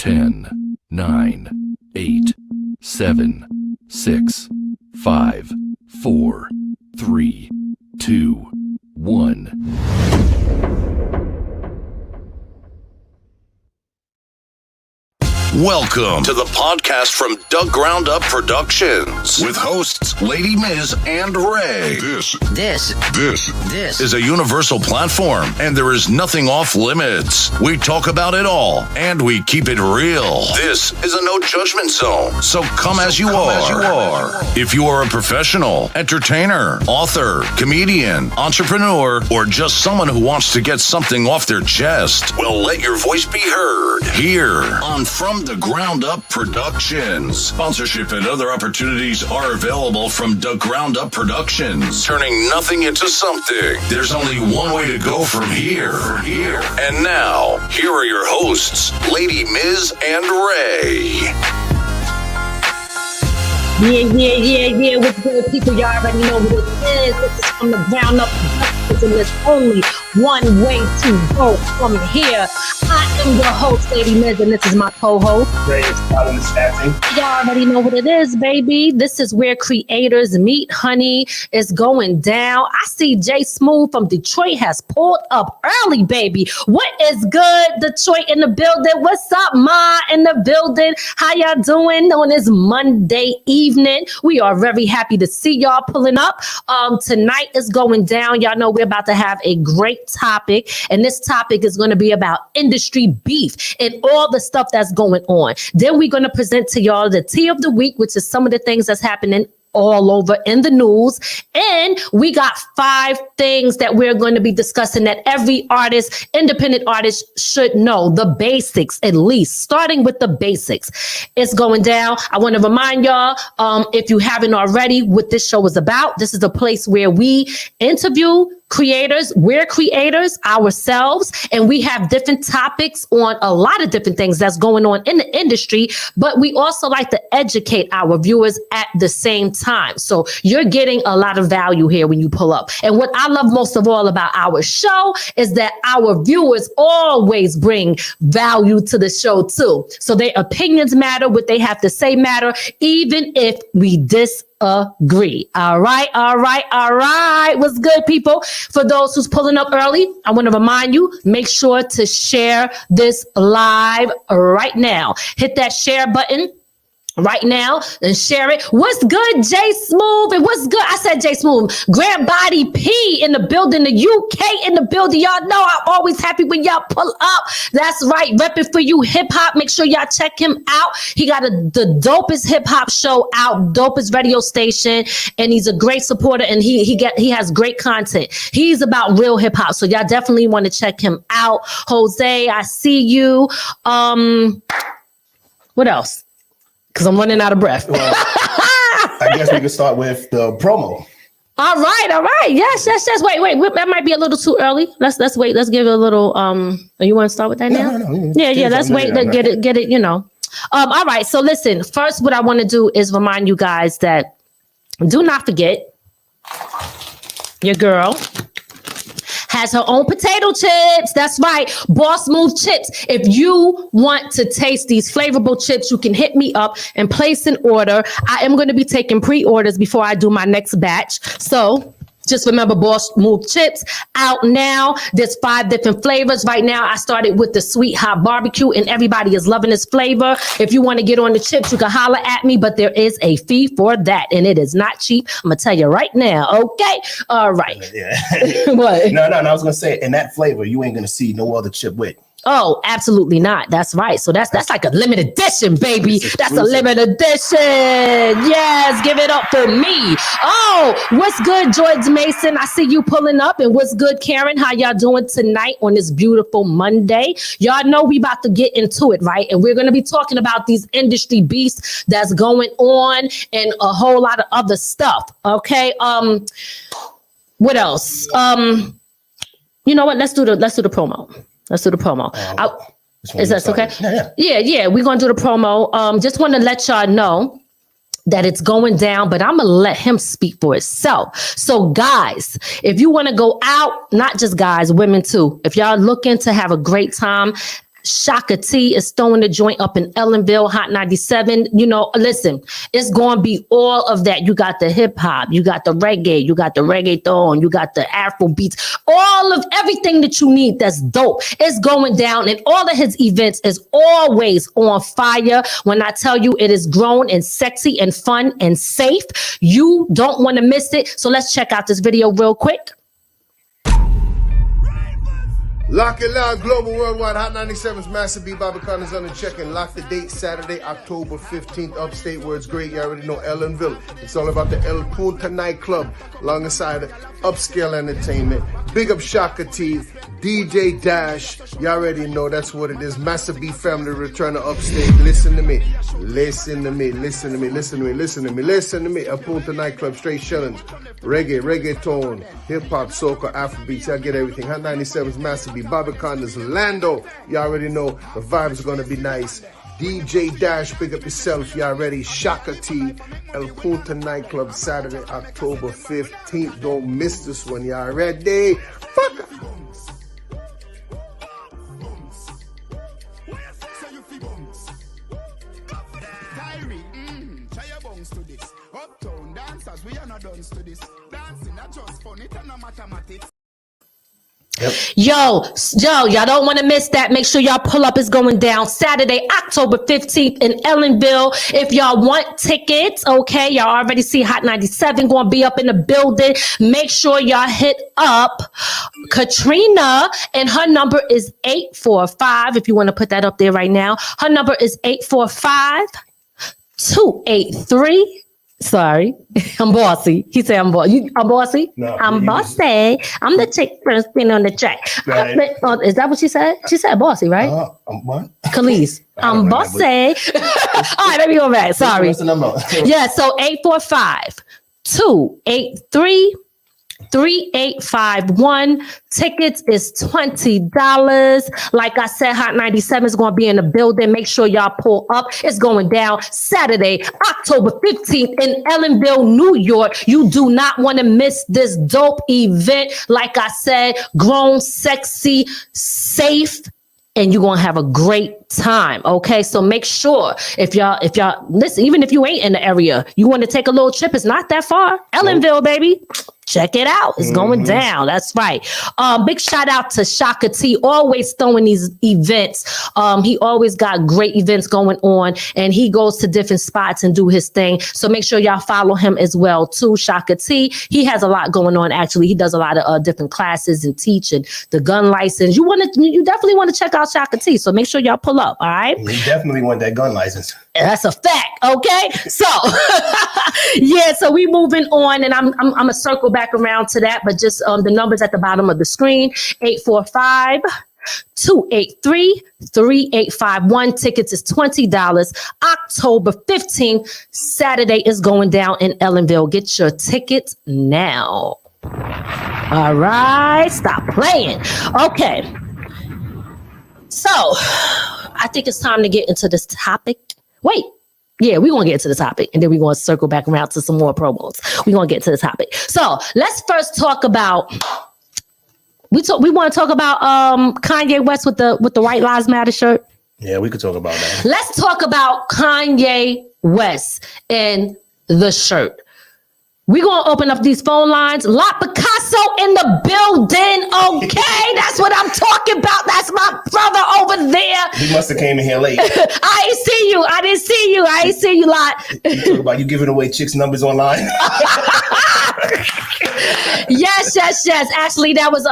10, 9, 8, 7, 6, 5, 4, 3, 2, 1. Welcome to the podcast from Doug Ground Up Productions with hosts Lady Miz and Ray. This is a universal platform, and there is nothing off limits. We talk about it all, and we keep it real. This is a no judgment zone, so come as you are. If you are a professional, entertainer, author, comedian, entrepreneur, or just someone who wants to get something off their chest, well, let your voice be heard here on From the Ground Up Productions. Sponsorship and other opportunities are available from the Ground Up Productions. Turning nothing into something. There's only one way to go from here. And now, here are your hosts, Lady Miz and Ray. Yeah. What's good, people? Y'all already know what it is. This is From the Ground Up Productions, and there's only one way to go from here. I am your host, Lady Miz, and this is my co-host. Ray is starting the staffing. Y'all already know what it is, baby. This is where creators meet. Honey, it's going down. I see Jay Smooth from Detroit has pulled up early, baby. What is good, Detroit in the building? What's up, Ma in the building? How y'all doing on this Monday evening? We are very happy to see y'all pulling up. Tonight is going down. Y'all know we're about to have a great topic, and this topic is going to be about industry beef and all the stuff that's going on. Then we're going to present to y'all the tea of the week, which is some of the things that's happening all over in the news. And we got 5 things that we're going to be discussing that every artist, independent artist, should know. The basics, at least, starting with the basics. It's going down. I want to remind y'all, if you haven't already, what this show is about. This is a place where we interview creators. We're creators ourselves, and we have different topics on a lot of different things that's going on in the industry, but we also like to educate our viewers at the same time. So you're getting a lot of value here when you pull up. And what I love most of all about our show is that our viewers always bring value to the show too. So their opinions matter, what they have to say matter, even if we disagree. All right. What's good, people? For those who's pulling up early, I want to remind you, make sure to share this live right now. Hit that share button right now and share it. What's good, Jay Smooth? And what's good? I said Jay Smooth. Grand Body P in the building, the UK in the building. Y'all know I'm always happy when y'all pull up. That's right. Repping for you hip hop. Make sure y'all check him out. He got the dopest hip hop show out, dopest radio station, and he's a great supporter, and he has great content. He's about real hip hop. So y'all definitely want to check him out. Jose, I see you. What else? Because I'm running out of breath. Well, I guess we can start with the promo. All right. Yes. Wait. That might be a little too early. Let's wait. Let's give it a little. You want to start with that now? No. Yeah. Let's wait to get it. You know. All right. So listen. First, what I want to do is remind you guys that do not forget your girl has her own potato chips. That's right. Boss Move chips. If you want to taste these flavorful chips, you can hit me up and place an order. I am going to be taking pre-orders before I do my next batch. So just remember, Boss Move chips out now. There's 5 different flavors. Right now, I started with the sweet hot barbecue, and everybody is loving this flavor. If you want to get on the chips, you can holler at me, but there is a fee for that, and it is not cheap. I'm going to tell you right now, okay? All right. Yeah. What? No, I was going to say, in that flavor, you ain't going to see no other chip with. Oh, absolutely not. That's right. So that's like a limited edition, baby. That's a limited edition. Yes, give it up for me. Oh, what's good, George Mason? I see you pulling up. And what's good, Karen? How y'all doing tonight on this beautiful Monday? Y'all know we about to get into it, right? And we're going to be talking about these industry beasts that's going on and a whole lot of other stuff. Okay. What else? You know what? Let's do the promo. Let's do the promo. Is that okay? Yeah. We're going to do the promo. Just want to let y'all know that it's going down, but I'm going to let him speak for itself. So guys, if you want to go out, not just guys, women too, if y'all looking to have a great time, Shaka T is throwing the joint up in Ellenville, Hot 97. You know, listen, it's going to be all of that. You got the hip hop, you got the reggae, you got the reggaeton, you got the Afro beats, all of everything that you need that's dope. It's going down, and all of his events is always on fire. When I tell you it is grown and sexy and fun and safe, you don't want to miss it. So let's check out this video real quick. Lock it loud, global, worldwide, Hot 97's Master B. Bobby Connor's on the check and lock the date, Saturday, October 15th, upstate, where it's great. You already know Ellenville. It's all about the El Punta nightclub, alongside upscale entertainment. Big up Shaka T, DJ Dash. You already know that's what it is. Master B family return to upstate. Listen to me. Listen to me. Listen to me. Listen to me. Listen to me. Listen to me. El Punta nightclub, straight shillings. Reggae, reggaeton, hip-hop, soca, Afrobeats. Y'all get everything. Hot 97's Master B. Bobby Connor's Lando. You already know the vibes are going to be nice. DJ Dash, big up yourself. Y'all ready? Shaka T, El Punta nightclub, Saturday, October 15th. Don't miss this one. Y'all ready? Fuck up. Uptown dancers, we are not done to this. Dancing, not just fun, it's not mathematics. Yep. Yo, y'all don't want to miss that. Make sure y'all pull up. It's going down Saturday, October 15th in Ellenville. If y'all want tickets, okay, y'all already see Hot 97 going to be up in the building. Make sure y'all hit up Katrina, and her number is 845. If you want to put that up there right now, her number is 845-283. Sorry, I'm bossy. He said I'm bossy. I'm bossy? No, I'm bossy. I'm the chick first thing on the track. Right. Is that what she said? She said bossy, right? What? Khalees. I'm bossy. All right, let me go back. Sorry. What's the number? Yeah, so 845-283-3851. Tickets is $20. Like I said, Hot 97 is going to be in the building. Make sure y'all pull up. It's going down Saturday, October 15th in Ellenville, New York. You do not want to miss this dope event. Like I said, grown, sexy, safe, and you're going to have a great time. Okay. So make sure if y'all listen, even if you ain't in the area, you want to take a little trip. It's not that far. Ellenville, baby. Check it out. It's going down. That's right. Big shout out to Shaka T, always throwing these events. He always got great events going on, and he goes to different spots and do his thing. So make sure y'all follow him as well too. Shaka T. He has a lot going on. Actually, he does a lot of different classes and teaching the gun license. You definitely want to check out Shaka T. So make sure y'all pull up. All right. You definitely want that gun license. That's a fact. Okay. So yeah, so we moving on, and I'm gonna circle back around to that, but just the numbers at the bottom of the screen: 845-283-3851. Tickets is $20. October 15th, Saturday, is going down in Ellenville. Get your tickets now. All right, stop playing. Okay. So I think it's time to get into this topic. Wait. Yeah, we're going to get into the topic, and then we're going to circle back around to some more promos. We're going to get to the topic. So let's first talk about, we want to talk about Kanye West with the White Lives Matter shirt. Yeah, we could talk about that. Let's talk about Kanye West and the shirt. We're going to open up these phone lines. La Picasso in the building, okay? That's what I'm talking about. That's my brother over there. He must have came in here late. I ain't see you. I didn't see you. I ain't see you, Lot. You talk about you giving away chicks' numbers online. Yes. Actually, that was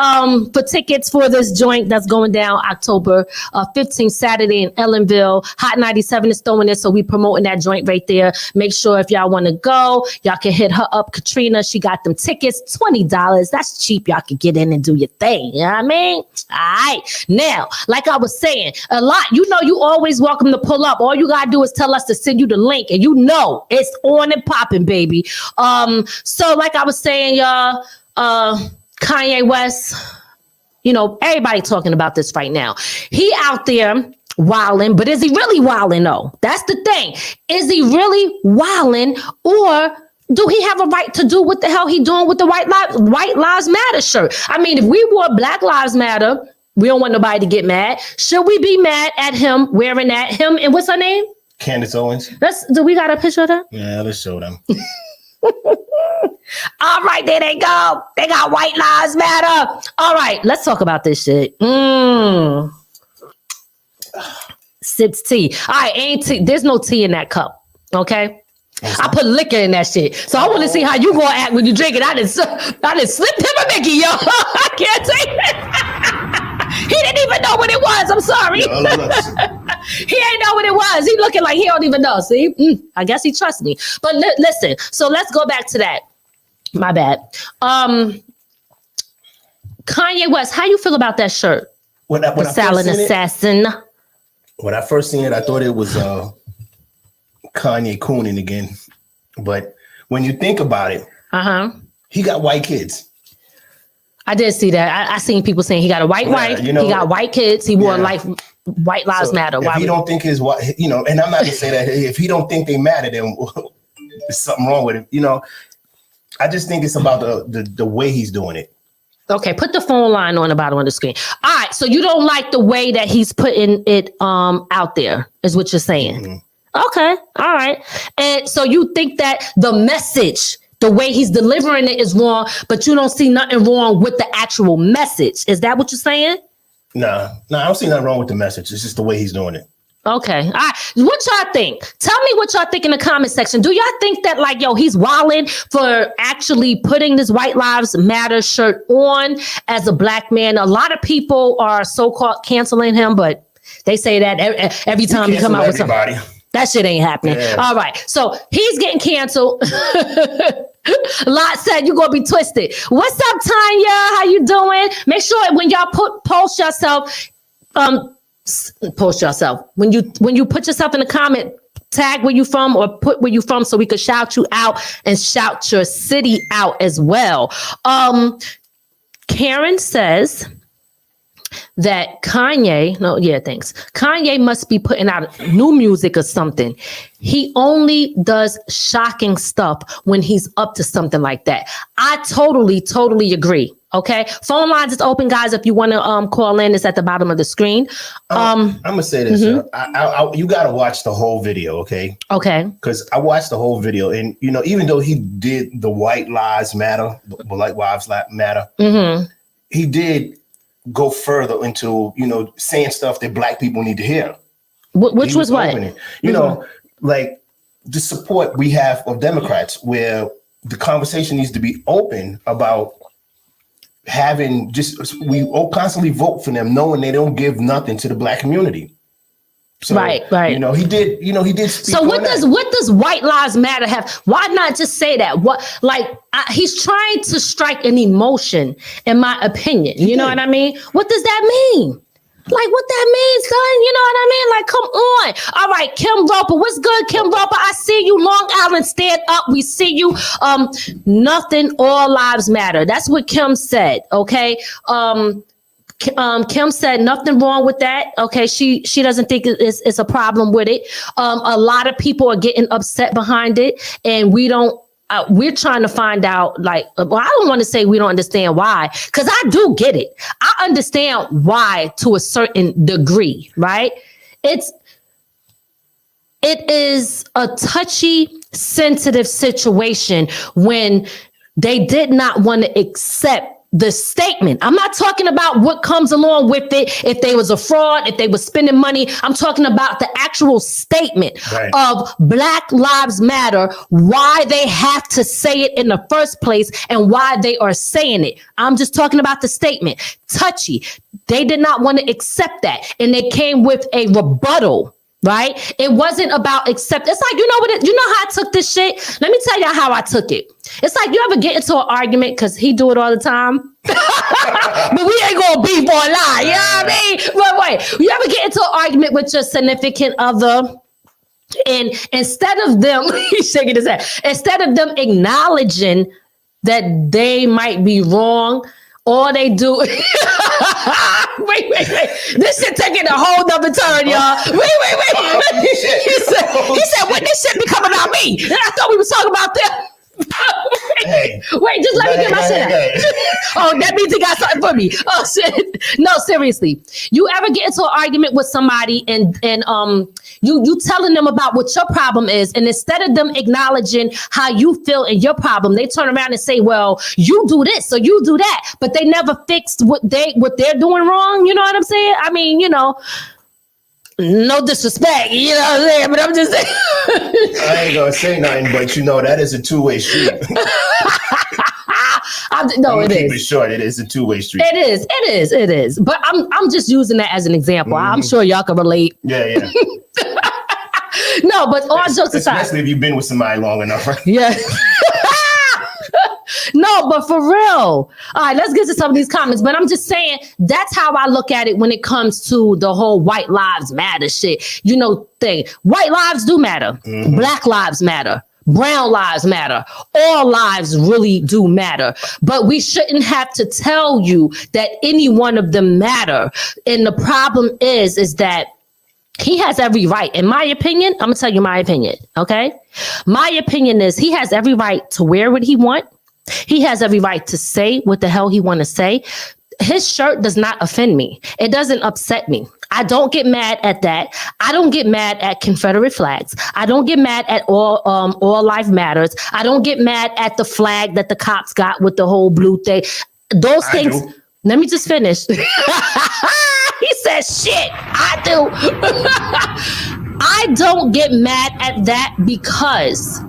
for tickets for this joint that's going down October 15th, Saturday in Ellenville. Hot 97 is throwing it, so we promoting that joint right there. Make sure if y'all want to go, y'all can hit her up, Katrina. She got them tickets, $20. That's cheap. Y'all can get in and do your thing. You know what I mean? All right. Now, like I was saying, a lot, you always welcome to pull up. All you got to do is tell us to send you the link, and it's on and popping, baby. So like I was saying, y'all, Kanye West, everybody talking about this right now. He out there wilding, but is he really wilding though? That's the thing. Is he really wilding, or do he have a right to do what the hell he doing with the White Lives Matter shirt? I mean, if we wore Black Lives Matter, We don't want nobody to get mad. Should we be mad at him wearing that? Him and what's her name? Candace Owens. Do we got a picture of that? Yeah, let's show them. All right, there they go. They got White Lives Matter. All right, let's talk about this shit. Sips tea. All right, ain't tea. There's no tea in that cup. Okay. I put liquor in that shit. So I want to see how you gonna act when you drink it. I didn't slip him a Mickey, yo. I can't take it. He didn't even know what it was. I'm sorry. He ain't know what it was. He looking like he don't even know. See? I guess he trusts me. But listen, so let's go back to that. My bad. Kanye West, how you feel about that shirt? The Silent Assassin. When I first seen it, I thought it was Kanye cooning again. But when you think about it, he got white kids. I did see that. I seen people saying he got a white wife. You know, he got white kids. He wore White Lives Matter. If he don't think his wife, you know, and I'm not gonna say that if he don't think they matter, then there's something wrong with him. You know, I just think it's about the way he's doing it. Okay, put the phone line on the bottom of the screen. All right, so you don't like the way that he's putting it out there, is what you're saying. Mm-hmm. Okay, all right. And so you think that the message, the way he's delivering it is wrong, but you don't see nothing wrong with the actual message. Is that what you're saying? No, I don't see nothing wrong with the message. It's just the way he's doing it. Okay. All right. What y'all think? Tell me what y'all think in the comment section. Do y'all think that like, yo, he's wilding for actually putting this White Lives Matter shirt on as a black man? A lot of people are so-called canceling him, but they say that every time he come out with something. That shit ain't happening. Yeah. All right. So he's getting canceled. Lot said you're going to be twisted. What's up, Tanya? How you doing? Make sure when y'all post yourself, when you put yourself in the comment, tag where you from or put where you from so we could shout you out and shout your city out as well. Karen says that Kanye must be putting out new music or something. He only does shocking stuff when he's up to something like that. I totally agree. Okay, phone lines is open, guys. If you want to call in, it's at the bottom of the screen. I'm gonna say this: you got to watch the whole video, okay? Okay. Because I watched the whole video, and you know, even though he did the White Lives Matter, he did go further into saying stuff that black people need to hear. Which was what? You know, like the support we have of Democrats, where the conversation needs to be open about. We constantly vote for them knowing they don't give nothing to the black community. So, right. He did speak. So what does White Lives Matter have? Why not just say that? He's trying to strike an emotion, in my opinion. You know what I mean? What does that mean? Like what that means, son? You know what I mean? Like, come on. All right, Kim Roper. What's good, Kim Roper? I see you. Long Island, stand up. We see you. Nothing, all lives matter. That's what Kim said. Okay. Kim said nothing wrong with that. Okay. She doesn't think it's a problem with it. A lot of people are getting upset behind it, and we're trying to find out, I don't want to say we don't understand why, because I do get it. I understand why to a certain degree, right? It is a touchy, sensitive situation when they did not want to accept the statement. I'm not talking about what comes along with it. If they was a fraud, if they were spending money, I'm talking about the actual statement of Black Lives Matter, why they have to say it in the first place and why they are saying it. I'm just talking about the statement. Touchy. They did not want to accept that. And they came with a rebuttal. Right? It wasn't about accept. It's like, you know how I took this shit? Let me tell you how I took it. It's like you ever get into an argument, because he do it all the time. But we ain't gonna beef or lie. You know what I mean? But wait, you ever get into an argument with your significant other, and instead of them, he's shaking his head, instead of them acknowledging that they might be wrong, all they do wait. This shit taking a whole nother turn, y'all. Wait. He said, when this shit become about me? And I thought we was talking about them. Hey, wait, just let me get my shit out. Oh, that means he got something for me. Oh shit. No, seriously. You ever get into an argument with somebody and you telling them about what your problem is, and instead of them acknowledging how you feel in your problem, they turn around and say, well, you do this, so you do that, but they never fixed what they're doing wrong. You know what I'm saying? I mean, no disrespect, you know what I'm saying? But I'm just saying. I ain't gonna say nothing, but that is a two-way street. No, it keep is. it short. It is a two-way street. It is. But I'm just using that as an example. I'm sure y'all can relate. Yeah. No, but all jokes aside. Especially if you've been with somebody long enough. Right? Yeah. No, but for real. All right, let's get to some of these comments. But I'm just saying, that's how I look at it when it comes to the whole white lives matter shit. Thing. White lives do matter. Mm-hmm. Black lives matter. Brown lives matter. All lives really do matter. But we shouldn't have to tell you that any one of them matter. And the problem is that he has every right. In my opinion, I'm going to tell you my opinion, okay? My opinion is he has every right to wear what he wants. He has every right to say what the hell he want to say. His shirt does not offend me. It doesn't upset me. I don't get mad at that. I don't get mad at Confederate flags. I don't get mad at all life matters. I don't get mad at the flag that the cops got with the whole blue thing. Those things. Let me just finish. He said, shit, I do. I don't get mad at that because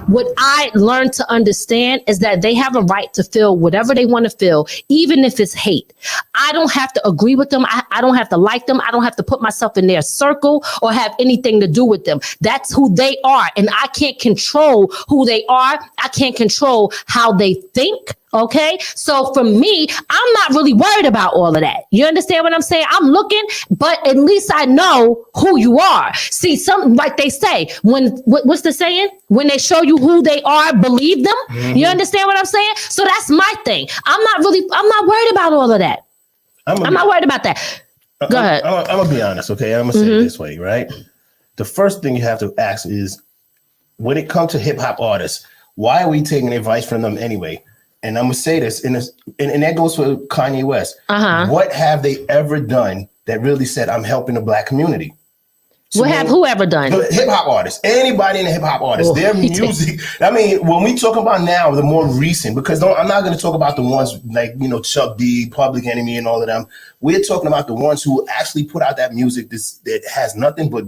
what I learned to understand is that they have a right to feel whatever they want to feel, even if it's hate. I don't have to agree with them. I don't have to like them. I don't have to put myself in their circle or have anything to do with them. That's who they are. And I can't control who they are. I can't control how they think. Okay, so for me, I'm not really worried about all of that. You understand what I'm saying? I'm looking, but at least I know who you are. See, something like they say, what's the saying? When they show you who they are, believe them. Mm-hmm. You understand what I'm saying? So that's my thing. I'm not worried about all of that. I'm not worried about that. Go ahead. I'm gonna be honest, okay? I'm gonna say it this way, right? The first thing you have to ask is, when it comes to hip hop artists, why are we taking advice from them anyway? And I'm gonna say this, and that goes for Kanye West. Uh-huh. What have they ever done that really said, I'm helping the black community? So what have who ever done? Hip hop artists, anybody in the hip hop artists, their music. I mean, when we talk about now, the more recent, because I'm not going to talk about the ones like, Chuck D, Public Enemy and all of them. We're talking about the ones who actually put out that music that has nothing but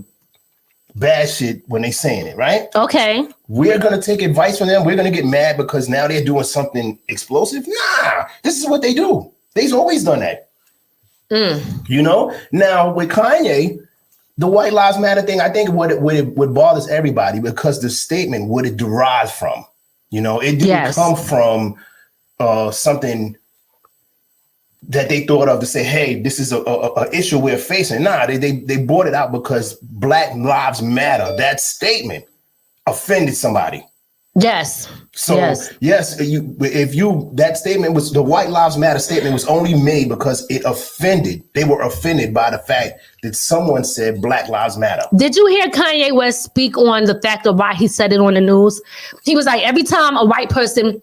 bad shit when they saying it, right? Okay. We're going to take advice from them. We're going to get mad because now they're doing something explosive. Nah, this is what they do. They've always done that. Now with Kanye, the White Lives Matter thing, I think what bothers everybody because the statement, what it derives from, it didn't come from something that they thought of to say, hey, this is a issue we're facing. Nah, they brought it out because Black Lives Matter. That statement offended somebody. Yes. So yes, that statement was the White Lives Matter statement was only made because it offended. They were offended by the fact that someone said Black Lives Matter. Did you hear Kanye West speak on the fact of why he said it on the news? He was like, every time a white person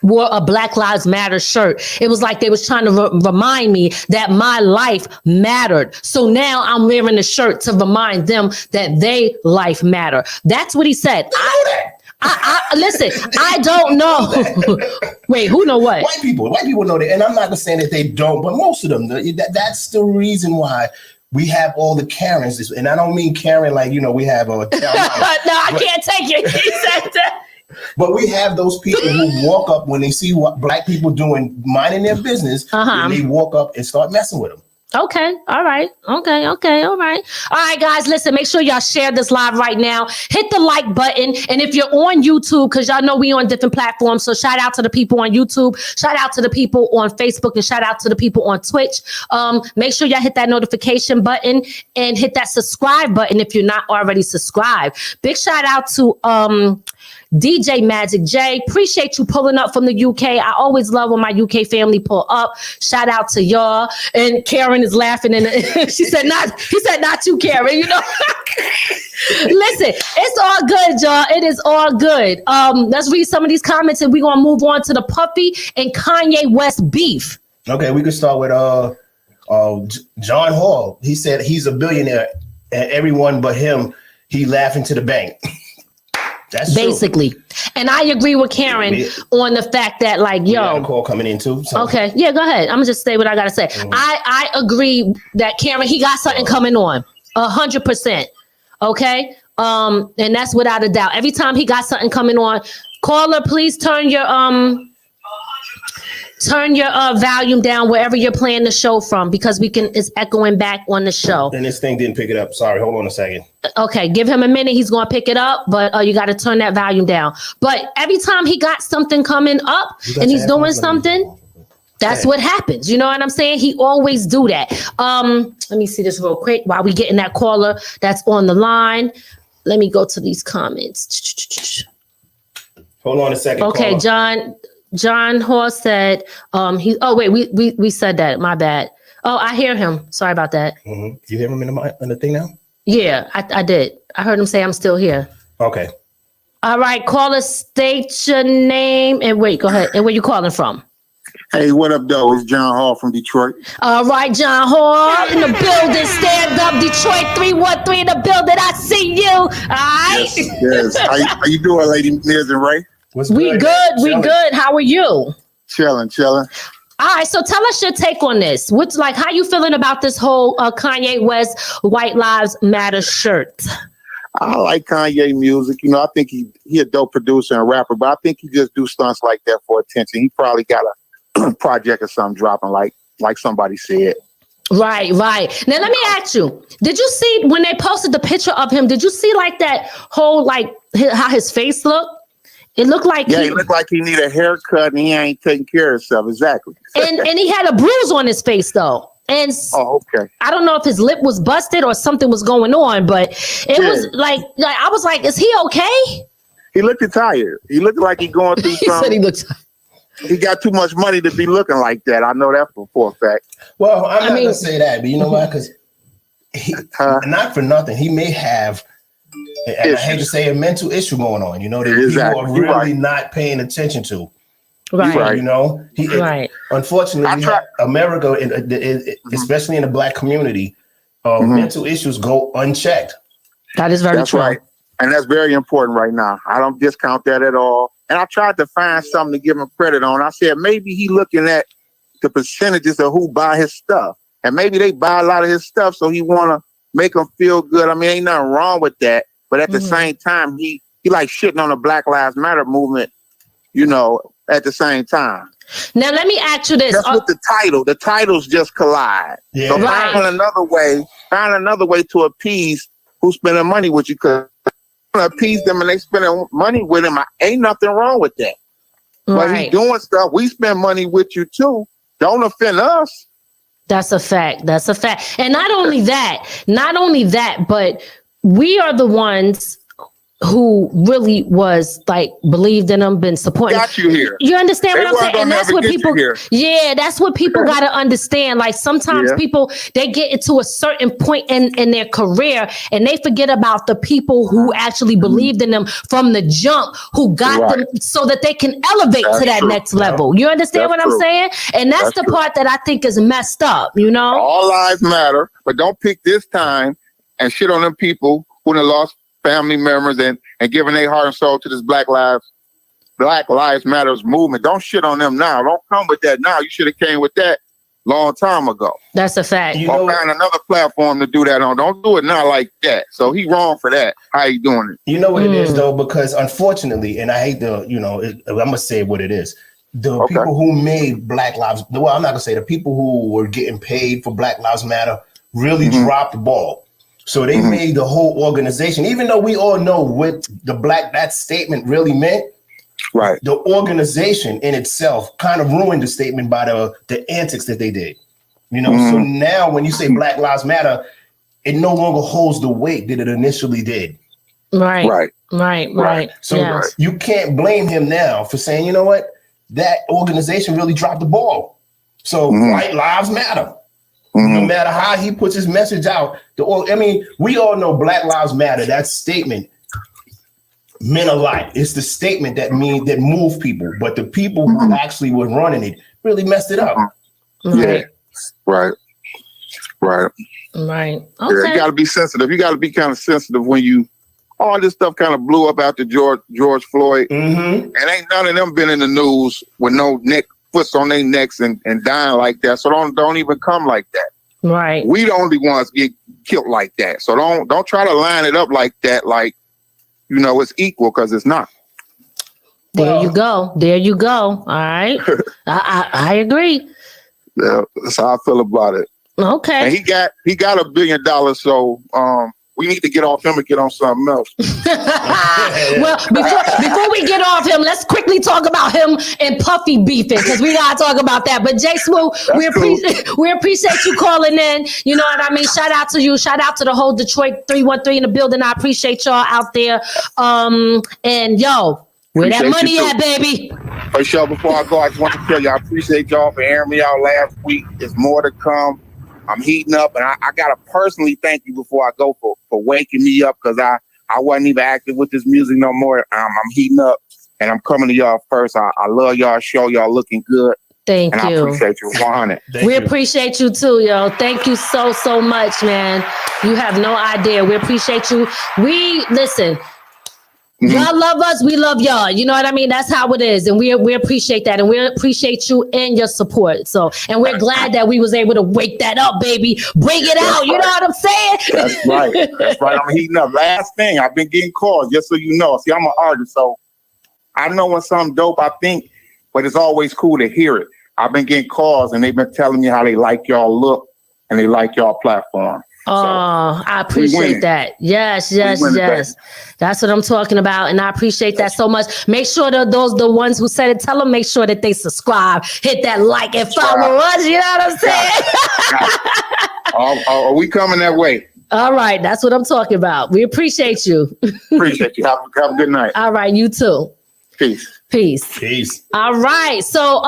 wore a Black Lives Matter shirt, it was like they was trying to remind me that my life mattered. So now I'm wearing a shirt to remind them that they life matter. That's what he said. I listen, I don't know. Wait, who know what? White people know that. And I'm not saying that they don't, but most of them, that's the reason why we have all the Karens. And I don't mean Karen like, we have a... No, I can't take it. He said that. But we have those people who walk up when they see what Black people doing, minding their business, and they walk up and start messing with them. Okay. All right. Okay. All right. All right, guys, listen, make sure y'all share this live right now. Hit the like button. And if you're on YouTube, because y'all know we on different platforms. So shout out to the people on YouTube. Shout out to the people on Facebook and shout out to the people on Twitch. Make sure y'all hit that notification button and hit that subscribe button if you're not already subscribed. Big shout out to DJ Magic J, appreciate you pulling up from the UK. I always love when my UK family pull up. Shout out to y'all. And Karen is laughing, and he said not you, Karen, you know. Listen, it's all good, y'all. It is all good. Let's read some of these comments, and we're gonna move on to the Puffy and Kanye West beef. Okay, we can start with John Hall. He said he's a billionaire, and everyone but him, he laughing to the bank. That's basically true. And I agree with Karen on the fact that, like, yo, got a call coming in too. So. Okay, yeah, go ahead. I'm gonna just say what I gotta say. Mm-hmm. I agree that Karen, he got something coming on, 100%. Okay, and that's without a doubt. Every time he got something coming on, caller, please turn your volume down wherever you're playing the show from, because it's echoing back on the show. And this thing didn't pick it up. Sorry, hold on a second. Okay, give him a minute. He's going to pick it up, but you got to turn that volume down. But every time he got something coming up and he's doing something, that's what happens. You know what I'm saying? He always do that. Let me see this real quick while we getting that caller that's on the line. Let me go to these comments. Hold on a second. Okay, caller. John Hall said, we said that. My bad. Oh, I hear him. Sorry about that. Mm-hmm. You hear him in the thing now? Yeah, I did. I heard him say I'm still here. Okay. All right, caller, state your name and wait, go ahead. And where you calling from? Hey, what up, though? It's John Hall from Detroit. All right, John Hall in the building. Stand up, Detroit 313 in the building. I see you. All right. Yes. How you doing, Lady Miz and Ray? We good. How are you? Chilling. All right, so tell us your take on this. How you feeling about this whole Kanye West White Lives Matter shirt? I like Kanye music. You know, I think he a dope producer and rapper, but I think he just do stunts like that for attention. He probably got a project or something dropping, like somebody said. Right. Now let me ask you: did you see when they posted the picture of him? Did you see like that whole how his face looked? It looked like he looked like he need a haircut and he ain't taking care of himself. Exactly. and he had a bruise on his face though. And okay. I don't know if his lip was busted or something was going on, but it was like I was like, is he okay? He looked tired. He looked like he going through something. He said he looked tired. He got too much money to be looking like that. I know that for a fact. Well, I'm not gonna say that, but you know why? Because not for nothing, he may have. And I hate to say a mental issue going on, you know, that people are really not paying attention to. Right. You know, unfortunately, America, especially in the Black community, mental issues go unchecked. That is very true. Right. And that's very important right now. I don't discount that at all. And I tried to find something to give him credit on. I said, maybe he looking at the percentages of who buy his stuff. And maybe they buy a lot of his stuff, so he want to make them feel good. I mean, ain't nothing wrong with that. But at the same time, he like shitting on the Black Lives Matter movement, you know, at the same time. Now, let me ask you this. Just with the titles just collide. Yeah. So find another way to appease who's spending money with you, because appease them and they spending money with him. Ain't nothing wrong with that. But he's doing stuff. We spend money with you too. Don't offend us. That's a fact. And not only that, but we are the ones who really was believed in them, been supporting. Got you here. You understand what I'm saying? And that's what people. Yeah, that's what people got to understand. Like sometimes people they get into a certain point in their career and they forget about the people who actually believed in them from the jump, who got them so that they can elevate to that next level. You understand what I'm saying? And that's the part that I think is messed up. You know, all lives matter, but don't pick this time and shit on them people who have lost family members and giving their heart and soul to this Black Lives Matters movement. Don't shit on them now. Don't come with that now. You should have came with that long time ago. That's a fact. Or find another platform to do that on. Don't do it now like that. So he wrong for that. How you doing it? You know what it is though, because unfortunately, and I hate to, I'm gonna say what it is. The people who made Black Lives, well, I'm not gonna say the people who were getting paid for Black Lives Matter really dropped the ball. So they made the whole organization, even though we all know what that statement really meant. Right. The organization in itself kind of ruined the statement by the antics that they did. You know, so now when you say Black Lives Matter, it no longer holds the weight that it initially did. Right. So you can't blame him now for saying, you know what, that organization really dropped the ball. So white lives matter. No matter how he puts his message out, we all know Black Lives Matter. That statement meant a lot. It's the statement that move people, but the people who actually were running it really messed it up. Right. Okay. Yeah, you got to be sensitive. You got to be kind of sensitive when all this stuff kind of blew up after George Floyd, and ain't none of them been in the news with no foots on their necks and dying like that. So don't even come like that. Right. We the only ones get killed like that. So don't try to line it up like that. Like, it's equal, because it's not. There you go. All right. I agree. Yeah, that's how I feel about it. Okay. And he got $1 billion. So we need to get off him and get on something else. Well, before we get off him, let's quickly talk about him and Puffy beefing, because we gotta talk about that. But Jay Smooth, we appreciate you calling in. You know what I mean? Shout out to you. Shout out to the whole Detroit 313 in the building. I appreciate y'all out there. And yo, where that money at, baby? For sure. Before I go, I just want to tell you, I appreciate y'all for airing me out last week. There's more to come. I'm heating up, and I gotta personally thank you before I go for waking me up, because I wasn't even active with this music no more. I'm heating up, and I'm coming to y'all first. I love y'all show. Y'all looking good. Thank you. I appreciate you 100. We appreciate you too, yo. Thank you so much, man. You have no idea. We appreciate you. Listen. Y'all love us, we love y'all. You know what I mean? That's how it is. And we appreciate that. And we appreciate you and your support. So, and we're glad that we was able to wake that up, baby. Bring it out. You know what I'm saying? That's right. I'm heating up. Last thing, I've been getting calls, just so you know. See, I'm an artist, so I know when something dope, I think, but it's always cool to hear it. I've been getting calls, and they've been telling me how they like y'all look and they like y'all platform. Oh, I appreciate that. Yes. That's what I'm talking about. And I appreciate that so much. Make sure that the ones who said it, tell them, make sure that they subscribe, hit that like and follow us. You know what I'm saying? Are we coming that way? All right. That's what I'm talking about. We appreciate you. Appreciate you. Have a good night. All right. You too. Peace. All right. So,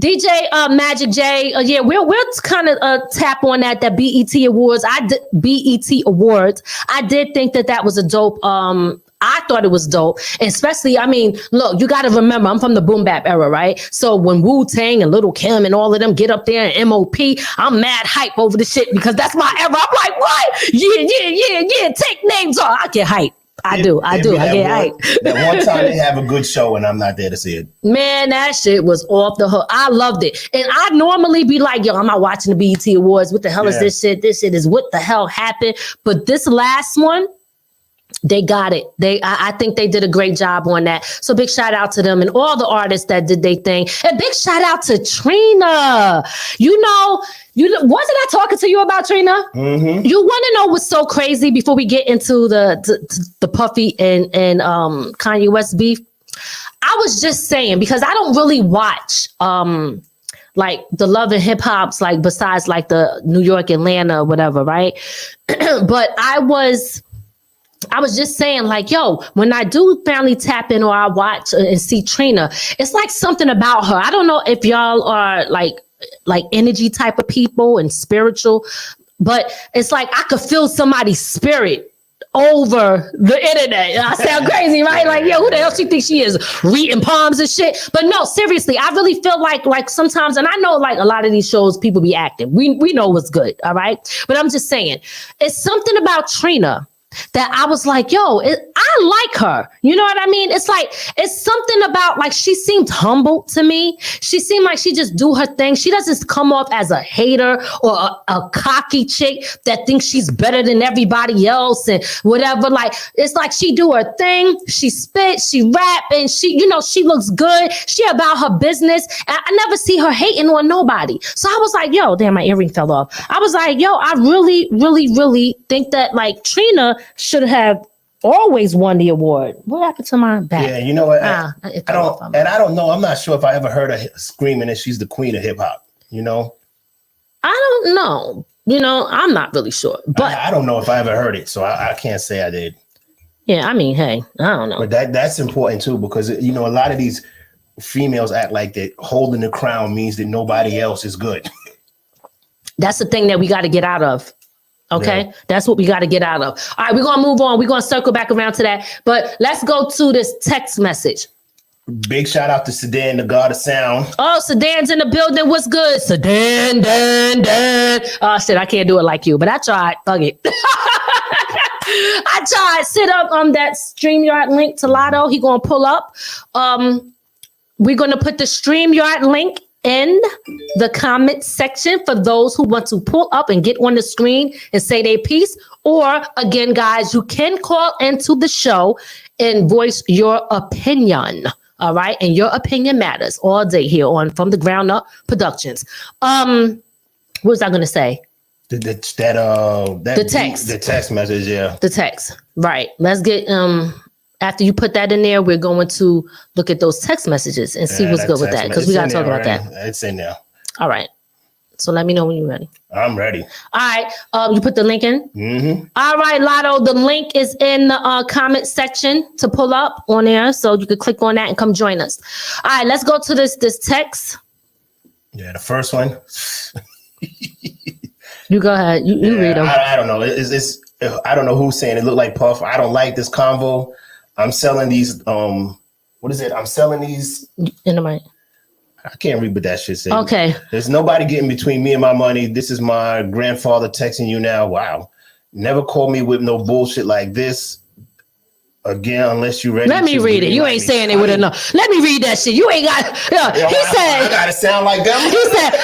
DJ Magic J, we'll kind of tap on that BET Awards. BET Awards. I did think that was a dope. I thought it was dope, especially, look, you got to remember, I'm from the boom bap era, right? So when Wu-Tang and Little Kim and all of them get up there and MOP, I'm mad hype over the shit, because that's my era. I'm like, what? Yeah. Take names off. I get hype. I do. I get hype. That one time they have a good show and I'm not there to see it. Man, that shit was off the hook. I loved it. And I normally be like, yo, I'm not watching the BET Awards. What the hell is this shit? This shit is what the hell happened. But this last one, they got it. I think they did a great job on that. So big shout out to them and all the artists that did their thing. And big shout out to Trina. Wasn't I talking to you about Trina? Mm-hmm. You want to know what's so crazy before we get into the Puffy and Kanye West beef? I was just saying, because I don't really watch like the Love and Hip Hops, like besides like the New York, Atlanta, whatever, right? But I was just saying, like, yo, when I do finally tap in or I watch and see Trina, it's like something about her. I don't know if y'all are like energy type of people and spiritual, but it's like I could feel somebody's spirit over the internet. I sound crazy, right? Like, yo, who the hell she thinks she is, reading palms and shit? But no, seriously, I really feel like sometimes, and I know like a lot of these shows people be acting. We know what's good, all right? But I'm just saying, it's something about Trina that I was like, yo, I like her. You know what I mean? It's like, it's something about, like, she seemed humble to me. She seemed like she just do her thing. She doesn't come off as a hater or a cocky chick that thinks she's better than everybody else and whatever. Like, it's like she do her thing. She spit, she rap, and she looks good. She about her business. And I never see her hating on nobody. So I was like, yo, damn, my earring fell off. I was like, yo, I really, really, really think that, like, Trina should have always won the award. What happened to my back? Yeah, you know what? I don't know. I'm not sure if I ever heard her screaming that she's the queen of hip hop. You know, I don't know. I'm not really sure. But I don't know if I ever heard it, so I can't say I did. Yeah, I mean, hey, I don't know. But that's important too, because you know a lot of these females act like that holding the crown means that nobody else is good. That's the thing that we got to get out of. Okay, yeah. That's what we got to get out of. All right, we're gonna move on. We're gonna circle back around to that, but let's go to this text message. Big shout out to Sedan, the god of sound. Oh, Sedan's in the building. What's good, Sedan? Dan. Oh shit, I can't do it like you, but I tried. Fuck it. I tried. Sit up on that StreamYard link to Lotto. He gonna pull up. We're gonna put the StreamYard link in the comment section for those who want to pull up and get on the screen and say their piece. Or again, guys, you can call into the show and voice your opinion. All right, and your opinion matters all day here on From the Ground Up Productions. What was I gonna say? The text. The text message, yeah. The text. Right. Let's get after you put that in there, we're going to look at those text messages and see what's good with that. Because we gotta talk about that. It's in there. All right. So let me know when you're ready. I'm ready. All right. You put the link in? Mm-hmm. All right, Lotto. The link is in the comment section to pull up on there. So you can click on that and come join us. All right, let's go to this text. Yeah, the first one. You go ahead. You read them. I don't know. It's I don't know who's saying it looked like Puff. I don't like this convo. I'm selling these. What is it? I'm selling these. In the mic. I can't read what that shit says. Okay. There's nobody getting between me and my money. This is my grandfather texting you now. Wow. Never call me with no bullshit like this. Again, unless you ready. Let me read it. You ain't saying it with enough. Let me read that shit. You ain't got. He said. I gotta sound like them. He said,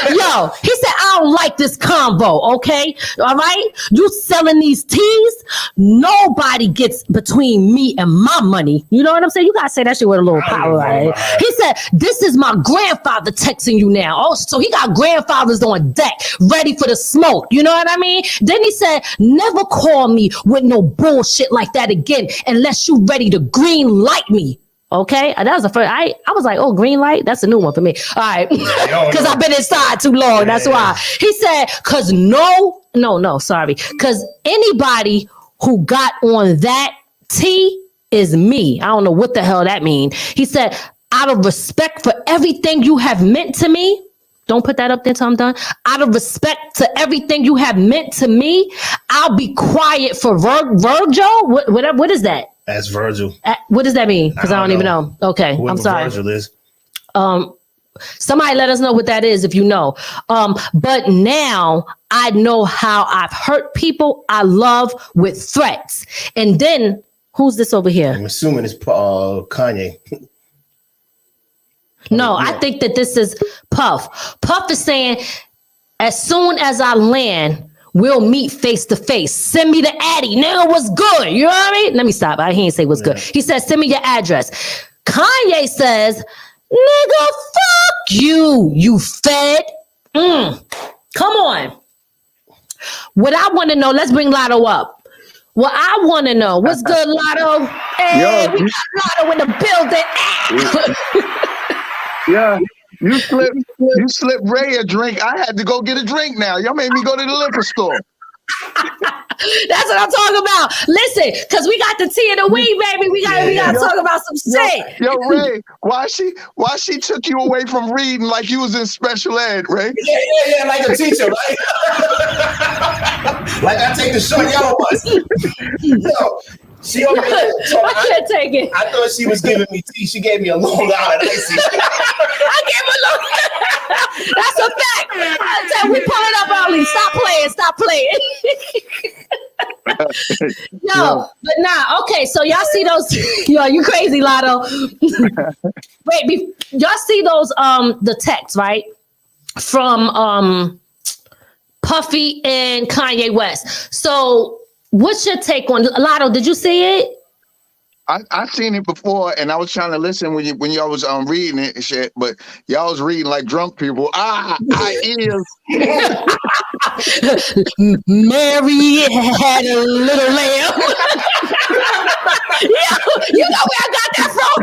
I don't like this convo. Okay, all right. You selling these teas? Nobody gets between me and my money. You know what I'm saying? You gotta say that shit with a little power, right? He said, this is my grandfather texting you now. Oh, so he got grandfathers on deck, ready for the smoke. You know what I mean? Then he said, never call me with no bullshit like that again, unless you ready to green light me. Okay, that was the first. I was like, oh, green light. That's a new one for me. All right, because I've been inside too long. That's why he said. Because because anybody who got on that T is me. I don't know what the hell that means. He said, out of respect for everything you have meant to me. Don't put that up there till I'm done. Out of respect to everything you have meant to me, I'll be quiet for Virgil. What is that? That's Virgil. What does that mean? Because I don't even know. Okay, I'm sorry. Virgil is. Somebody let us know what that is if you know. But now I know how I've hurt people I love with threats. And then who's this over here? I'm assuming it's Kanye. No, I think that this is Puff. Puff is saying, as soon as I land, we'll meet face to face. Send me the Addy. Now what's good? You know what I mean? Let me stop. He didn't say what's good. He says, send me your address. Kanye says, nigga, fuck you, you fed. Come on. What I want to know, let's bring Lotto up. What I want to know, what's good, Lotto? Hey, we got Lotto in the building. Yeah. You slipped Ray a drink. I had to go get a drink now. Y'all made me go to the liquor store. That's what I'm talking about. Listen, because we got the tea and the weed, baby. We gotta talk about some shit. Yo, Ray, why she took you away from reading like you was in special ed, Ray? Yeah, like a teacher, right? Like I take the short yellow ones. Yo, she over here. I can't take it. I thought she was giving me tea. She gave me a Long Island icy. I gave her a Long. That's a fact. I said we pull it up early. Stop playing. Yo, but nah. Okay, so y'all see those? Yo, you crazy, Lotto? Wait, y'all see those? The texts, right? From Puffy and Kanye West. So. What's your take on Lotto? Did you see it? I seen it before, and I was trying to listen when y'all was reading it and shit, but y'all was reading like drunk people. I is. Mary had a little lamb. Yeah, you know where I got that from?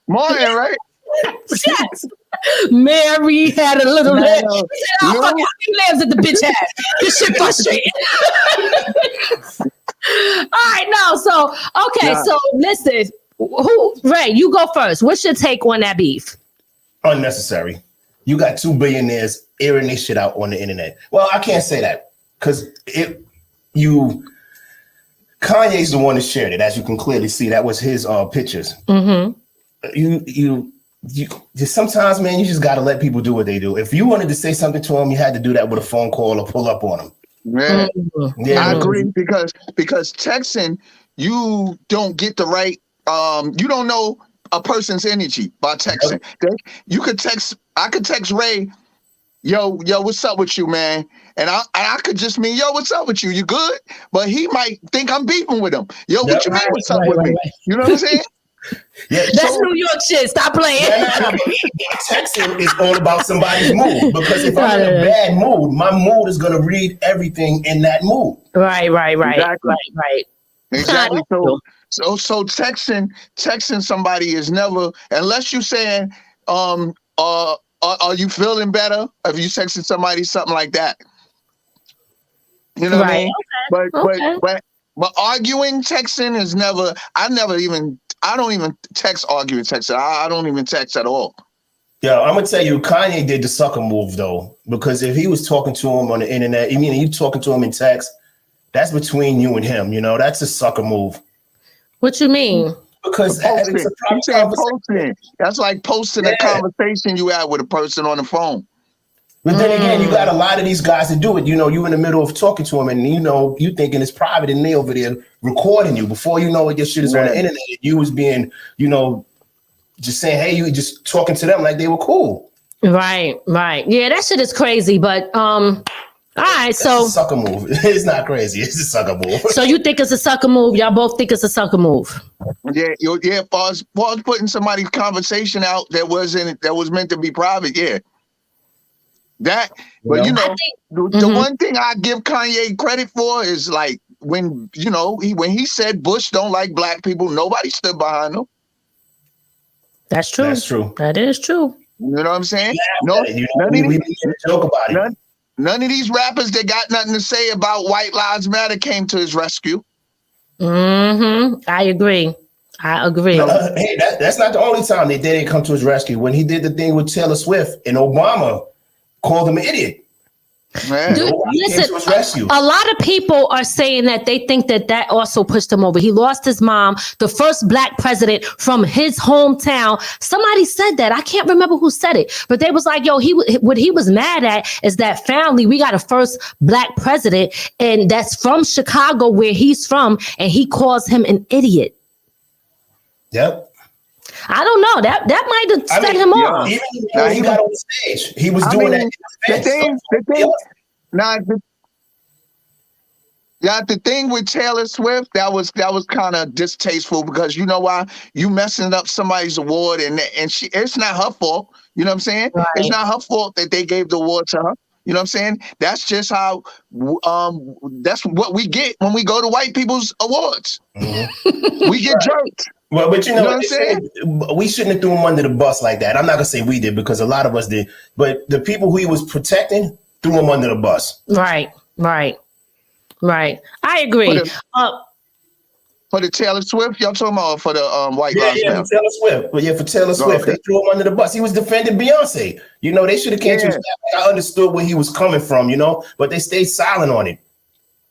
Martin, right? Yes. Mary had a little lamb. He said, "Oh, fuck, how many lambs did the bitch have?" This shit frustrating. All right, no, No. So okay. Nah. So listen, Ray, you go first. What's your take on that beef? Unnecessary. You got two billionaires airing this shit out on the internet. Well, I can't say that because Kanye's the one that shared it, as you can clearly see. That was his pictures. Mm-hmm. You sometimes, man, you just got to let people do what they do. If you wanted to say something to them, you had to do that with a phone call or pull up on them. Man, I agree because texting, you don't get the right. You don't know a person's energy by texting. You could text. I could text Ray, yo, what's up with you, man? And I could just mean, yo, what's up with you? You good? But he might think I'm beefing with him. Yo, what you mean? What's up with me? You know what I'm saying? Yeah, that's New York shit. Stop playing. Texting is all about somebody's mood because if I'm in a bad mood, my mood is gonna read everything in that mood. Right. Exactly. So texting somebody is never, unless you're saying, are you feeling better? If you texting somebody something like that, you know what I mean? Okay. But arguing texting is never. I don't even text arguing texting. I don't even text at all. Yeah, I'm gonna tell you, Kanye did the sucker move though, because if he was talking to him on the internet, I mean, you talking to him in text, that's between you and him. You know, that's a sucker move. What you mean? Because it's a posting. That's like posting a conversation you had with a person on the phone. But then again, you got a lot of these guys that do it. You know, you in the middle of talking to them, and you thinking it's private, and they over there recording you. Before you know it, your shit is on the internet. You was being, just saying, hey, you just talking to them like they were cool. Right. Yeah, that shit is crazy. But all right, so it's a sucker move. It's not crazy. It's a sucker move. So you think it's a sucker move? Y'all both think it's a sucker move? Yeah. Paul's putting somebody's conversation out that was meant to be private. Yeah. The one thing I give Kanye credit for is like when he said Bush don't like black people, nobody stood behind him. That's true. That is true. You know what I'm saying? None of these rappers that got nothing to say about White Lives Matter came to his rescue. Mm-hmm. I agree. Hey, that's not the only time they didn't come to his rescue. When he did the thing with Taylor Swift and Obama called him an idiot. Dude, listen, a lot of people are saying that they think that also pushed him over. He lost his mom, the first black president from his hometown. Somebody said that. I can't remember who said it, but they was like, yo, what he was mad at is that family, we got a first black president, and that's from Chicago, where he's from, and he calls him an idiot. Yep. I don't know. That might have set him off. Even when he got on stage, he was doing that. The thing with Taylor Swift, that was kind of distasteful because you know why? You messing up somebody's award and it's not her fault. You know what I'm saying? Right. It's not her fault that they gave the award to her. You know what I'm saying? That's just how. That's what we get when we go to white people's awards. Mm-hmm. We get jerked. Well, but you know what I'm saying? We shouldn't have threw him under the bus like that. I'm not gonna say we did because a lot of us did, but the people who he was protecting threw him under the bus. Right. I agree. For the Taylor Swift, y'all talking about for the White Lives Matter? For Taylor Swift. But for Taylor Swift, they threw him under the bus. He was defending Beyonce. You know, they should have came to his back. I understood where he was coming from, but they stayed silent on it.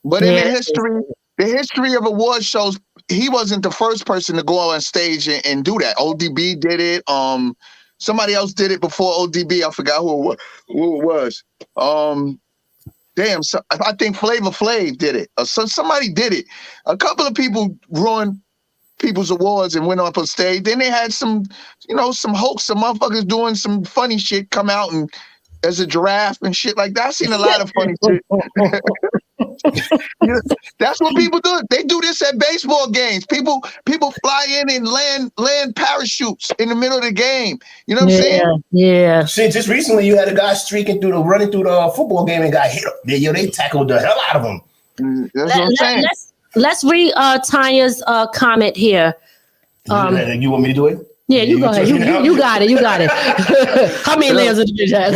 But in the history of award shows, he wasn't the first person to go on stage and do that. ODB did it. Somebody else did it before ODB. I forgot who it was. I think Flavor Flav did it. Somebody did it. A couple of people ruined people's awards and went up on stage. Then they had some hoax, some motherfuckers doing some funny shit come out and as a giraffe and shit like that. I've seen a lot of funny shit. That's what people do. They do this at baseball games. People fly in and land parachutes in the middle of the game. You know what I'm saying? Yeah. Shit, just recently you had a guy running through the football game and got hit. They tackled the hell out of him. That's what I'm saying. Let's read Tanya's comment here. You want me to do it? Yeah, you go ahead. You got it. How many layers of the bitch has?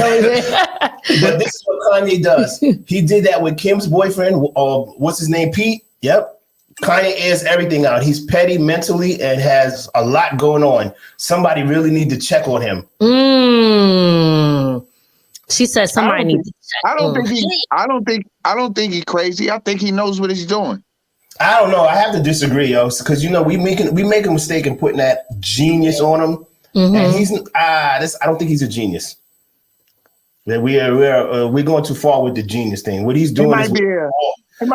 But this is what Kanye does. He did that with Kim's boyfriend. What's his name? Pete. Yep. Kanye airs everything out. He's petty mentally and has a lot going on. Somebody really need to check on him. She said somebody needs to check. I don't think he's crazy. I think he knows what he's doing. I don't know. I have to disagree, yo, because we make a mistake in putting that genius on him, and he's I don't think he's a genius. That we're going too far with the genius thing. What he's doing he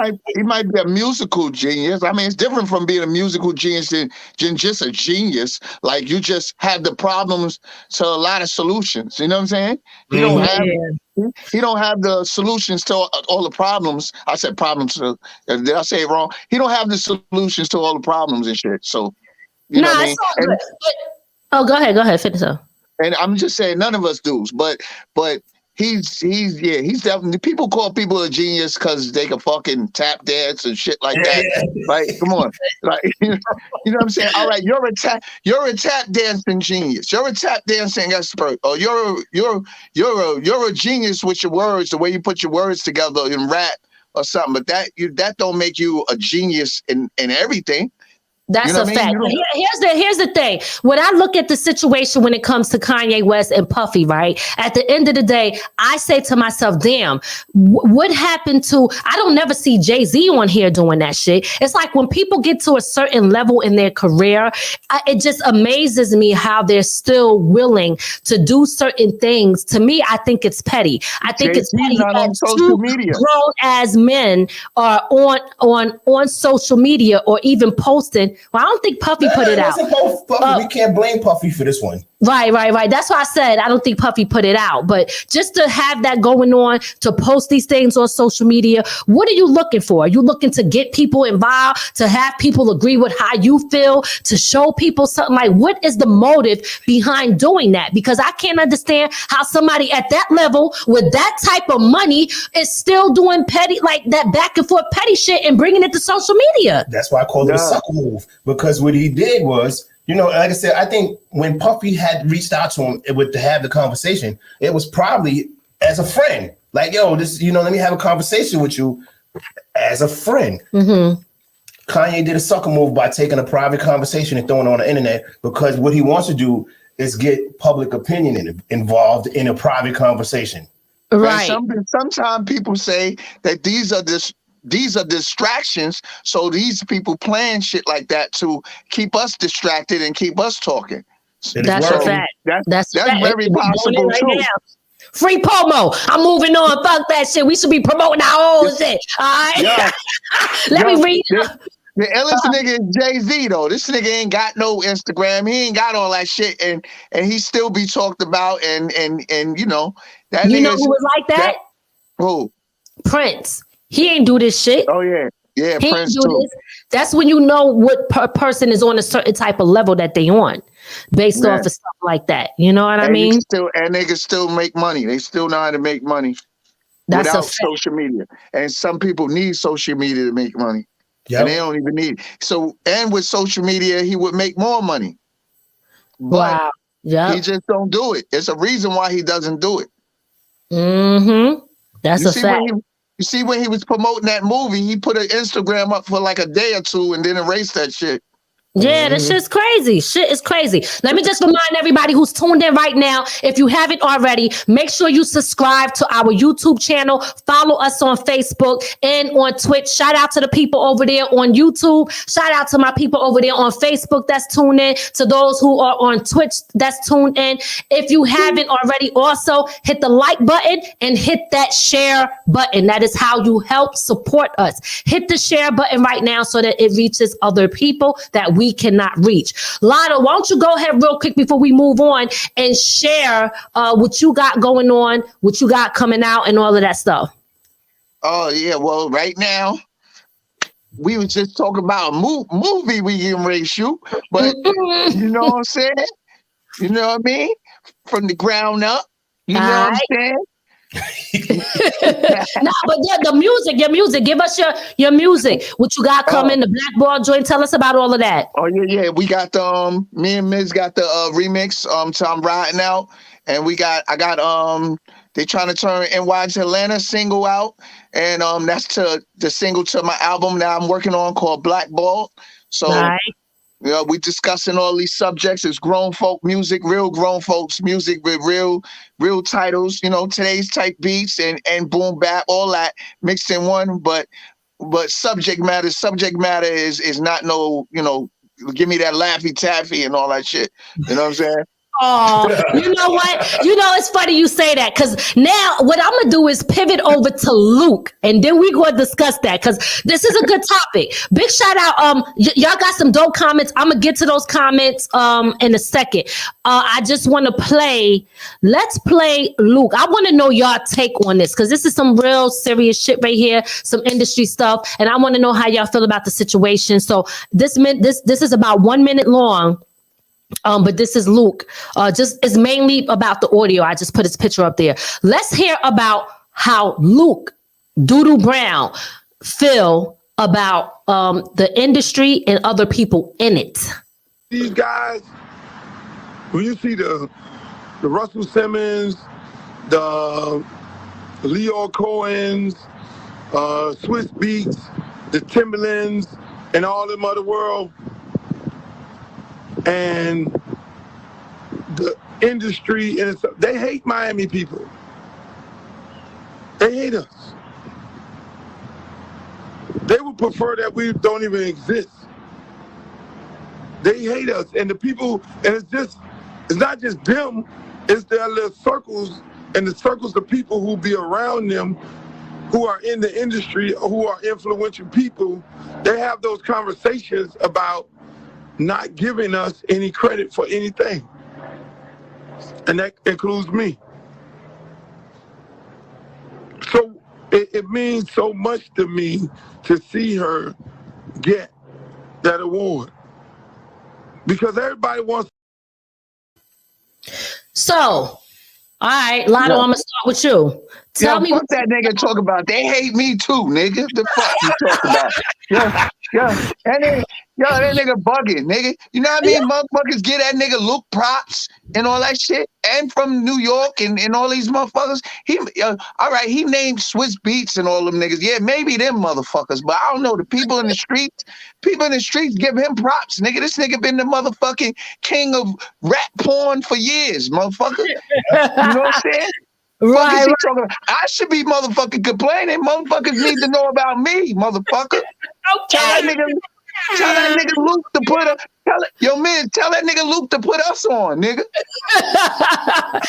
might be a musical genius. I mean, it's different from being a musical genius than just a genius. Like you just have the problems to a lot of solutions. You know what I'm saying? He don't have the solutions to all the problems. I said problems. Did I say it wrong? He don't have the solutions to all the problems and shit. So you know what I mean? Go ahead, finish up. And I'm just saying, none of us do, but he's definitely, people call people a genius because they can fucking tap dance and shit like that. Right? Come on. Like, you know what I'm saying? All right, you're a tap dancing genius. You're a tap dancing expert. Or you're a genius with your words, the way you put your words together in rap or something. But that don't make you a genius in everything. That's a fact. Here's the thing. When I look at the situation when it comes to Kanye West and Puffy, right? At the end of the day, I say to myself, damn, what happened to, I don't never see Jay-Z on here doing that shit. It's like when people get to a certain level in their career, it just amazes me how they're still willing to do certain things. To me, I think it's petty. I think it's petty that two grown as men are on social media or even posting. Well, I don't think Puffy put it out. We can't blame Puffy for this one. Right. That's why I said I don't think Puffy put it out. But just to have that going on, to post these things on social media, what are you looking for? Are you looking to get people involved, to have people agree with how you feel, to show people something? Like, what is the motive behind doing that? Because I can't understand how somebody at that level with that type of money is still doing petty, like that back and forth petty shit and bringing it to social media. That's why I call it a sucker move. Because what he did was, like I said, I think when Puffy had reached out to him to have the conversation, it was probably as a friend. Like, yo, this, let me have a conversation with you as a friend. Kanye did a sucker move by taking a private conversation and throwing it on the internet, because what he wants to do is get public opinion involved in a private conversation. Right. Sometimes people say that these are distractions. So these people plan shit like that to keep us distracted and keep us talking. That's a fact. That's very possible too. Free promo. I'm moving on. Fuck that shit. We should be promoting our own shit. All right. Let me read. The illest nigga is Jay-Z though. This nigga ain't got no Instagram. He ain't got all that shit, and he still be talked about. And that. You know who was like that? Who? Prince. He ain't do this shit. Oh yeah. Yeah, he Prince too. This. That's when you know what person is on a certain type of level that they on, based off of stuff like that. You know what I mean? Niggas still make money. They still know how to make money without social media. And some people need social media to make money. Yep. And they don't even need it. So, and with social media, he would make more money. But he just don't do it. It's a reason why he doesn't do it. That's a fact. You see, when he was promoting that movie, he put an Instagram up for like a day or two and then erased that shit. Yeah, this shit's crazy. Shit is crazy. Let me just remind everybody who's tuned in right now, if you haven't already, make sure you subscribe to our YouTube channel. Follow us on Facebook and on Twitch. Shout out to the people over there on YouTube. Shout out to my people over there on Facebook that's tuned in. To those who are on Twitch that's tuned in. If you haven't already, also hit the like button and hit that share button. That is how you help support us. Hit the share button right now so that it reaches other people that we cannot reach. Lotto, why don't you go ahead real quick before we move on and share what you got going on, what you got coming out, and all of that stuff. Oh yeah, well, right now we was just talking about a movie we can race you, but you know what I'm saying? You know what I mean? From the ground up. You know what I'm saying? No, but the music, your music. Give us your music. What you got coming? The Blackball joint. Tell us about all of that. Oh yeah. We got me and Miz got the remix. I'm riding out, and I got They trying to turn NY to Atlanta single out, and that's the single to my album that I'm working on called Blackball. So. Right. We discussing all these subjects. It's grown folk music, real grown folks music with real titles, today's type beats and boom bap, all that mixed in one. But subject matter is not no, give me that Laffy Taffy and all that shit. You know what I'm saying? Oh, you know what? It's funny you say that, because now what I'm going to do is pivot over to Luke, and then we're going to discuss that, because this is a good topic. Big shout out. Y'all got some dope comments. I'm going to get to those comments in a second. I just want to let's play Luke. I want to know y'all take on this, because this is some real serious shit right here, some industry stuff, and I want to know how y'all feel about the situation. So this is about 1 minute long. But this is Luke. It's mainly about the audio. I just put his picture up there. Let's hear about how Luke Doodoo Brown feel about the industry and other people in it. These guys, when you see the Russell Simmons, the Leo Cohens, Swiss Beats, the Timberlands, and all them other world, and the industry, and they hate Miami people. They hate us. They would prefer that we don't even exist. They hate us, and the people, and it's not just them, it's their little circles, and the circles of people who be around them, who are in the industry, who are influential people. They have those conversations about not giving us any credit for anything. And that includes me. So it means so much to me to see her get that award. Because everybody wants. So, all right, Lotto, I'm going to start with you. Tell me what that nigga talk about. They hate me too, nigga. The fuck you talk about? That nigga bugging, nigga. You know what I mean? Motherfuckers get that nigga Luke props and all that shit. And from New York and all these motherfuckers. All right, he named Swiss Beats and all them niggas. Yeah, maybe them motherfuckers. But I don't know. The people in the streets give him props, nigga. This nigga been the motherfucking king of rap porn for years, motherfucker. You know what I'm saying? Right. I should be motherfucking complaining. Motherfuckers need to know about me, motherfucker. Okay. Tell that nigga Luke to put tell that nigga Luke to put us on, nigga.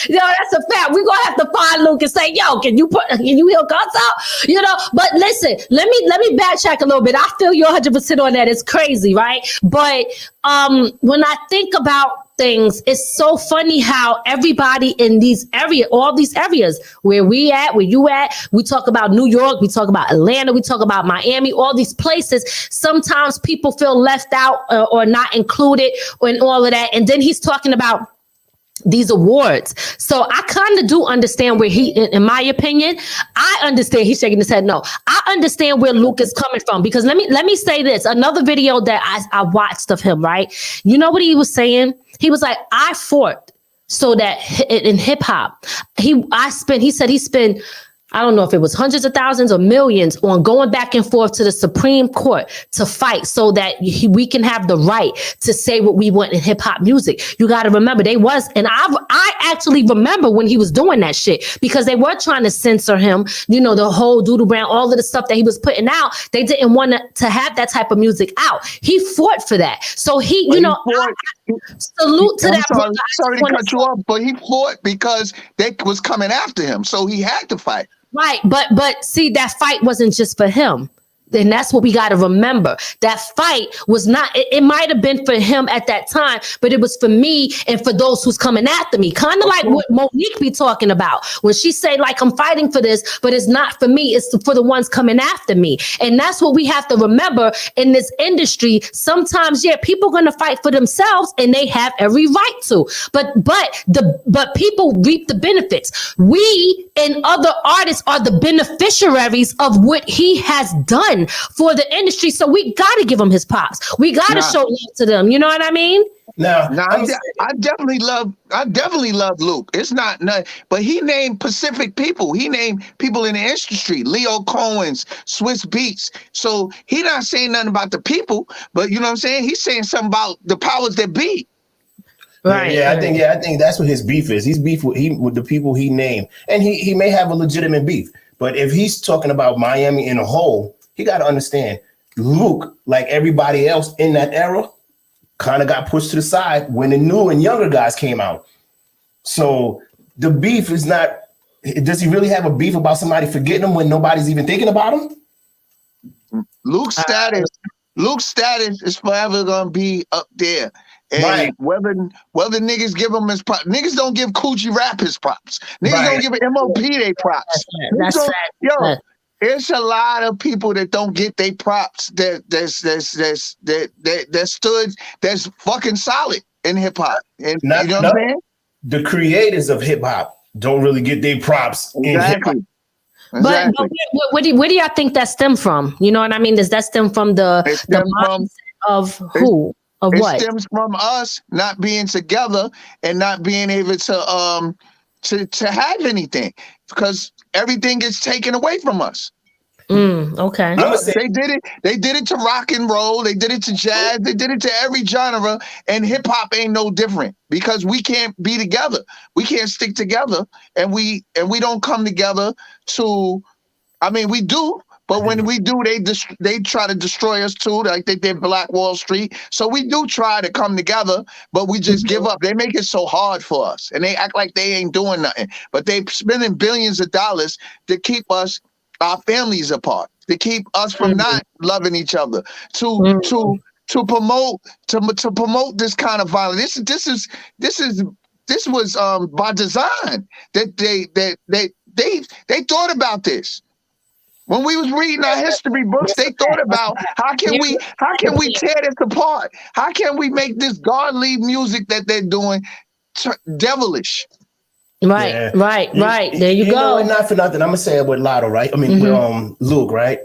Yo, that's a fact. We're gonna have to find Luke and say, yo, can you hear us out? But listen, let me backtrack a little bit. I feel you're 100% on that. It's crazy, right? But when I think about things, it's so funny how everybody in all these areas where we at, where you at, we talk about New York, we talk about Atlanta, we talk about Miami, all these places. Sometimes people feel left out or not included in all of that. And then he's talking about these awards. So I kind of do understand where in my opinion, I understand. He's shaking his head. No, I understand where Luke is coming from, because let me say this. Another video that I watched of him, right? You know what he was saying? He was like, I fought so that in hip hop, he said he spent, I don't know if it was hundreds of thousands or millions on going back and forth to the Supreme Court to fight so that we can have the right to say what we want in hip hop music. You got to remember and I actually remember when he was doing that shit, because they were trying to censor him, the whole Doodoo Brown, all of the stuff that he was putting out. They didn't want to have that type of music out. He fought for that. So salute to that. Sorry to cut you off, but he fought because they was coming after him. So he had to fight. Right. But see, that fight wasn't just for him. And that's what we got to remember. That fight was not, it might have been for him at that time, but it was for me and for those who's coming after me. Kind of like what Monique be talking about when she say, like, I'm fighting for this, but it's not for me. It's for the ones coming after me. And that's what we have to remember in this industry. Sometimes, people are going to fight for themselves and they have every right to, but people reap the benefits. We and other artists are the beneficiaries of what he has done. done for the industry. So we got to give him his props. We got to show love to them. You know what I mean? Now, I definitely love Luke. It's not nothing, but he named Pacific people. He named people in the industry, Leo Cohen's, Swiss Beats. So he not saying nothing about the people, but you know what I'm saying? He's saying something about the powers that be. Right. Yeah, I think that's what his beef is. He's beef with the people he named, and he may have a legitimate beef. But if he's talking about Miami in a whole, he got to understand Luke, like everybody else in that era, kind of got pushed to the side when the new and younger guys came out. So the beef is not, does he really have a beef about somebody forgetting him when nobody's even thinking about him? Luke's status is forever gonna be up there. And whether niggas give him his props, niggas don't give Coochie Rap his props. Niggas don't give MOP their props. That's fact. Yo, there's a lot of people that don't get their props that's fucking solid in hip hop. And you know what I'm saying? The creators of hip hop don't really get their props in hip hop. But where do y'all think that stem from? You know what I mean? Does that stem from the mindset of who? Of what? It stems from us not being together and not being able to have anything, because everything gets taken away from us. Okay. They did it to rock and roll. They did it to jazz. They did it to every genre, and hip hop ain't no different, because we can't be together. We can't stick together, and we don't come together to. I mean, we do. But when we do, they try to destroy us too, like they did Black Wall Street. So we do try to come together, but we just give up. They make it so hard for us, and they act like they ain't doing nothing. But they spending billions of dollars to keep our families apart, to keep us from not loving each other, to promote this kind of violence. This was by design that they thought about this. When we was reading our history books, they thought about how can we tear this apart? How can we make this godly music that they're doing devilish? Right. There you go. Not for nothing, I'm gonna say it with Lotto, right? I mean, with Luke, right?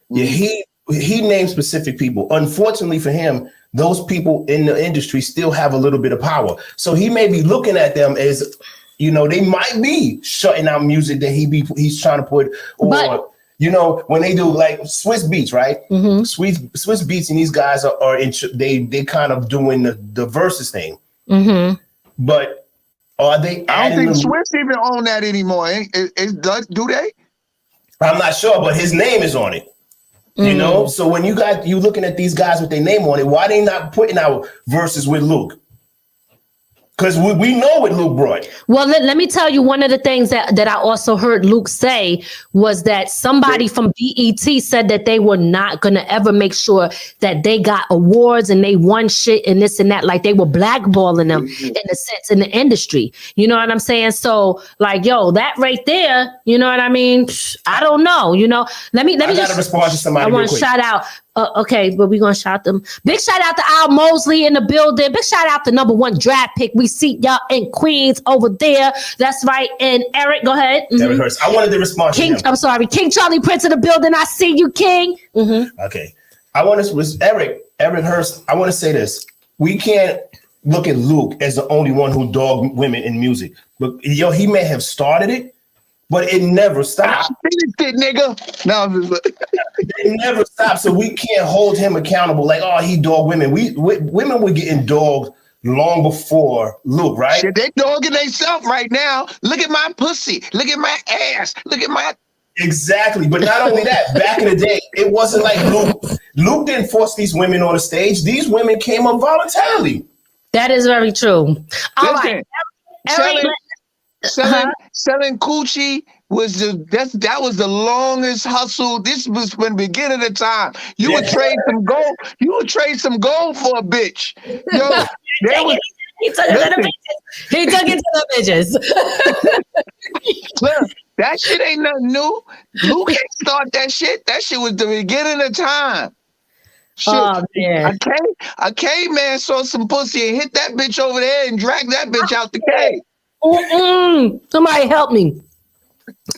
Yeah, he named specific people. Unfortunately for him, those people in the industry still have a little bit of power. So he may be looking at them as, they might be shutting out music that he's trying to put, when they do like Swiss Beats, right? Swiss Beats and these guys are they kind of doing the versus thing. But are they? I don't think Swiss even own that anymore. Do they? I'm not sure, but his name is on it. So when you looking at these guys with their name on it, why they not putting out verses with Luke? Because we know what Luke brought. Well, let me tell you, one of the things that I also heard Luke say was that somebody from BET said that they were not going to ever make sure that they got awards and they won shit and this and that. Like they were blackballing them in a sense in the industry. You know what I'm saying? So like, that right there, you know what I mean? I don't know. Let me just respond to somebody. I want to shout out. Okay, but we're going to shout them. Big shout out to Al Mosley in the building. Big shout out to #1 draft pick. We see y'all in Queens over there. That's right. And Eric, go ahead. Eric Hurst. I wanted to respond to him. I'm sorry. King Charlie Prince in the building. I see you, King. Okay. I want to, Eric Hurst, I want to say this. We can't look at Luke as the only one who dogged women in music. But, he may have started it, but it never stopped. Finished it, nigga. No, it never stopped. So we can't hold him accountable. Like, he dogged women. Women were getting dogged long before Luke, right? Shit, they dogging themselves right now. Look at my pussy. Look at my ass. Look at my. Exactly. But not only that, back in the day, it wasn't like Luke. Luke didn't force these women on the stage. These women came up voluntarily. That is very true. All right. Selling coochie was that was the longest hustle. This was from the beginning of the time. You would trade some gold. You would trade some gold for a bitch. Yo, he took it to the bitches. Look, that shit ain't nothing new. Luke can't start that shit. That shit was the beginning of time. Shit. Oh man, a caveman saw some pussy and hit that bitch over there and dragged that bitch out the cave. Somebody help me.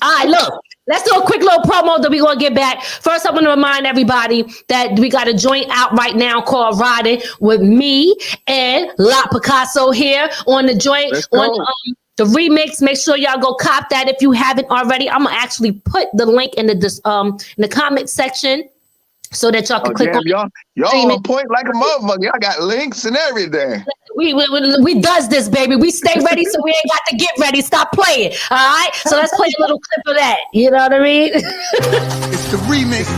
All right, look. Let's do a quick little promo that we're going to get back. First, I want to remind everybody that we got a joint out right now called Riding with me and La Picasso here on the joint. On the remix. Make sure y'all go cop that if you haven't already. I'm going to actually put the link in the comment section so that y'all can click on y'all on point like a motherfucker. Y'all got links and everything. We does this, baby. We stay ready, so we ain't got to get ready. Stop playing. All right. So let's play a little clip of that. You know what I mean? It's the remix.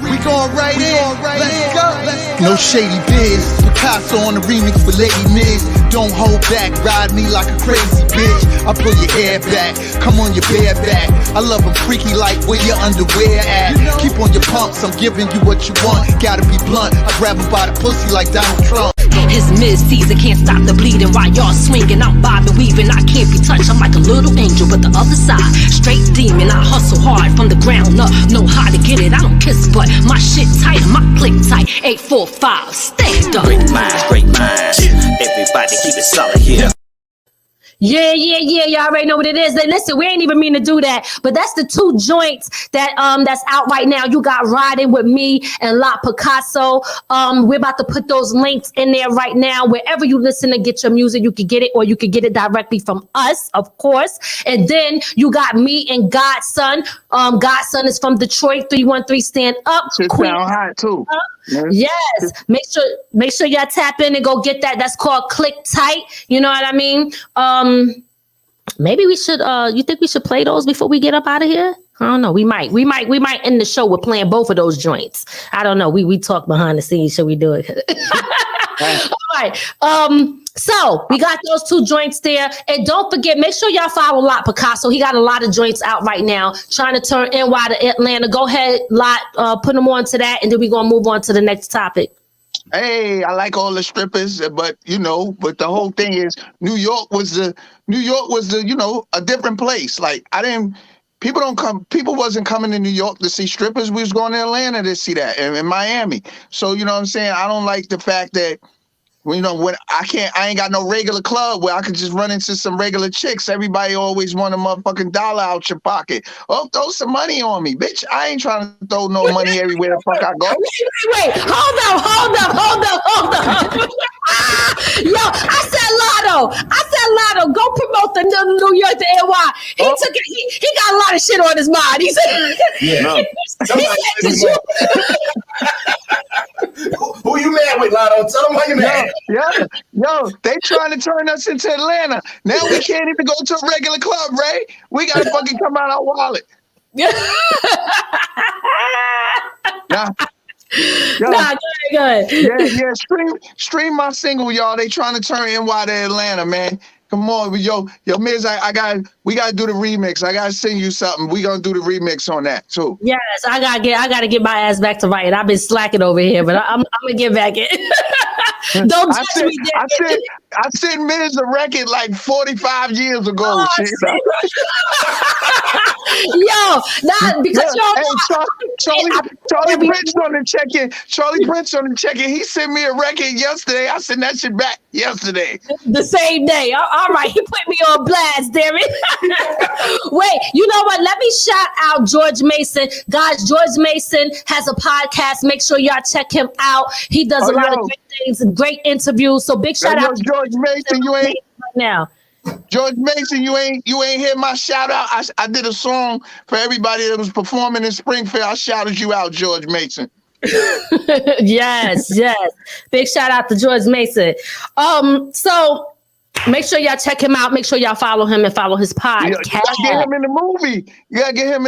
We going right in. Let's go. No shady biz. Picasso on the remix with Lady Miz. Don't hold back. Ride me like a crazy bitch. I pull your hair back. Come on your bare back. I love them freaky like where your underwear at. Keep on your pumps. I'm giving you what you want. Gotta be blunt. I grab him by the pussy like Donald Trump. His mid-season can't stop the bleeding while y'all swinging. I'm bobbing, weaving, I can't be touched. I'm like a little angel, but the other side, straight demon. I hustle hard from the ground up, know how to get it. I don't kiss, but my shit tight, my click tight. 845, stand up. Great minds, everybody keep it solid here. Yeah. Y'all already know what it is. Listen, we ain't even mean to do that, but that's the two joints that that's out right now. You got Riding with Me and La Picasso. We're about to put those links in there right now. Wherever you listen to get your music, you can get it, or you can get it directly from us, of course. And then you got me and Godson. Godson is from Detroit. 313 Stand Up. Shit sound hot too. Yes. Make sure y'all tap in and go get that. That's called Click Tight. You know what I mean? Maybe we should you think we should play those before we get up out of here? I don't know. We might end the show with playing both of those joints. I don't know. We talk behind the scenes. Should we do it? All right. So we got those two joints there. And don't forget, make sure y'all follow Lot Picasso. He got a lot of joints out right now, trying to turn NY to Atlanta. Go ahead, Lot, put them on to that, and then we're gonna move on to the next topic. Hey, I like all the strippers, but but the whole thing is New York was the a different place. Like people wasn't coming to New York to see strippers. We was going to Atlanta to see that, and in Miami. So you know what I'm saying? I don't like the fact that when I ain't got no regular club where I could just run into some regular chicks. Everybody always want a motherfucking dollar out your pocket. Oh, throw some money on me, bitch. I ain't trying to throw no money everywhere the fuck I go. Wait, hold up. Yo, I said Lotto, go promote the New York to NY. He got a lot of shit on his mind. He said, Who you mad with, Lotto? Tell them how you mad. Yo, they trying to turn us into Atlanta. Now we can't even go to a regular club, Ray. We gotta fucking come out our wallet. Good. Yeah. Stream my single, y'all. They trying to turn NY to Atlanta, man. Come on, yo, Miz, we gotta do the remix. I gotta sing you something. We gonna do the remix on that too. Yes, I gotta get my ass back to writing. I've been slacking over here, but I'm gonna get back in. Don't judge me. I sent Miz a record like 45 years ago. Because Charlie Prince on the check-in. Charlie Prince on the check-in. He sent me a record yesterday. I sent that shit back yesterday. The same day. All right, he put me on blast, damn it. Wait, you know what? Let me shout out George Mason. Guys, George Mason has a podcast. Make sure y'all check him out. He does a lot of great things, great interviews. So big shout out to George Mason. You ain't right now. George Mason, you ain't hear my shout out. I did a song for everybody that was performing in Springfield. I shouted you out, George Mason. Yes. Big shout out to George Mason. So make sure y'all check him out. Make sure y'all follow him and follow his podcast. You gotta get him in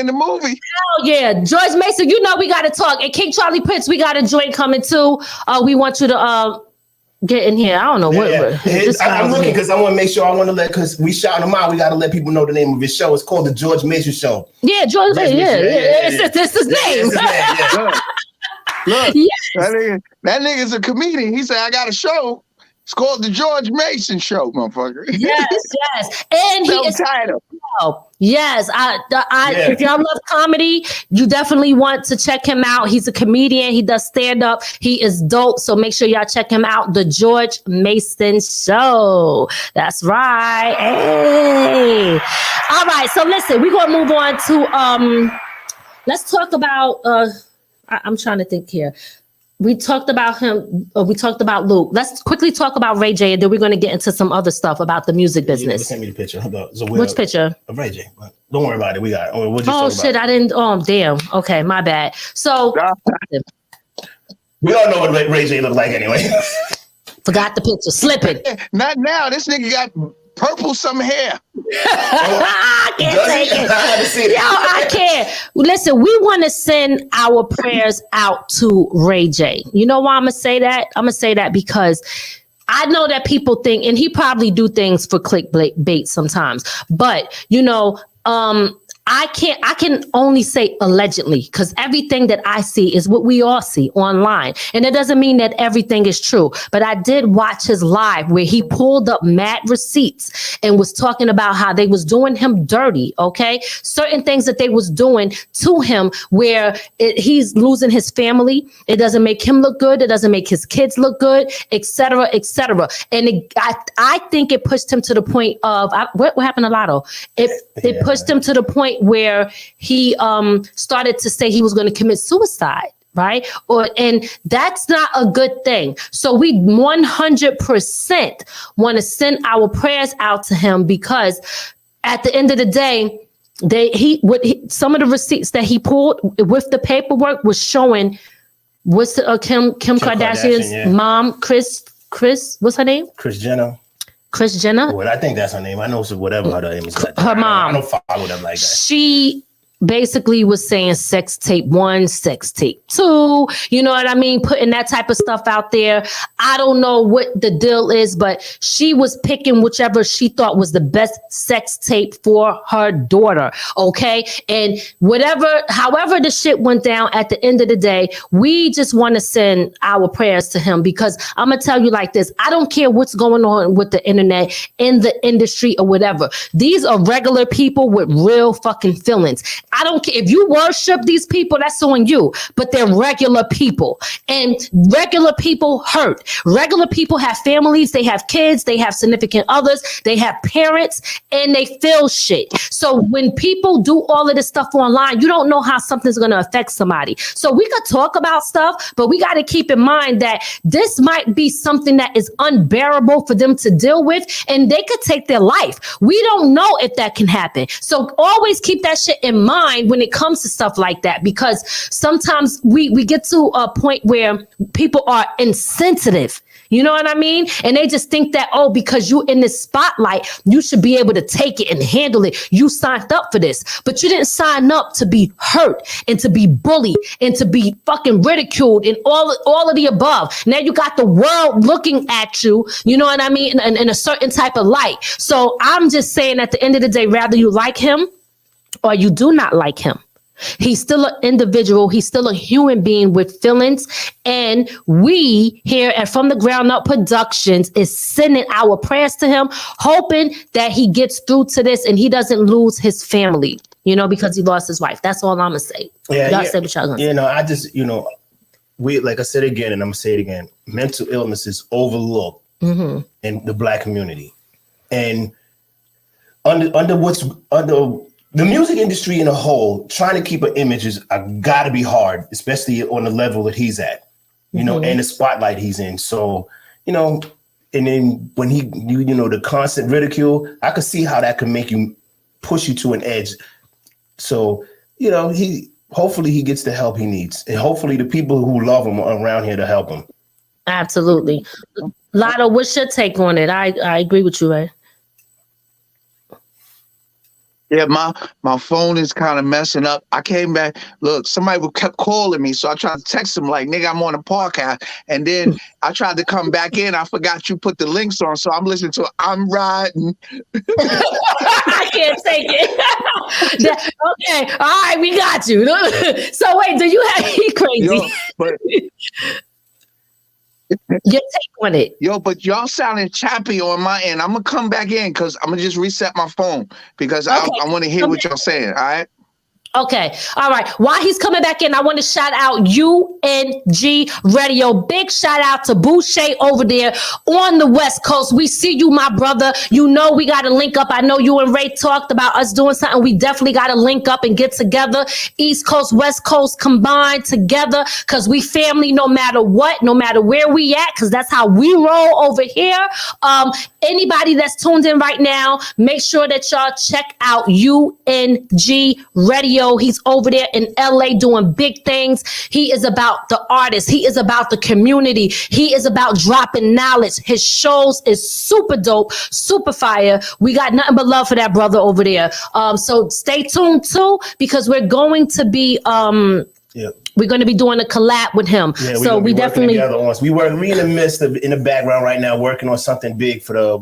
the movie. Hell yeah. George Mason, we gotta talk. And King Charlie Prince, we got a joint coming too. We want you to get in here. I don't know I'm looking because I want to make sure because we shout him out. We got to let people know the name of his show. It's called the George Mason Show. Yeah, George Mason. Yeah. It's his name. Look, that nigga's a comedian. He said, I got a show. It's called the George Mason Show, motherfucker. Yes. And he is title. Yes, if y'all love comedy, you definitely want to check him out. He's a comedian. He does stand up. He is dope. So make sure y'all check him out. The George Mason Show. That's right. Hey. All right. So listen, we're gonna move on to let's talk about I'm trying to think here. We talked about him. We talked about Luke. Let's quickly talk about Ray J, and then we're going to get into some other stuff about the music business. Send me the picture. Which picture? Of Ray J. Don't worry about it. We got it. We'll just shit! I didn't. Oh damn. Okay, my bad. So we all know what Ray J looked like anyway. Forgot the picture. Slipping. Not now. This nigga got purple some hair. I can't take it. Yo, I can't. Listen, we want to send our prayers out to Ray J. You know why I'm gonna say that? I'm gonna say that because I know that people think, and he probably do things for clickbait sometimes, but you know, I can only say allegedly, because everything that I see is what we all see online. And it doesn't mean that everything is true. But I did watch his live where he pulled up mad receipts and was talking about how they was doing him dirty. Okay. Certain things that they was doing to him where he's losing his family. It doesn't make him look good. It doesn't make his kids look good, etc., etc. And I think it pushed him to the point of what happened to Lotto? It pushed him to the point where he started to say he was going to commit suicide, right? And that's not a good thing. So we 100% want to send our prayers out to him, because at the end of the day, some of the receipts that he pulled with the paperwork was showing what's Kim Kardashian's mom, Kris, what's her name? Kris Jenner. Kris Jenner. Well, I think that's her name. I know whatever her name is. Her mom. I don't follow them like that. She basically was saying sex tape 1, sex tape 2, you know what I mean? Putting that type of stuff out there. I don't know what the deal is, but she was picking whichever she thought was the best sex tape for her daughter. Okay. And however the shit went down, at the end of the day, we just want to send our prayers to him, because I'm going to tell you like this. I don't care what's going on with the internet, in the industry or whatever. These are regular people with real fucking feelings. I don't care if you worship these people, that's on you, but they're regular people, and regular people hurt. Regular people have families, they have kids, they have significant others, they have parents, and they feel shit. So when people do all of this stuff online, you don't know how something's going to affect somebody. So we could talk about stuff, but we got to keep in mind that this might be something that is unbearable for them to deal with, and they could take their life. We don't know if that can happen. So always keep that shit in mind when it comes to stuff like that, because sometimes we get to a point where people are insensitive. You know what I mean? And they just think that, because you in this spotlight, you should be able to take it and handle it. You signed up for this, but you didn't sign up to be hurt and to be bullied and to be fucking ridiculed and all of the above. Now you got the world looking at you, you know what I mean, in a certain type of light. So I'm just saying, at the end of the day, rather you like him or you do not like him, he's still an individual. He's still a human being with feelings. And we here at From the Ground Up Productions is sending our prayers to him, hoping that he gets through to this and he doesn't lose his family, because he lost his wife. That's all I'm going to say. Y'all say what y'all going to say. I just, we, like I said again, and I'm going to say it again, mental illness is overlooked in the Black community. And under the music industry in a whole, trying to keep an image is gotta be hard, especially on the level that he's at, and the spotlight he's in. So, and then when the constant ridicule, I could see how that could make you push you to an edge. So, hopefully he gets the help he needs, and hopefully the people who love him are around here to help him. Absolutely. Lotto, what's your take on it? I agree with you, right? Yeah, my phone is kind of messing up. I came back. Look, somebody kept calling me, so I tried to text him like, "Nigga, I'm on a podcast." And then I tried to come back in. I forgot you put the links on, so I'm listening to "I'm Riding." I can't take it. Okay, all right, we got you. So wait, do you have? He crazy. Yo, but your take on it. Yo, but y'all sounding choppy on my end. I'm gonna come back in because I'm gonna just reset my phone because I want to hear what y'all saying. All right. Okay. All right. While he's coming back in, I want to shout out UNG Radio. Big shout out to Boucher over there on the West Coast. We see you, my brother. You know we got to link up. I know you and Ray talked about us doing something. We definitely got to link up and get together. East Coast, West Coast combined together because we family no matter what, no matter where we at, because that's how we roll over here. Anybody that's tuned in right now, make sure that y'all check out UNG Radio. He's over there in LA doing big things. He is about the artists. He is about the community. He is about dropping knowledge. His shows is super dope, super fire. We got nothing but love for that brother over there. So stay tuned too, because we're going to be we're going to be doing a collab with him. Yeah, so we definitely we in the midst of in the background right now working on something big for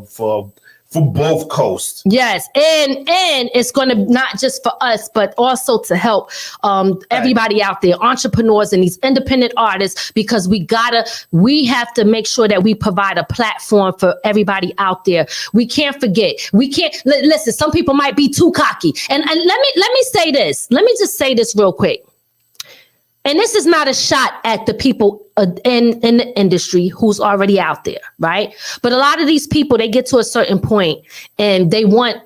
both coasts. Yes, and it's going to not just for us, but also to help everybody out there, entrepreneurs and these independent artists, because we have to make sure that we provide a platform for everybody out there. We can't forget. We can't listen. Some people might be too cocky, and let me say this. Let me just say this real quick. And this is not a shot at the people in the industry who's already out there, right? But a lot of these people, they get to a certain point and they want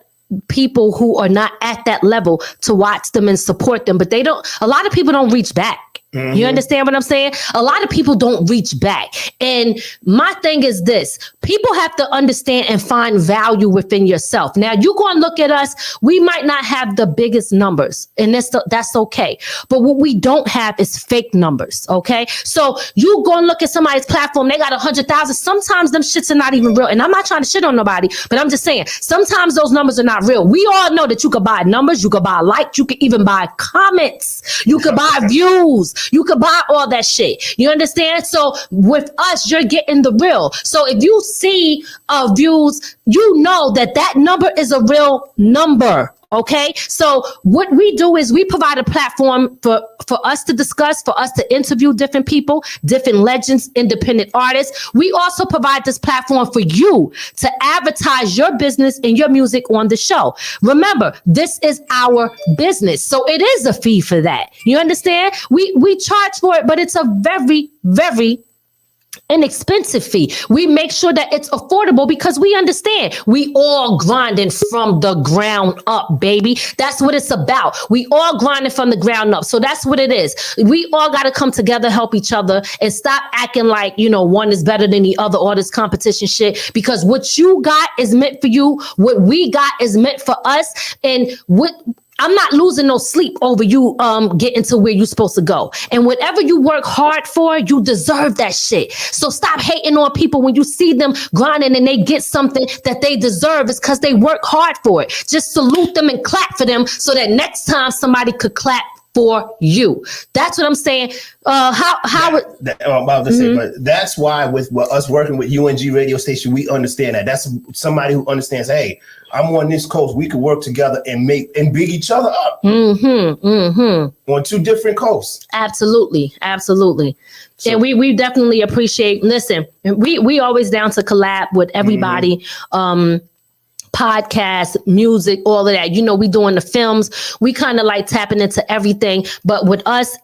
people who are not at that level to watch them and support them. But a lot of people don't reach back. Mm-hmm. You understand what I'm saying? A lot of people don't reach back. And my thing is this: people have to understand and find value within yourself. Now, you're going to look at us. We might not have the biggest numbers, and that's okay. But what we don't have is fake numbers, okay? So you go and look at somebody's platform. They got 100,000. Sometimes them shits are not even real. And I'm not trying to shit on nobody, but I'm just saying, sometimes those numbers are not real. We all know that you could buy numbers. You could buy likes. You could even buy comments. You could buy views. You could buy all that shit. You understand? So with us, you're getting the real. So if you see views, you know that number is a real number. Okay, so what we do is we provide a platform for us to discuss, for us to interview different people, different legends, independent artists. We also provide this platform for you to advertise your business and your music on the show. Remember, this is our business, so it is a fee for that. You understand? We charge for it, but it's a very, very inexpensive fee. We make sure that it's affordable because we understand we all grinding from the ground up, baby. That's what it's about. We all grinding from the ground up. So that's what it is. We all got to come together, help each other, and stop acting like, one is better than the other or this competition shit, because what you got is meant for you. What we got is meant for us. And I'm not losing no sleep over you getting to where you're supposed to go. And whatever you work hard for, you deserve that shit. So stop hating on people when you see them grinding and they get something that they deserve. It's because they work hard for it. Just salute them and clap for them so that next time somebody could clap for you. That's what I'm saying. But that's why with us working with UNG radio station, we understand that. That's somebody who understands, hey, I'm on this coast. We could work together and big each other up. On two different coasts. Absolutely. So, and we definitely appreciate, listen, we always down to collab with everybody. Podcast, music, all of that. We doing the films. We kind of like tapping into everything. But with us,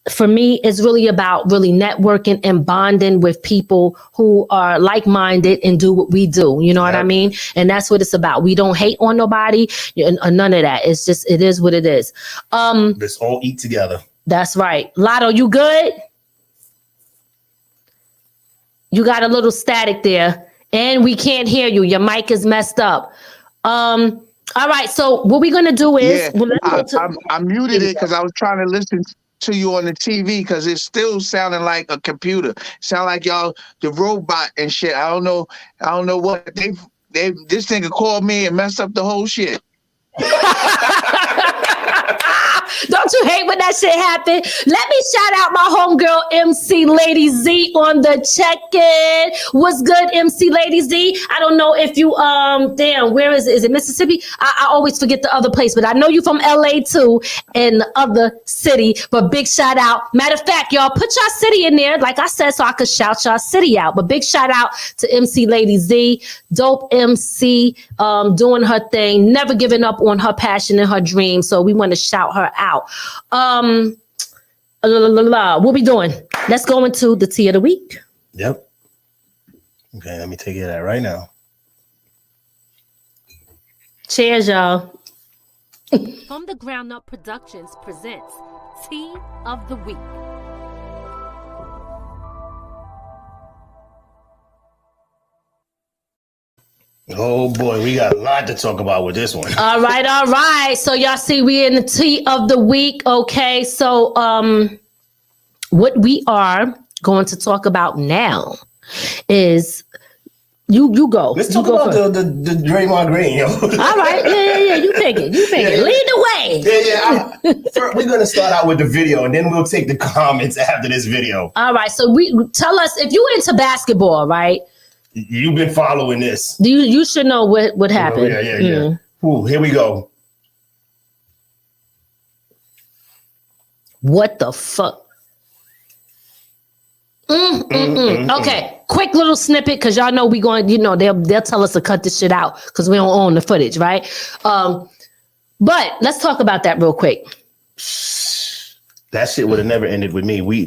for me, it's really about really networking and bonding with people who are like-minded and do what we do. You know what I mean? And that's what it's about. We don't hate on nobody, none of that. It's just, it is what it is. Let's all eat together. That's right. Lotto, you good? You got a little static there. And we can't hear you. Your mic is messed up. All right. So what we're gonna do is I muted it because I was trying to listen to you on the TV because it's still sounding like a computer. Sound like y'all the robot and shit. I don't know what they this nigga called me and messed up the whole shit. Don't you hate when that shit happen? Let me shout out my homegirl MC Lady Z on the check-in. What's good, MC Lady Z? I don't know if you damn, where is it? Is it Mississippi? I always forget the other place, but I know you from LA too, and the other city. But big shout out. Matter of fact, y'all put your city in there, like I said, so I could shout your city out. But big shout out to MC Lady Z, dope MC, doing her thing, never giving up on her passion and her dream. So we want to shout her out. What we doing? Let's go into the tea of the week. Yep. Okay, let me take it that right now. Cheers, y'all. From the Ground Up Productions presents Tea of the Week. Oh boy, we got a lot to talk about with this one. All right. So y'all see we in the tea of the week. Okay, so what we are going to talk about now is you go. Let's talk about the Draymond Green, yo. All right, yeah. You pick it. Lead the way. Yeah. We're gonna start out with the video, and then we'll take the comments after this video. All right. So tell us if you into basketball, right? You've been following this. You should know what happened. Yeah. Ooh, here we go. What the fuck? Okay, quick little snippet because y'all know we going. They'll tell us to cut this shit out because we don't own the footage, right? But let's talk about that real quick. That shit would have never ended with me. He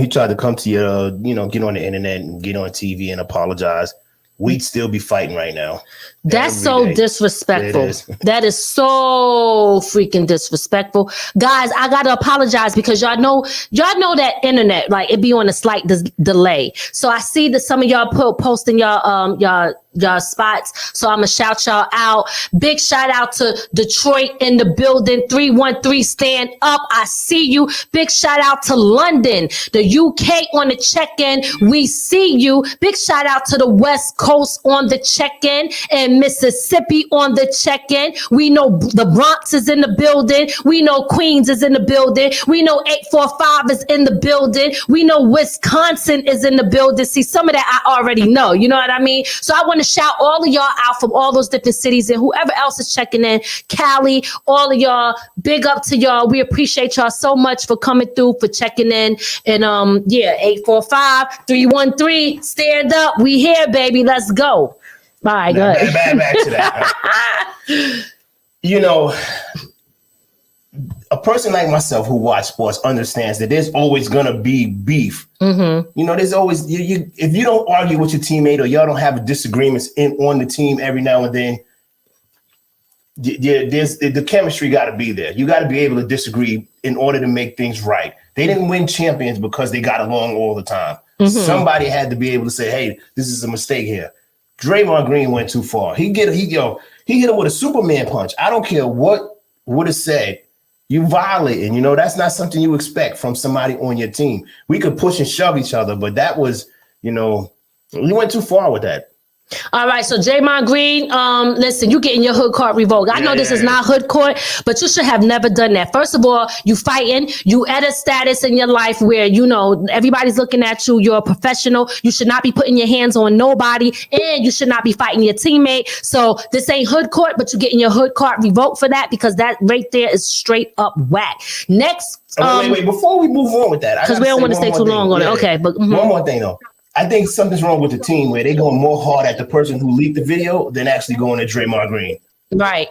tried to come to you, get on the internet and get on TV and apologize. We'd still be fighting right now. That's so disrespectful. That is so freaking disrespectful. Guys, I gotta apologize because y'all know that internet, like it be on a slight delay. So I see that some of y'all posting y'all spots. So I'm gonna shout y'all out. Big shout out to Detroit in the building. 313 stand up. I see you. Big shout out to London, the UK on the check-in. We see you. Big shout out to the West Coast on the check-in and Mississippi on the check-in. We know the Bronx is in the building. We know Queens is in the building. We know 845 is in the building. We know Wisconsin is in the building. See, some of that I already know. You know what I mean? So I want to shout all of y'all out from all those different cities and whoever else is checking in. Cali, all of y'all, big up to y'all. We appreciate y'all so much for coming through, for checking in. And 845-313, stand up. We here, baby. Let's go. All right, go ahead. Back to that. A person like myself who watch sports understands that there's always gonna be beef. Mm-hmm. There's always if you don't argue with your teammate or y'all don't have disagreements on the team every now and then, there's the chemistry got to be there. You got to be able to disagree in order to make things right. They didn't win champions because they got along all the time. Mm-hmm. Somebody had to be able to say, "Hey, this is a mistake here." Draymond Green went too far. He hit him with a Superman punch. I don't care what would have said. You violating, that's not something you expect from somebody on your team. We could push and shove each other, but that was, we went too far with that. All right, so Draymond Green, listen, you getting your hood court revoked. I know this is not hood court, but you should have never done that. First of all, you fighting, you at a status in your life where, everybody's looking at you. You're a professional. You should not be putting your hands on nobody, and you should not be fighting your teammate. So this ain't hood court, but you're getting your hood court revoked for that because that right there is straight up whack. Next. Wait, before we move on with that. Because we don't want to stay too long on it. Okay, but one more thing, though. I think something's wrong with the team where they go more hard at the person who leaked the video than actually going at Draymond Green. Right.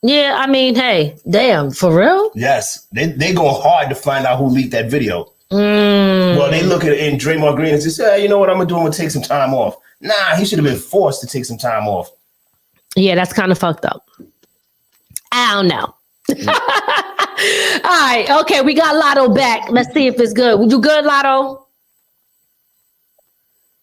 Yeah, I mean, hey, damn, for real? Yes, they go hard to find out who leaked that video. Well, they look at it in Draymond Green and say, you know what I'm going to do? I'm going to take some time off. Nah, he should have been forced to take some time off. Yeah, that's kind of fucked up. I don't know. All right, okay, we got Lotto back. Let's see if it's good. You good, Lotto?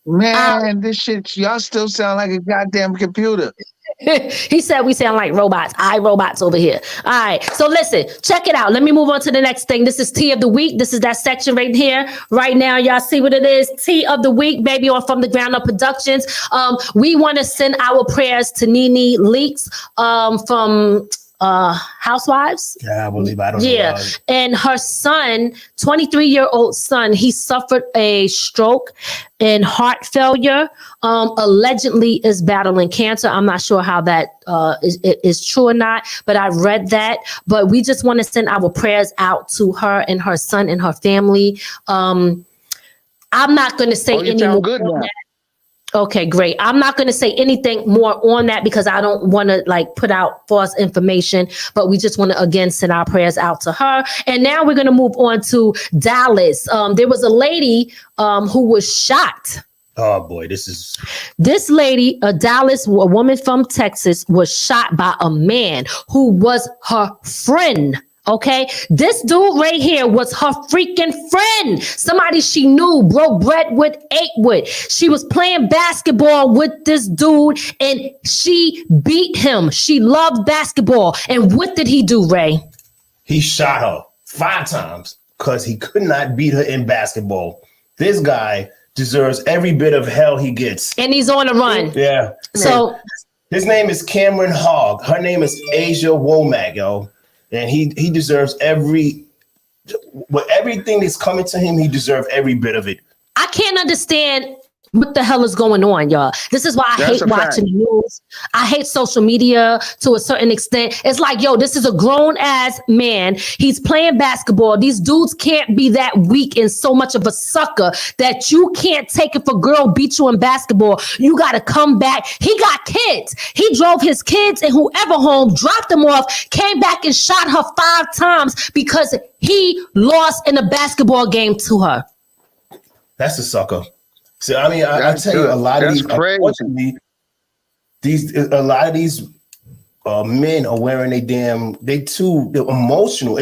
Man, this shit, y'all still sound like a goddamn computer. He said we sound like robots. iRobots over here. All right. So listen, check it out. Let me move on to the next thing. This is Tea of the Week. This is that section right here. Right now, y'all see what it is. Tea of the Week, baby, on From the Ground Up Productions. We want to send our prayers to Nene Leakes from Housewives. Yeah, I believe I don't know. Yeah, and her son, 23-year-old son, he suffered a stroke and heart failure. Allegedly is battling cancer. I'm not sure how that is true or not, but I read that. But we just want to send our prayers out to her and her son and her family. I'm not going to say any more. Good now. Okay, great. I'm not going to say anything more on that because I don't want to like put out false information, but we just want to again send our prayers out to her. And now we're going to move on to Dallas. There was a lady who was shot. Oh boy, this lady, a woman from Texas, was shot by a man who was her friend. Okay, this dude right here was her freaking friend. Somebody she knew, broke bread with, ate with. She was playing basketball with this dude and she beat him. She loved basketball. And what did he do, Ray? He shot her 5 times because he could not beat her in basketball. This guy deserves every bit of hell he gets. And he's on a run. Yeah. So his name is Cameron Hogg. Her name is Asia Womack, yo. And he deserves everything that's coming to him. He deserves every bit of it. I can't understand what the hell is going on, y'all. This is why I hate watching the news. I hate social media to a certain extent. It's like, yo, this is a grown ass man. He's playing basketball. These dudes can't be that weak and so much of a sucker that you can't take it for girl beat you in basketball. You got to come back. He got kids. He drove his kids and whoever home, dropped them off, came back and shot her 5 times because he lost in a basketball game to her. That's a sucker. So I mean, I tell you, a lot of these, unfortunately, a lot of these men are wearing they're emotional.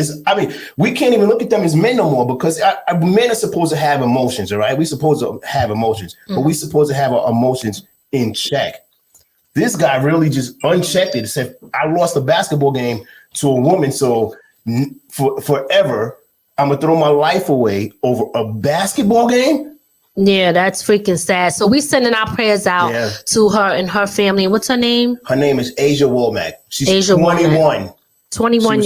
We can't even look at them as men no more because men are supposed to have emotions, all right? We're supposed to have emotions, but we're supposed to have our emotions in check. This guy really just unchecked it and said, I lost a basketball game to a woman, so forever, I'm going to throw my life away over a basketball game? Yeah, that's freaking sad. So we sending our prayers out to her and her family. What's her name? Her name is Asia Womack. She's 21. 21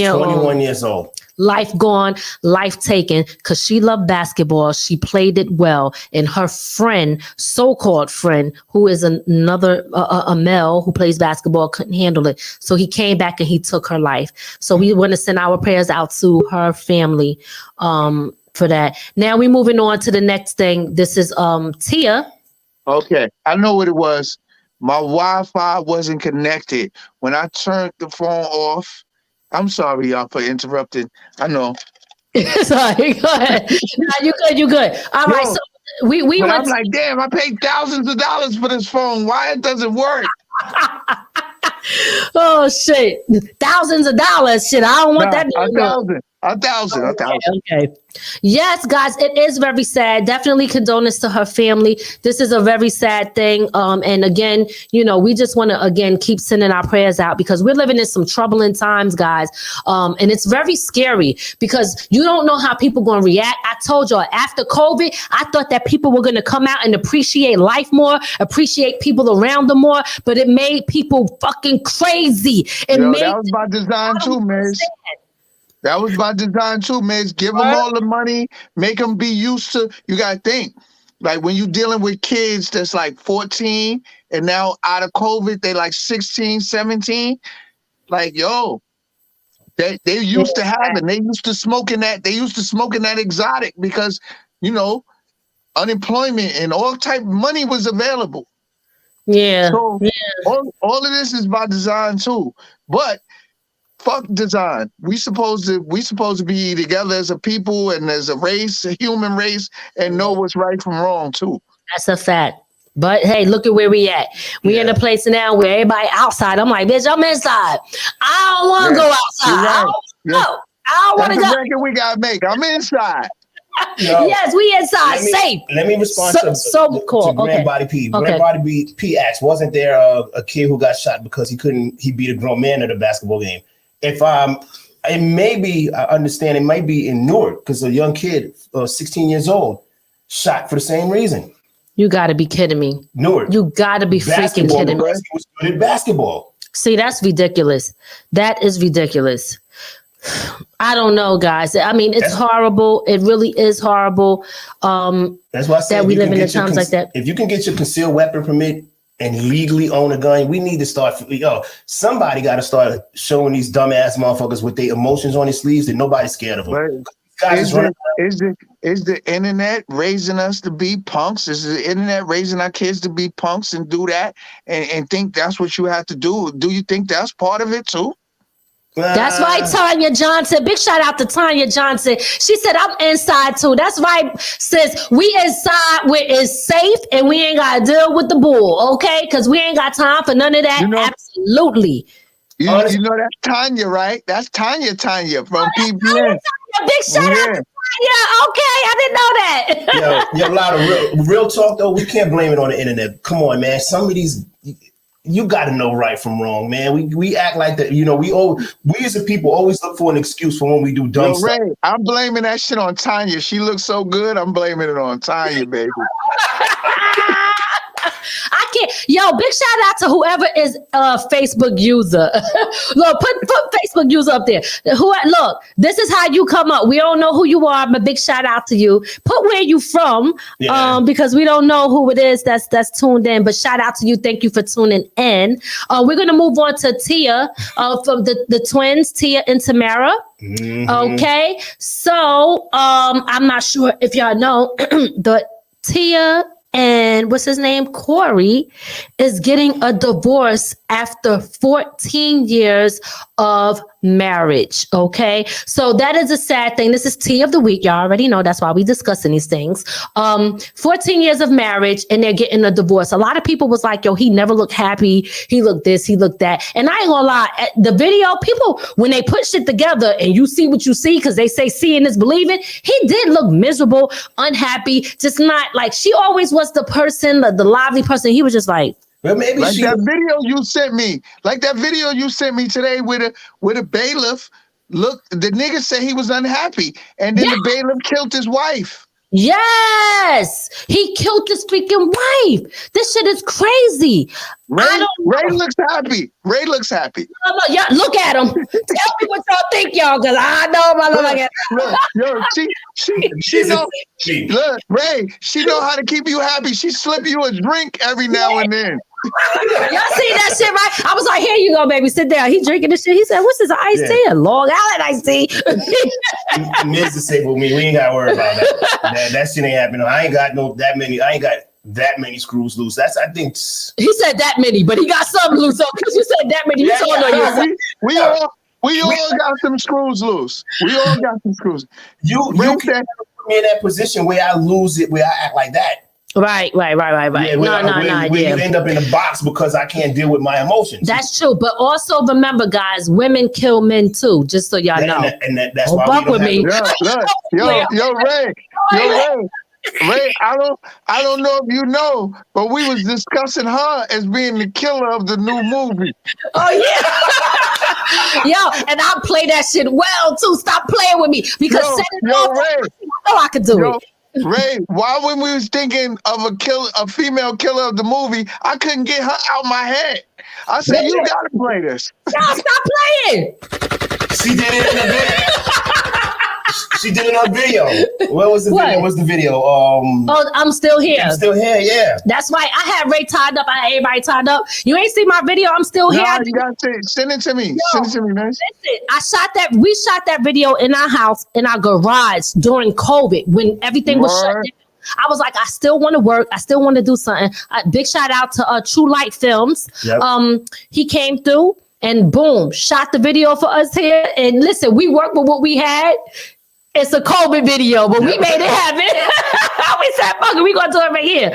years old. Life gone, life taken, because she loved basketball. She played it well. And her friend, so-called friend, who is another a male who plays basketball, couldn't handle it. So he came back and he took her life. So we want to send our prayers out to her family. For that. Now we're moving on to the next thing. This is Tia. Okay, I know what it was. My Wi-Fi wasn't connected. When I turned the phone off, I'm sorry, y'all, for interrupting. I know. Sorry, go ahead. No, you good. All right, so we I'm like, damn, I paid thousands of dollars for this phone. Why it doesn't work? Oh shit, thousands of dollars. Shit, I don't want that. A thousand. Okay. Yes, guys, it is very sad. Definitely condolence to her family. This is a very sad thing. And again, we just want to again keep sending our prayers out because we're living in some troubling times, guys. And it's very scary because you don't know how people going to react. I told y'all after COVID, I thought that people were going to come out and appreciate life more, appreciate people around them more, but it made people fucking crazy. That was by design too, man. That was by design too, man. Give them all the money, make them be used to. You got to think, like when you're dealing with kids that's like 14 and now out of COVID, they like 16, 17. Like, yo, they used to having, they used to smoking that exotic because, unemployment and all type of money was available. Yeah. So all of this is by design too. But fuck design. We supposed to be together as a people and as a race, a human race, and know what's right from wrong too. That's a fact. But hey, look at where we at. We in a place now where everybody outside. I'm like, bitch, I'm inside. I don't want to go outside. Right. I don't want to go. That's the record we gotta make. I'm inside. Yes, we inside, safe. Let me respond to Grand Body P. Grand Body P asked, wasn't there a kid who got shot because he beat a grown man at a basketball game? If it may be, I understand it might be in Newark because a young kid, 16 years old, shot for the same reason. You got to be kidding me. Newark. You got to be freaking kidding me. He was good at basketball. See, that's ridiculous. That is ridiculous. I don't know, guys. I mean, it's horrible. It really is horrible. That's why I said that we live in times like that. If you can get your concealed weapon permit and legally own a gun, we need to start. Somebody got to start showing these dumbass motherfuckers with their emotions on their sleeves that nobody's scared of them. Right. Is the internet raising us to be punks? Is the internet raising our kids to be punks and do that and think that's what you have to do? Do you think that's part of it too? That's right, Tanya Johnson. Big shout out to Tanya Johnson. She said, I'm inside too. That's right, sis. We inside where it's safe and we ain't got to deal with the bull, okay? Because we ain't got time for none of that. Absolutely. You know that's Tanya, right? That's Tanya from PBN. Big shout out to Tanya. Okay, I didn't know that. Yo, a lot of real talk, though. We can't blame it on the internet. Come on, man. Some of these... You got to know right from wrong, man. We act like that. We as a people always look for an excuse for when we do dumb stuff. Ray, I'm blaming that shit on Tanya. She looks so good. I'm blaming it on Tanya, baby. I can't. Yo, big shout out to whoever is a Facebook user. Look, put Facebook user up there. Look, this is how you come up. We don't know who you are, but big shout out to you. Put where you from, because we don't know who it is that's tuned in. But shout out to you. Thank you for tuning in. We're gonna move on to Tia from the twins, Tia and Tamara. Mm-hmm. Okay, so I'm not sure if y'all know, but Tia and what's his name? Corey is getting a divorce after 14 years of marriage. Okay. So that is a sad thing. This is tea of the week. Y'all already know. That's why we discussing these things. 14 years of marriage and they're getting a divorce. A lot of people was like, yo, he never looked happy. He looked this, he looked that. And I ain't gonna lie, the video, people, when they put shit together and you see what you see, because they say seeing is believing, he did look miserable, unhappy, just not like, she always was the person, the lively person. He was just like, well, maybe that video you sent me, today with a bailiff. Look, the nigga said he was unhappy, and then the bailiff killed his wife. Yes, he killed his freaking wife. This shit is crazy. Ray looks happy. Ray looks happy. No, yeah, look at him. Tell me what y'all think, y'all, because I know my look, she know. Look, Ray, she know how to keep you happy. She slip you a drink every now and then. Y'all see that shit, right? I was like, here you go, baby. Sit down. He drinking this shit. He said, what's this, iced tea? A Long Island iced tea. Miz disabled me. We ain't got to worry about that. That shit ain't happening. I ain't got that many screws loose. I think he said that many, but he got some loose. So because you said that many, we all got some screws loose. We all got some screws. You can put me in that position where I lose it, where I act like that. Right. Yeah, no. You end up in a box because I can't deal with my emotions. That's true. But also remember, guys, women kill men too, just so y'all know. And that's why we don't have me. Yo, Ray, I don't know if you know, but we was discussing her as being the killer of the new movie. Oh yeah. Yo, and I play that shit well too. Stop playing with me because Ray, I know I could do it. Ray, why when we was thinking of a female killer of the movie, I couldn't get her out my head. I said, you gotta play this. Y'all stop playing. She did it in the video. She did it on video. What was the video? What's the video? I'm still here. I'm still here, yeah. That's right. I had Ray tied up. I had everybody tied up. You ain't see my video. I'm still here. You got to send it to me. Send it to me, man. Listen, we shot that video in our house, in our garage during COVID when everything was shut down. I was like, I still want to work. I still want to do something. Big shout out to True Light Films. Yep. He came through and boom, shot the video for us here. And listen, we worked with what we had. It's a COVID video, but we made it happen. We said, fuck it, we gonna do it right here.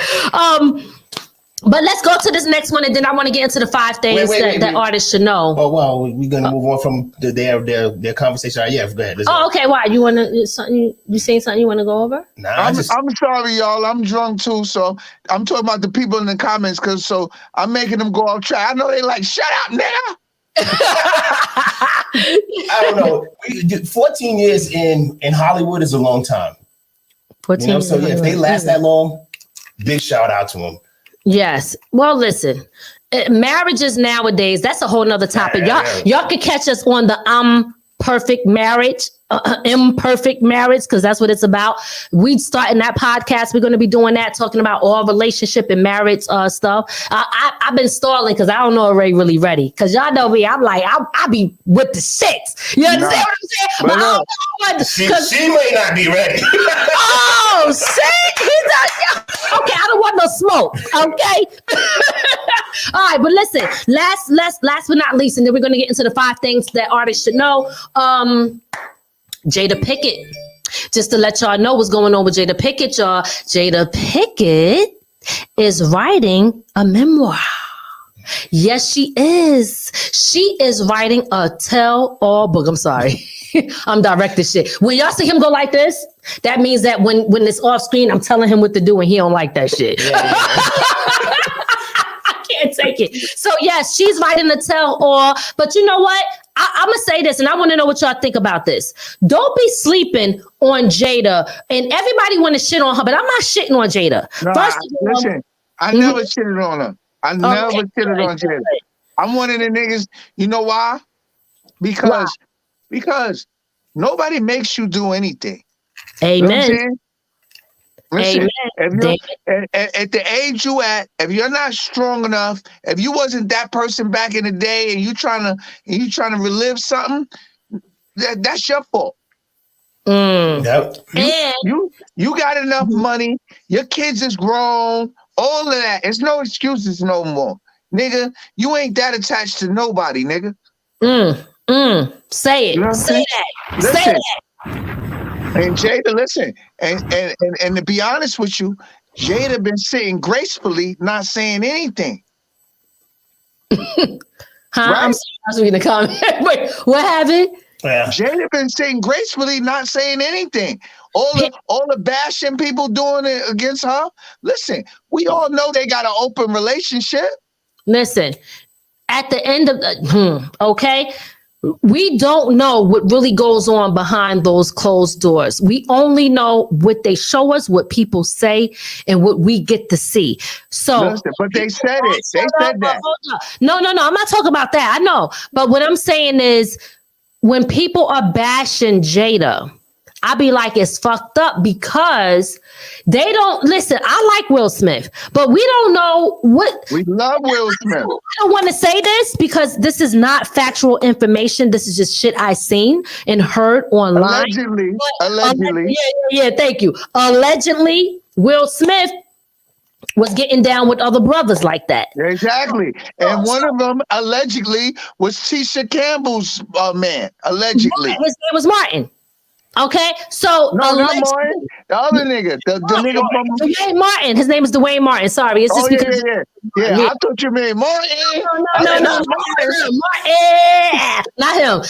But let's go to this next one, and then I want to get into the 5 things that artists should know. Oh well, we're gonna move on from their conversation. Yeah, go ahead. Okay. Why you wanna something? You saying something you want to go over? Nah, I'm sorry, y'all. I'm drunk too, so I'm talking about the people in the comments because I'm making them go off track. I know they like shut up now. I don't know. 14 years in Hollywood is a long time. 14 so yeah, if they last that long, big shout out to them. Yes. Well, listen, marriages nowadays, that's a whole nother topic. Y'all can catch us on the perfect marriage, imperfect marriage, because that's what it's about. We starting that podcast. We're going to be doing that, talking about all relationship and marriage stuff. I've been stalling because I don't know if Ray really ready. Because y'all know me, I'm like, I be with the shits. You understand what I'm saying? But she may not be ready. Oh, shit. Okay, I don't want no smoke. Okay. All right, but listen, last but not least, and then we're going to get into the 5 things that artists should know. Jada Pinkett. Just to let y'all know what's going on with Jada Pinkett, y'all. Jada Pinkett is writing a memoir. Yes, she is. She is writing a tell-all book. I'm sorry. I'm directing shit. When y'all see him go like this, that means that when it's off screen, I'm telling him what to do and he don't like that shit. I can't take it. So yes, she's writing a tell-all. But you know what? I'm gonna say this, and I want to know what y'all think about this. Don't be sleeping on Jada, and everybody want to shit on her, but I'm not shitting on Jada. Listen, I never shitted on her. I never shitted on Jada. I'm one of the niggas. You know why? Because nobody makes you do anything. Amen. You know Listen, at the age you at, if you're not strong enough, if you wasn't that person back in the day, and you trying to relive something, that's your fault. Yep. You got enough money. Your kids is grown. All of that. It's no excuses no more, nigga. You ain't that attached to nobody, nigga. Say it. You know say that. Listen. Say that. And Jada, listen, and to be honest with you, Jada been sitting gracefully, not saying anything. Right? I'm reading the comment. Wait, what happened? Yeah. Jada been sitting gracefully, not saying anything. All the bashing people doing it against her. Listen, we all know they got an open relationship. Listen, at the end of the okay. We don't know what really goes on behind those closed doors. We only know what they show us, what people say, and what we get to see. So, listen, but they said it. They said that. No. I'm not talking about that. I know. But what I'm saying is when people are bashing Jada, I be like, it's fucked up because they don't listen. I like Will Smith, but we don't know what we love Will Smith. I don't want to say this because this is not factual information. This is just shit I seen and heard online. Allegedly. Yeah. Thank you. Allegedly, Will Smith was getting down with other brothers like that. Exactly. And one of them allegedly was Tisha Campbell's man. Allegedly. His name was Martin. Okay, so no, not Martin. The other nigga, the nigga from Dwayne Martin. His name is Dwayne Martin. Sorry, it's just because. Yeah. I thought you meant Martin. No, Martin, not him.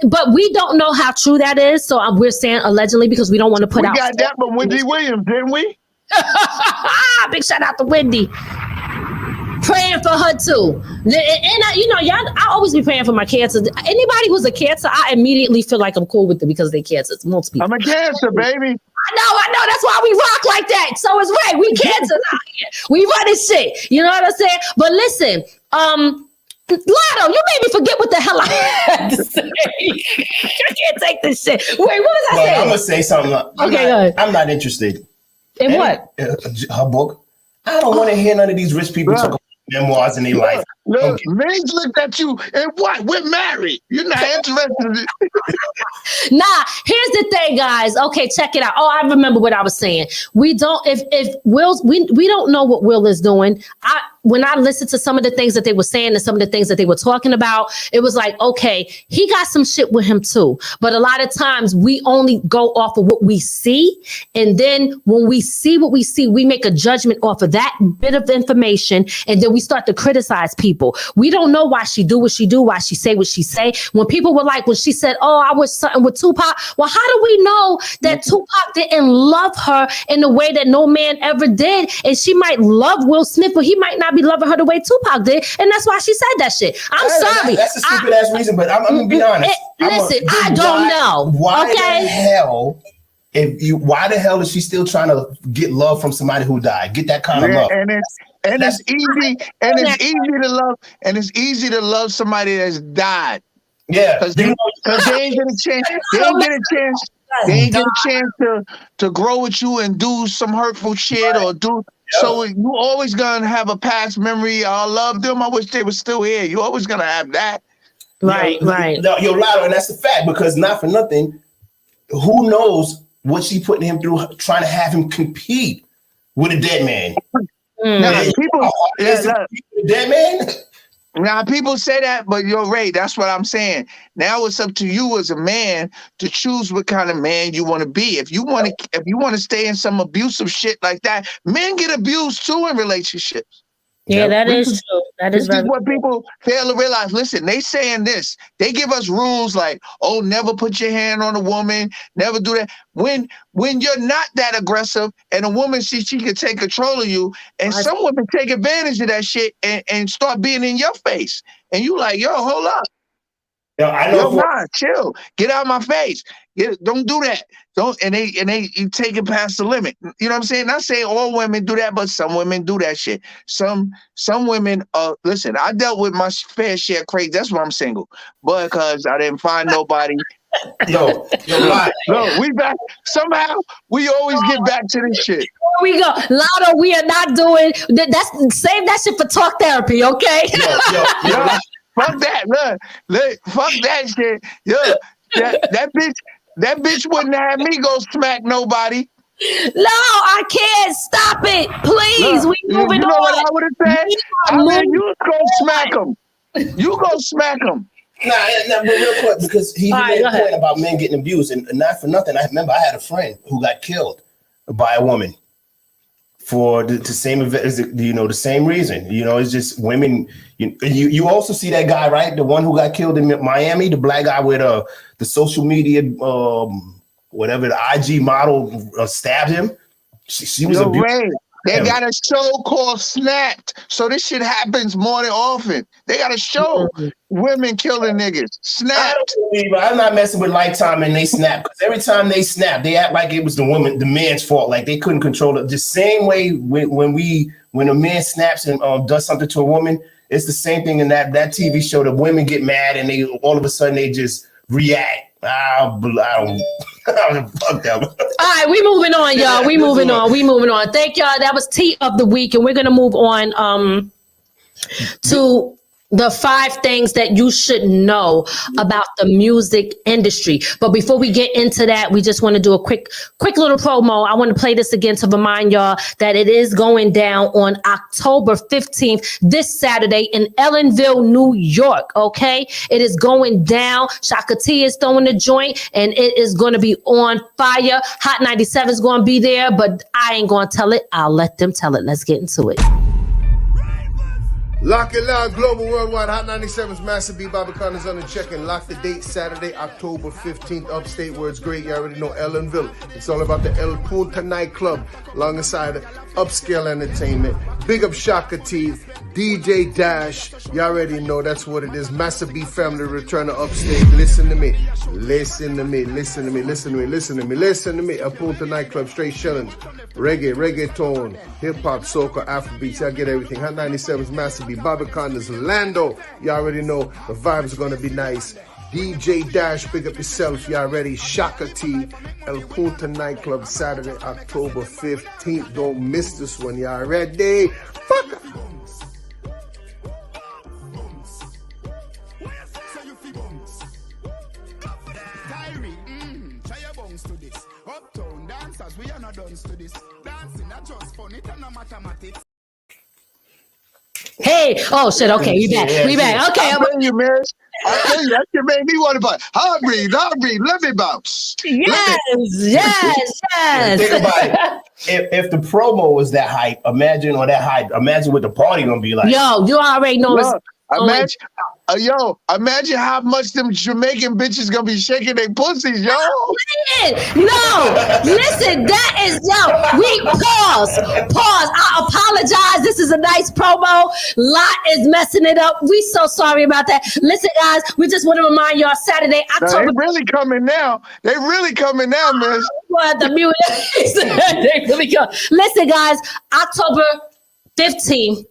But we don't know how true that is. So we're saying allegedly because we don't want to put out. We got that from Wendy Williams, didn't we? Big shout out to Wendy. Praying for her too, and I always be praying for my cancer. Anybody who's a cancer, I immediately feel like I'm cool with them because they cancers. Most people. I'm a cancer, baby. I know. That's why we rock like that. So is Ray. We cancers out here. We running shit. You know what I'm saying? But listen, Lotto, you made me forget what the hell I had to say. I can't take this shit. Wait, what was I saying? I'm gonna say something. I'm not interested. In what? Her book. I don't want to hear none of these rich people talk about memoirs in their life. Look, Migs looked at you and what? We're married. You're not interested. Nah, here's the thing, guys. Okay, check it out. Oh, I remember what I was saying. We don't we don't know what Will is doing. When I listened to some of the things that they were saying and some of the things that they were talking about, it was like, okay, he got some shit with him too. But a lot of times we only go off of what we see. And then when we see what we see, we make a judgment off of that bit of information. And then we start to criticize people. We don't know why she do what she do, why she say what she say. When people were like, when she said, oh, I was something with Tupac. Well, how do we know that Tupac didn't love her in the way that no man ever did? And she might love Will Smith, but he might not be loving her the way Tupac did, and that's why she said that shit. I'm sorry. That's a stupid ass reason, but I'm gonna be honest. I don't know. Why the hell? Why the hell is she still trying to get love from somebody who died? Get that kind of love. And it's easy, and it's easy to love, and it's easy to love somebody that's died. Yeah, because they ain't get a chance. They ain't get a chance. They ain't get a chance to grow with you and do some hurtful shit or do. Yeah. So you always gonna have a past memory. I love them. I wish they were still here. You always gonna have that. Right, right. No, you're right, and that's the fact. Because not for nothing, who knows what she putting him through, trying to have him compete with a dead man. Now, people, dead man. Now people say that, but you're right. That's what I'm saying. Now it's up to you as a man to choose what kind of man you want to be. If you want to stay in some abusive shit like that, men get abused too in relationships. Yeah, that is true. That is what people fail to realize. Listen, they saying this. They give us rules like, oh, never put your hand on a woman, never do that. When you're not that aggressive and a woman she can take control of you, and some women take advantage of that shit and start being in your face. And you like, yo, hold up. Yo, I know. Chill. Get out of my face. Don't do that. And they take it past the limit. You know what I'm saying? Not saying all women do that, but some women do that shit. Some women. Listen, I dealt with my fair share of crazy. That's why I'm single, but because I didn't find nobody. Yo, no, we back. Somehow we always get back to this shit. Here we go, Lotto. We are not doing that. Save that shit for talk therapy, okay? Yo. Fuck that, look, fuck that shit. Yo, that bitch wouldn't have me go smack nobody. No, I can't. Stop it, please. Look, We moving on. You know what I would have said? You go smack him. You go smack him. Nah, but real quick, because he made a point about men getting abused, and not for nothing. I remember I had a friend who got killed by a woman for the same event, the same reason. It's just women. You also see that guy, right? The one who got killed in Miami, the black guy with the social media, whatever, the IG model stabbed him. She was abused. They got a show called Snapped. So this shit happens more than often. They got a show, women killing niggas. Snapped. I'm not messing with Lifetime and they snap. Because every time they snap, they act like it was the man's fault. Like they couldn't control it. The same way when a man snaps and does something to a woman, it's the same thing in that TV show. The women get mad and they all of a sudden they just react. I don't fuck that. All right, we moving on, y'all. We moving on. Thank y'all. That was Tea of the Week, and we're gonna move on to the 5 things that you should know about the music industry. But before we get into that, we just want to do a quick little promo. I want to play this again to remind y'all that it is going down on October 15th, this Saturday in Ellenville, New York. Okay, it is going down. Shaka T is throwing the joint, and it is going to be on fire. Hot 97 is going to be there, but I ain't going to tell it. I'll let them tell it. Let's get into it. Lock it loud, global, worldwide, Hot 97's Master B. Bobby Connor's on the check and lock the date, Saturday, October 15th, upstate where it's great. You already know Ellenville. It's all about the El Punta nightclub, alongside Upscale Entertainment. Big up Shaka T, DJ Dash. You already know that's what it is. Master B family return to upstate. Listen to me. El Punta nightclub, straight shillings. Reggaeton, hip-hop, soca, Afrobeats. I get everything. Hot 97's Master B. Bobby Connor's Lando. You already know the vibes are going to be nice. DJ Dash, big up yourself. Y'all ready? Shaka T, El Punta nightclub, Saturday, October 15th. Don't miss this one. Y'all ready? Fuck it. We are not done to this. Dancing, not just fun, it's not mathematics. Hey, oh shit, okay, we back. Okay, I'm telling you, man. I tell you, that shit made me want to buy. Heartbeat, let me bounce. Yes. Think about it. If the promo was that hype, imagine what the party gonna be like. Yo, you already know. Imagine how much them Jamaican bitches gonna be shaking their pussies, yo. No, listen, that is we pause. I apologize. This is a nice promo. Lot is messing it up. We so sorry about that. Listen, guys, we just want to remind y'all Saturday, October. They really coming now, man. What the music? They really come. Listen, guys, October 15th,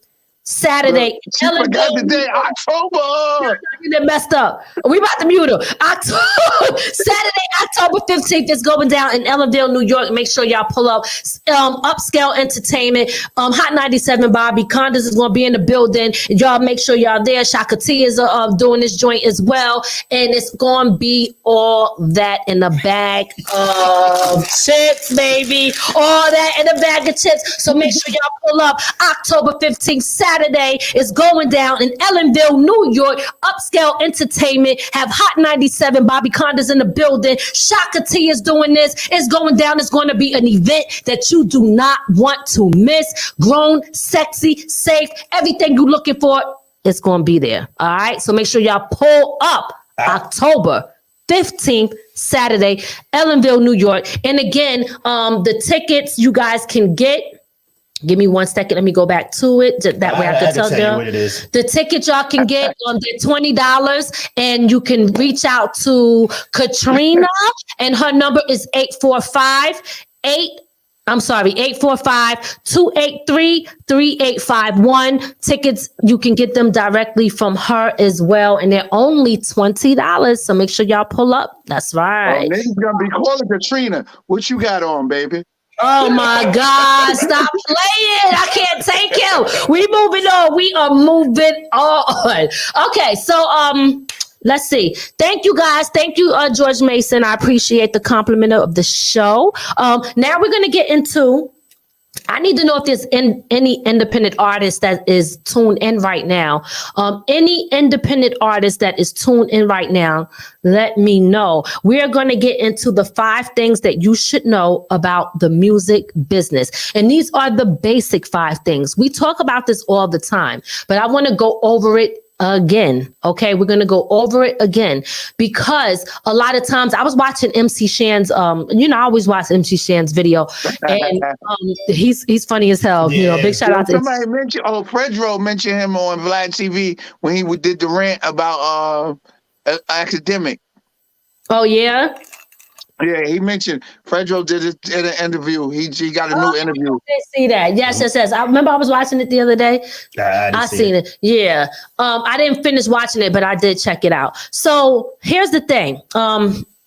Saturday. She forgot the day, October. Get messed up. We about to mute her. Saturday, October 15th is going down in Ellenville, New York. Make sure y'all pull up. Upscale Entertainment. Hot 97 Bobby Condas is going to be in the building. Y'all make sure y'all there. Shaka T is doing this joint as well. And it's going to be all that in a bag of chips, baby. All that in a bag of chips. So make sure y'all pull up. October 15th, Saturday is going down in Ellenville, New York. Upscale Entertainment have Hot 97 Bobby Condas in the building. Shaka T is doing this. It's going down. It's going to be an event that you do not want to miss. Grown, sexy, safe, everything you're looking for, it's going to be there. All right. So make sure y'all pull up October 15th, Saturday, Ellenville, New York. And again, the tickets you guys can get. Give me 1 second. Let me go back to it. That way I can tell you what it is. The ticket y'all can get they're $20, and you can reach out to Katrina, and her number is 845-283-3851. Tickets, you can get them directly from her as well, and they're only $20. So make sure y'all pull up. That's right. Niggas gonna be calling Katrina. What you got on, baby? Oh my God, stop playing. I can't take him. We moving on. We are moving on. Okay, so let's see. Thank you guys. Thank you, George Mason. I appreciate the compliment of the show. Now we're gonna get into, I need to know if there's any independent artist that is tuned in right now. Any independent artist that is tuned in right now, let me know. We're going to get into the 5 things that you should know about the music business. And these are the basic 5 things. We talk about this all the time, but I want to go over it again. Okay, we're gonna go over it again, because a lot of times I was watching MC Shan's I always watch MC Shan's video, and he's funny as hell. Yeah. Big shout out to somebody mentioned Fredro mentioned him on Vlad TV when he did the rant about academic. Oh yeah. Yeah, he mentioned Fredro did it in an interview. He got a new interview. I did see that. Yes. I remember I was watching it the other day. I seen it. Yeah. I didn't finish watching it, but I did check it out. So here's the thing.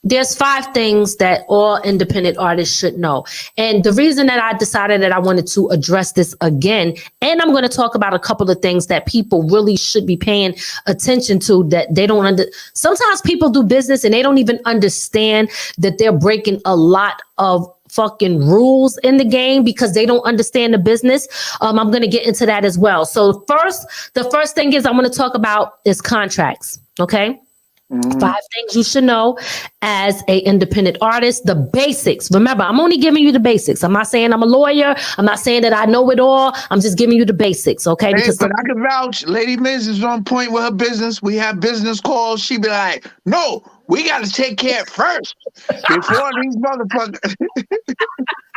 There's 5 things that all independent artists should know. And the reason that I decided that I wanted to address this again, and I'm going to talk about a couple of things that people really should be paying attention to, that they don't sometimes people do business and they don't even understand that they're breaking a lot of fucking rules in the game because they don't understand the business. I'm going to get into that as well. So the first thing is I'm going to talk about is contracts. Okay. 5 things you should know as a independent artist. The basics. Remember, I'm only giving you the basics. I'm not saying I'm a lawyer. I'm not saying that I know it all. I'm just giving you the basics, okay? Because but I can vouch. Lady Miz is on point with her business. We have business calls. She be like, "No, we got to take care of first before these motherfuckers."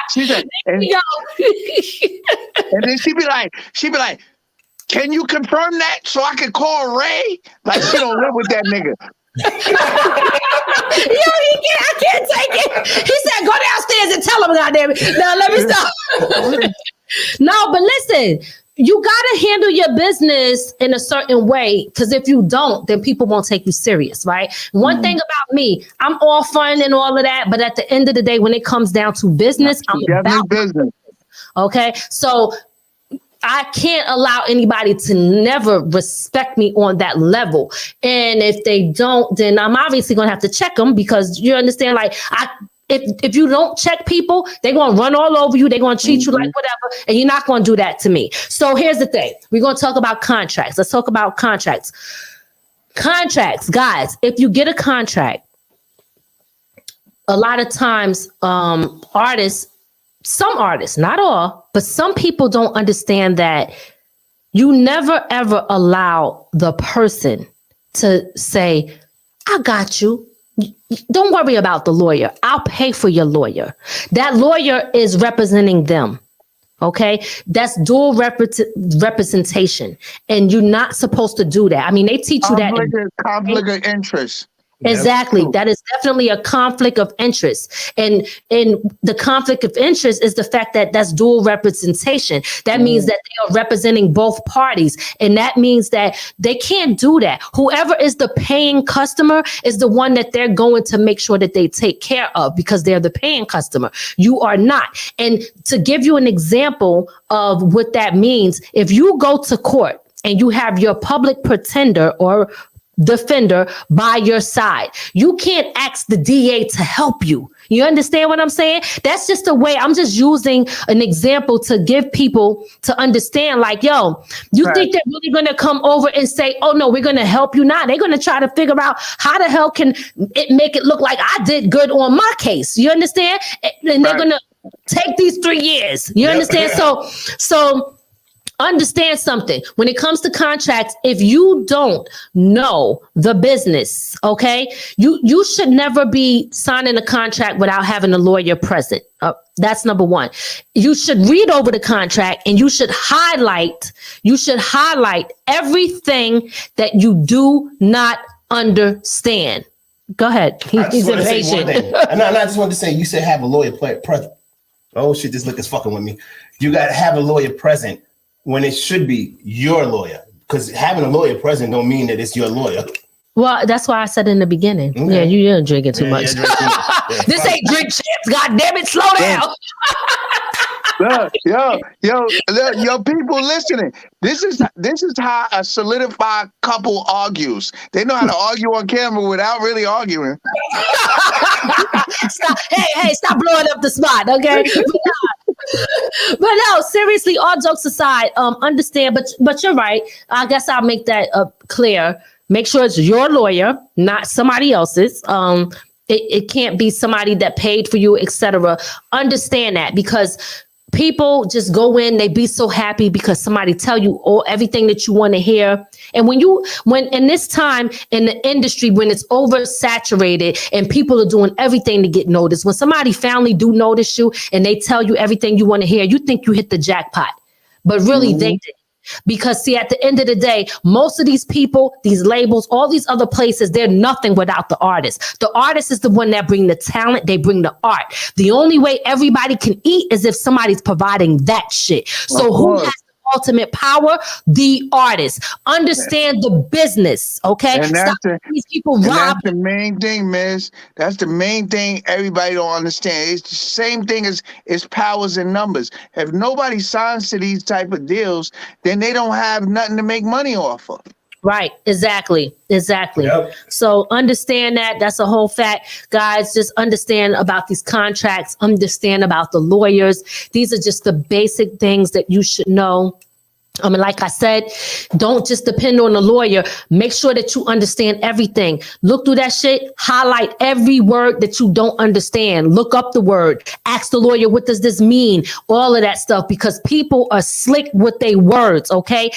She said, and then she be like, "Can you confirm that so I can call Ray?" Like she don't live with that nigga. I can't take it. He said, "Go downstairs and tell him, goddamn it." Now let me stop. No, but listen, you gotta handle your business in a certain way, because if you don't, then people won't take you serious, right? One thing about me, I'm all fun and all of that, but at the end of the day, when it comes down to business, I'm about business. Okay, so I can't allow anybody to never respect me on that level. And if they don't, then I'm obviously going to have to check them, because you understand, like, if you don't check people, they're going to run all over you. They're going to treat you like whatever. And you're not going to do that to me. So here's the thing. We're going to talk about contracts. Let's talk about contracts. Contracts, guys, if you get a contract, a lot of times some artists, not all, but some people don't understand that you never ever allow the person to say, "I got you. Don't worry about the lawyer. I'll pay for your lawyer." That lawyer is representing them. Okay, that's dual representation, and you're not supposed to do that. I mean, they teach you that. Conflict of interest. Exactly. That is definitely a conflict of interest. And the conflict of interest is the fact that that's dual representation. That means that they are representing both parties. And that means that they can't do that. Whoever is the paying customer is the one that they're going to make sure that they take care of because they're the paying customer. You are not. And to give you an example of what that means, if you go to court and you have your public pretender or defender by your side, you can't ask the DA to help you. You understand what I'm saying? That's just a way. I'm just using an example to give people to understand, like, yo, you think they're really going to come over and say, oh, no, we're going to help you now? They're going to try to figure out how the hell can it make it look like I did good on my case. You understand? And they're going to take these 3 years. You understand? So understand something. When it comes to contracts, if you don't know the business, okay, you should never be signing a contract without having a lawyer present. That's number one. You should read over the contract and you should highlight everything that you do not understand. Go ahead. He's impatient. I just wanted to say, you said have a lawyer present. Oh shit, this look is fucking with me. You got to have a lawyer present when it should be your lawyer, because having a lawyer present don't mean that it's your lawyer. Well, that's why I said in the beginning. Okay. Yeah, you're drinking too much. This ain't drink champs. God damn it, slow down. Yo, people listening. This is how a solidified couple argues. They know how to argue on camera without really arguing. Stop. Hey, stop blowing up the spot, okay? But no, seriously, all jokes aside, understand, but you're right. I guess I'll make that clear. Make sure it's your lawyer, not somebody else's. It can't be somebody that paid for you, etc. Understand that, because people just go in, they be so happy because somebody tell you everything that you want to hear. And when in this time in the industry, when it's oversaturated and people are doing everything to get noticed, when somebody finally do notice you and they tell you everything you want to hear, you think you hit the jackpot, but really they didn't. Because see, at the end of the day, most of these people, these labels, all these other places, they're nothing without the artist. The artist is the one that bring the talent, they bring the art. The only way everybody can eat is if somebody's providing that shit. So who has the ultimate power? The artist. Understand the business, okay? And Stop these people rob. That's the main thing, miss. That's the main thing everybody don't understand. It's the same thing as powers and numbers. If nobody signs to these type of deals, then they don't have nothing to make money off of. Right. Exactly. Yep. So understand that. That's a whole fact. Guys, just understand about these contracts. Understand about the lawyers. These are just the basic things that you should know. Like I said, don't just depend on a lawyer. Make sure that you understand everything. Look through that shit. Highlight every word that you don't understand. Look up the word. Ask the lawyer, what does this mean? All of that stuff, because people are slick with their words, okay?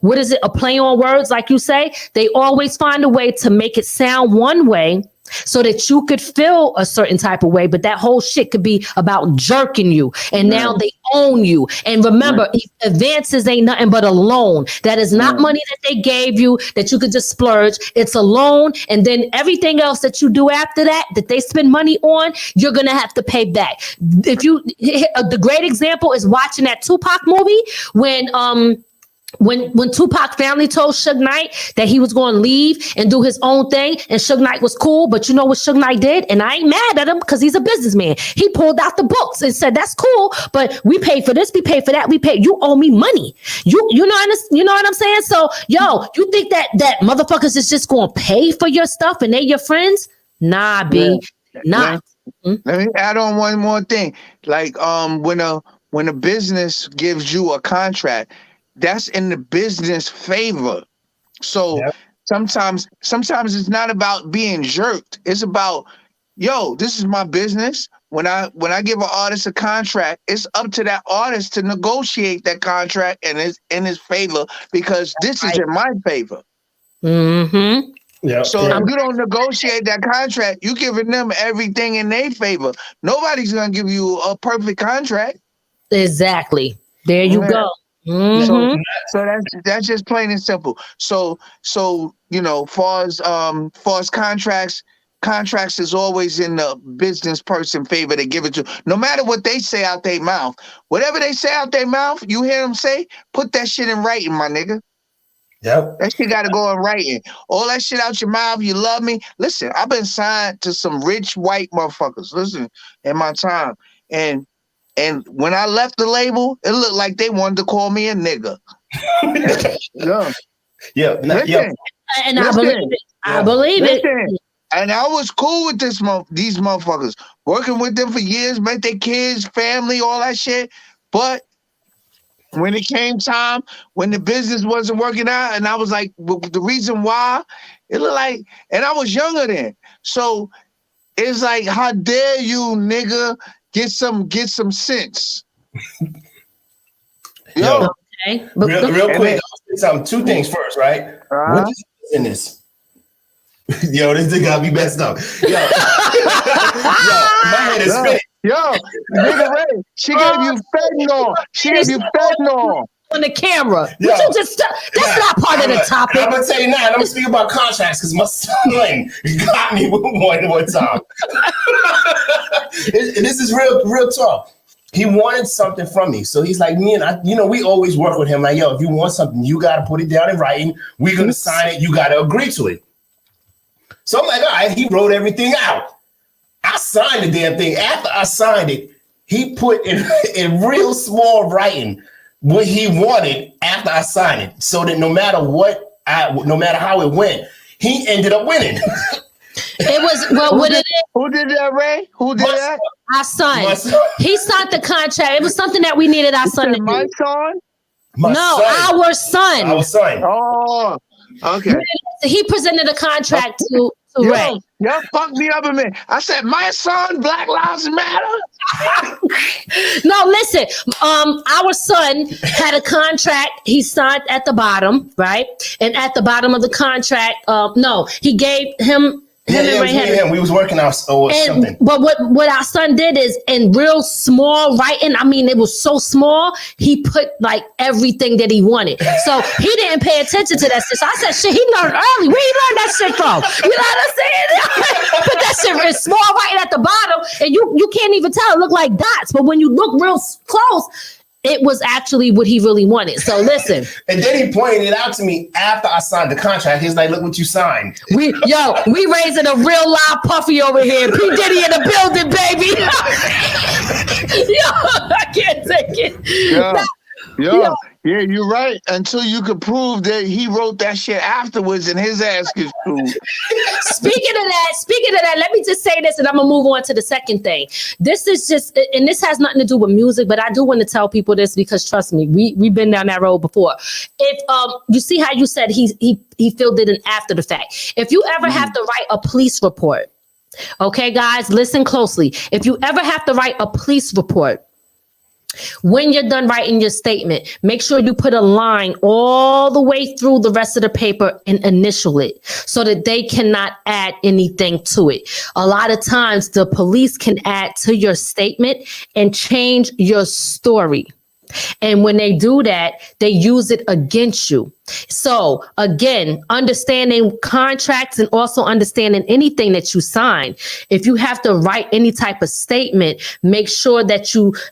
What is it? A play on words, like you say? They always find a way to make it sound one way so that you could feel a certain type of way, but that whole shit could be about jerking you. And now they own you. And remember, advances ain't nothing but a loan. That is not money that they gave you that you could just splurge. It's a loan. And then everything else that you do after that they spend money on, you're going to have to pay back. The great example is watching that Tupac movie when Tupac family told Suge Knight that he was going to leave and do his own thing, and Suge Knight was cool, but you know what Suge Knight did? And I ain't mad at him because he's a businessman. He pulled out the books and said, that's cool, but we pay for this, we pay for that, you owe me money. You know what I'm saying? So, yo, you think that motherfuckers is just going to pay for your stuff and they your friends? Nah, B. Nah. Let me add on one more thing. Like when a business gives you a contract, that's in the business favor. So sometimes it's not about being jerked. It's about, yo, this is my business. When I give an artist a contract, it's up to that artist to negotiate that contract and it's in his favor, because this is in my favor. Mm-hmm. Yeah. So if you don't negotiate that contract, you giving them everything in their favor. Nobody's gonna give you a perfect contract. Exactly. There you go. So that's just plain and simple. So far as contracts is always in the business person favor. They give it to, no matter what they say out their mouth. Whatever they say out their mouth, you hear them say, put that shit in writing, my nigga. Yep. That shit got to go in writing. All that shit out your mouth, you love me. Listen, I've been signed to some rich white motherfuckers. Listen, in my time. And when I left the label, it looked like they wanted to call me a nigga. Yeah. And I believe it. I believe it. And I was cool with these motherfuckers. Working with them for years, met their kids, family, all that shit. But when it came time, when the business wasn't working out, and I was like, the reason why, it looked like, and I was younger then. So it's like, how dare you, nigga, get some sense. Yo. Okay. Real quick, two things first, right? What is in this? Yo, this thing got me messed up. Yo, my head is spinning. Yo, nigga Ray, she gave you fentanyl. She gave you fentanyl. On the camera. That's not part of the topic. I'm going to tell you now, I'm going to speak about contracts because my son got me one time. This is real talk. He wanted something from me. So he's like, me and I, we always work with him. Like, yo, if you want something, you got to put it down in writing. We're going to sign it. You got to agree to it. So I'm like, all right, he wrote everything out. I signed the damn thing. After I signed it, he put in real small writing what he wanted after I signed it. So that no matter how it went, he ended up winning. It was who did that, Ray? Who did that? Our son. He signed the contract. It was something that we needed our son to do. My son? Our son. Our son. Oh, okay. He presented a contract to Ray. Y'all fucked me up a minute. I said, my son, Black Lives Matter. No, listen. Our son had a contract. He signed at the bottom, right? And at the bottom of the contract, he gave him. We was working out or something. But what our son did is in real small writing. I mean, it was so small. He put like everything that he wanted. So he didn't pay attention to that shit. So I said, shit, he learned early. Where he learned that shit from? You know what I'm saying? Put that shit in small writing at the bottom, and you can't even tell. It looked like dots. But when you look real close, it was actually what he really wanted. So listen. And then he pointed it out to me after I signed the contract. He's like, look what you signed. We raising a real live Puffy over here. P. Diddy in the building, baby. I can't take it. Yeah, you're right. Until you could prove that he wrote that shit afterwards and his ass gets sued. Speaking of that, let me just say this and I'm going to move on to the second thing. This is just, and this has nothing to do with music, but I do want to tell people this because trust me, we've been down that road before. If you see how you said he filled it in after the fact. If you ever have to write a police report, okay, guys, listen closely. If you ever have to write a police report, when you're done writing your statement, make sure you put a line all the way through the rest of the paper and initial it so that they cannot add anything to it. A lot of times the police can add to your statement and change your story. And when they do that, they use it against you. So again, understanding contracts and also understanding anything that you sign. If you have to write any type of statement, make sure that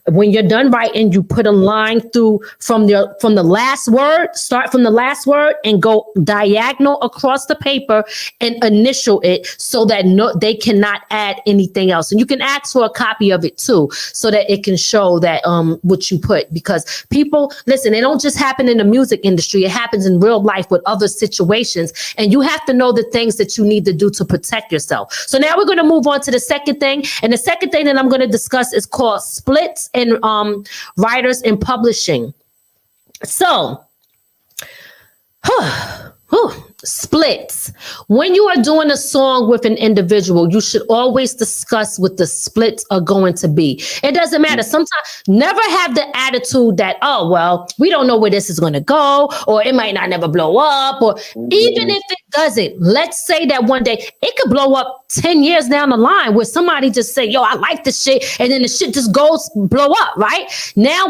when you're done writing, you put a line through from the last word, start from the last word and go diagonal across the paper and initial it so that they cannot add anything else. And you can ask for a copy of it too, so that it can show that what you put, because people, listen, it don't just happen in the music industry. It happens in real life with other situations, and you have to know the things that you need to do to protect yourself. So now we're going to move on to the second thing, and the second thing that I'm going to discuss is called splits in writers and publishing. So splits. When you are doing a song with an individual, you should always discuss what the splits are going to be. It doesn't matter. Sometimes never have the attitude that, oh, well, we don't know where this is going to go, or it might not never blow up, or even if it doesn't, let's say that one day it could blow up 10 years down the line where somebody just say, yo, I like this shit. And then the shit just goes blow up, right? Now,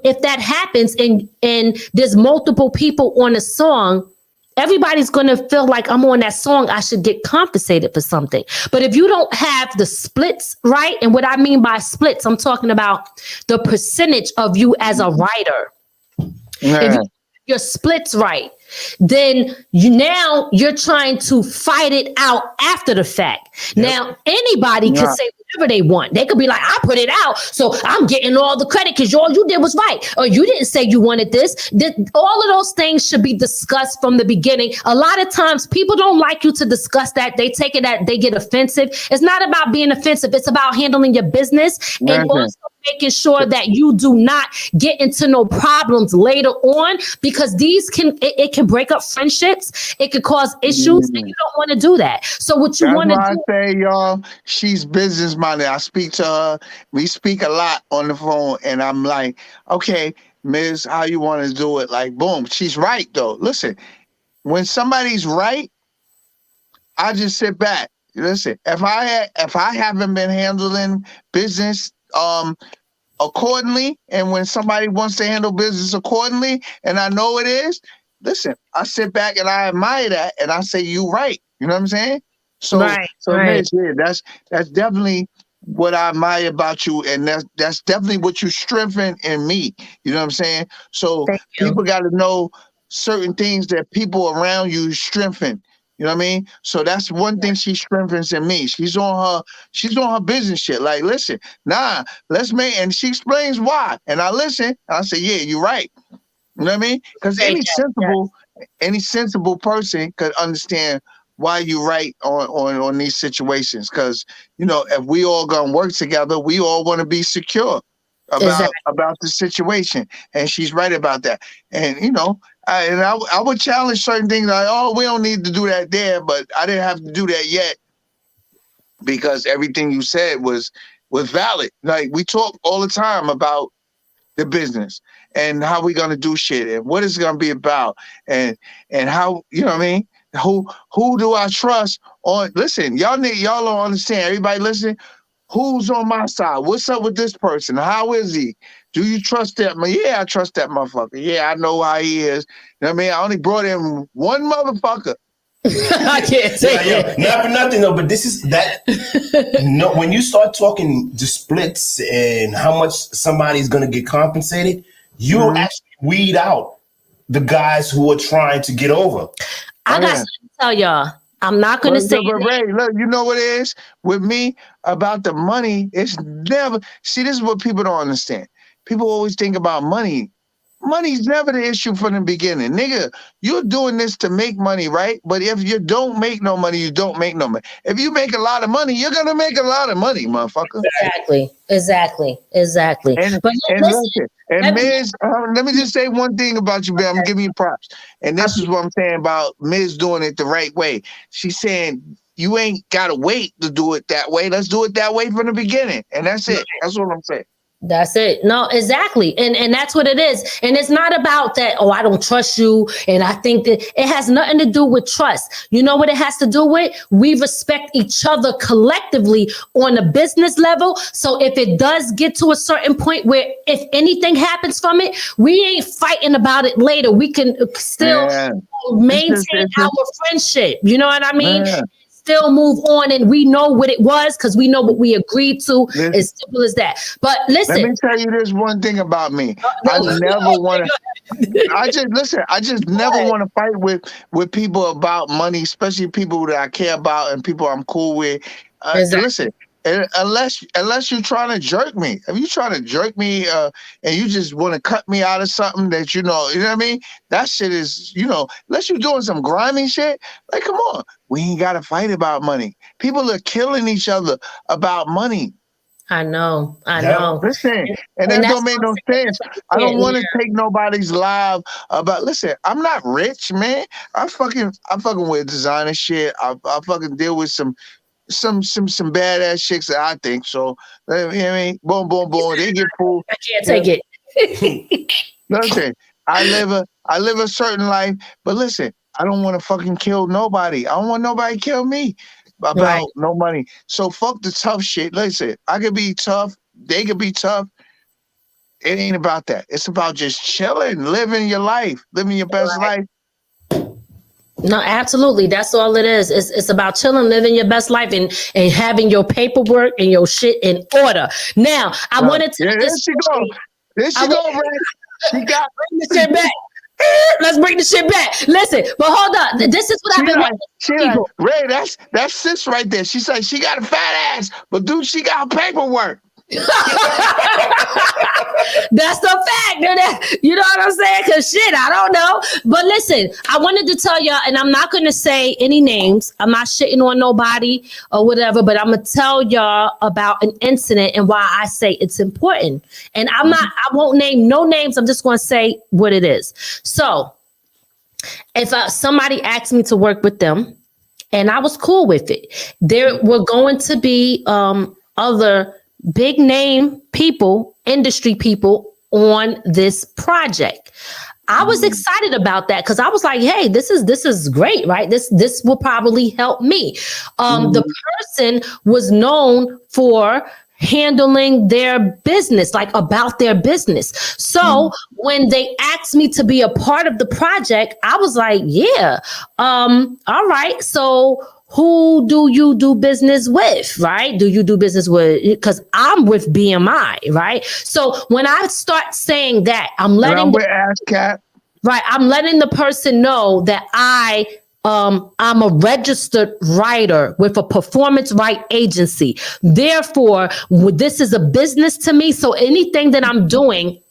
if that happens and there's multiple people on a song, everybody's going to feel like I'm on that song. I should get compensated for something. But if you don't have the splits right, and what I mean by splits, I'm talking about the percentage of you as a writer. Yeah. If your splits right, then you're trying to fight it out after the fact. Yep. Now, anybody can say whatever they want. They could be like, I put it out, so I'm getting all the credit because all you did was right. Or you didn't say you wanted this. All of those things should be discussed from the beginning. A lot of times people don't like you to discuss that. They take it that they get offensive. It's not about being offensive. It's about handling your business and also making sure that you do not get into no problems later on, because it can break up friendships. It could cause issues, and you don't want to do that. So what you want to do? I say, y'all, she's business minded. I speak to her. We speak a lot on the phone, and I'm like, okay, Ms., how you want to do it? Like, boom. She's right though. Listen, when somebody's right, I just sit back. Listen, if I haven't been handling business accordingly, and when somebody wants to handle business accordingly, and I know it is, listen, I sit back and I admire that, and I say, you right. You know what I'm saying? So, Miss, yeah, that's definitely what I admire about you, and that's definitely what you strengthen in me. You know what I'm saying? So people got to know certain things that people around you strengthen. You know what I mean? So that's one thing she strengthens in me. She's on her business shit. Like, listen, let's make, and she explains why. And I listen, and I say, yeah, you're right. You know what I mean? Because any sensible person could understand why you're right on these situations. Because, if we all gonna work together, we all want to be secure about the situation. And she's right about that. And, I would challenge certain things like, oh, we don't need to do that there, but I didn't have to do that yet because everything you said was valid. Like, we talk all the time about the business and how we gonna do shit and what it's gonna be about and how, you know what I mean? Who do I trust on? Listen, y'all don't understand. Everybody listen. Who's on my side? What's up with this person? How is he? Do you trust that? Yeah, I trust that motherfucker. Yeah, I know how he is. You know what I mean? I only brought in one motherfucker. I can't say it. Not for nothing though, but this is that. No, when you start talking the splits and how much somebody's gonna get compensated, you'll actually weed out the guys who are trying to get over. I got something to tell y'all. I'm not going to say but Ray, look, you know what it is with me about the money? It's never, see, this is what people don't understand. People always think about money. Money's never the issue from the beginning. Nigga, you're doing this to make money, right? But if you don't make no money, you don't make no money. If you make a lot of money, you're going to make a lot of money, motherfucker. Exactly. And Miz, let me just say one thing about you, man. I'm giving you props. And this is what I'm saying about Miz doing it the right way. She's saying, you ain't got to wait to do it that way. Let's do it that way from the beginning. And that's it. That's what I'm saying. That's it. No, exactly. And that's what it is. And it's not about that, oh, I don't trust you. And I think that it has nothing to do with trust. You know what it has to do with? We respect each other collectively on a business level. So if it does get to a certain point where if anything happens from it, we ain't fighting about it later. We can still maintain our friendship. You know what I mean? Yeah. Still move on, and we know what it was because we know what we agreed to. As simple as that. But listen, let me tell you this one thing about me. I never want to. I just never want to fight with people about money, especially people that I care about and people I'm cool with. Listen, unless you're trying to jerk me. If you're trying to jerk me and you just want to cut me out of something that you know what I mean? That shit is, unless you're doing some grimy shit, like, come on. We ain't got to fight about money. People are killing each other about money. I know. Listen, and that don't make no sense. I don't want to take nobody's live about. Listen, I'm not rich, man. I'm fucking with designer shit. I fucking deal with some badass chicks that I think so. You know what I mean? Boom, boom, boom. They get fooled. I can't take it. Listen, I live a certain life, but listen, I don't want to fucking kill nobody. I don't want nobody to kill me about no money. So fuck the tough shit. Listen, I could be tough. They could be tough. It ain't about that. It's about just chilling, living your life, living your best life. No, absolutely. That's all it is. It's about chilling, living your best life, and having your paperwork and your shit in order. Now, I wanted to. There she go. There she go, Ray. She got bring the shit back. Let's bring the shit back. Listen, but hold on. This is what I've been like, Ray, that's sis right there. She said she got a fat ass, but dude, she got paperwork. That's the fact. You know what I'm saying? Because shit, I don't know. But listen, I wanted to tell y'all, and I'm not going to say any names. I'm not shitting on nobody or whatever, but I'm going to tell y'all about an incident and why I say it's important. And I won't name no names. I'm just going to say what it is. So if somebody asked me to work with them, and I was cool with it, there were going to be other big name people, industry people on this project. I was excited about that because I was like, hey, this is great, right? This will probably help me. The person was known for handling their business, like about their business. So when they asked me to be a part of the project, I was like, yeah, all right. So who do you do business with, right? Do you do business with, because I'm with BMI, right? So when I start saying that, I'm letting I'm letting the person know that I'm a registered writer with a performance right agency. Therefore, this is a business to me. So anything that I'm doing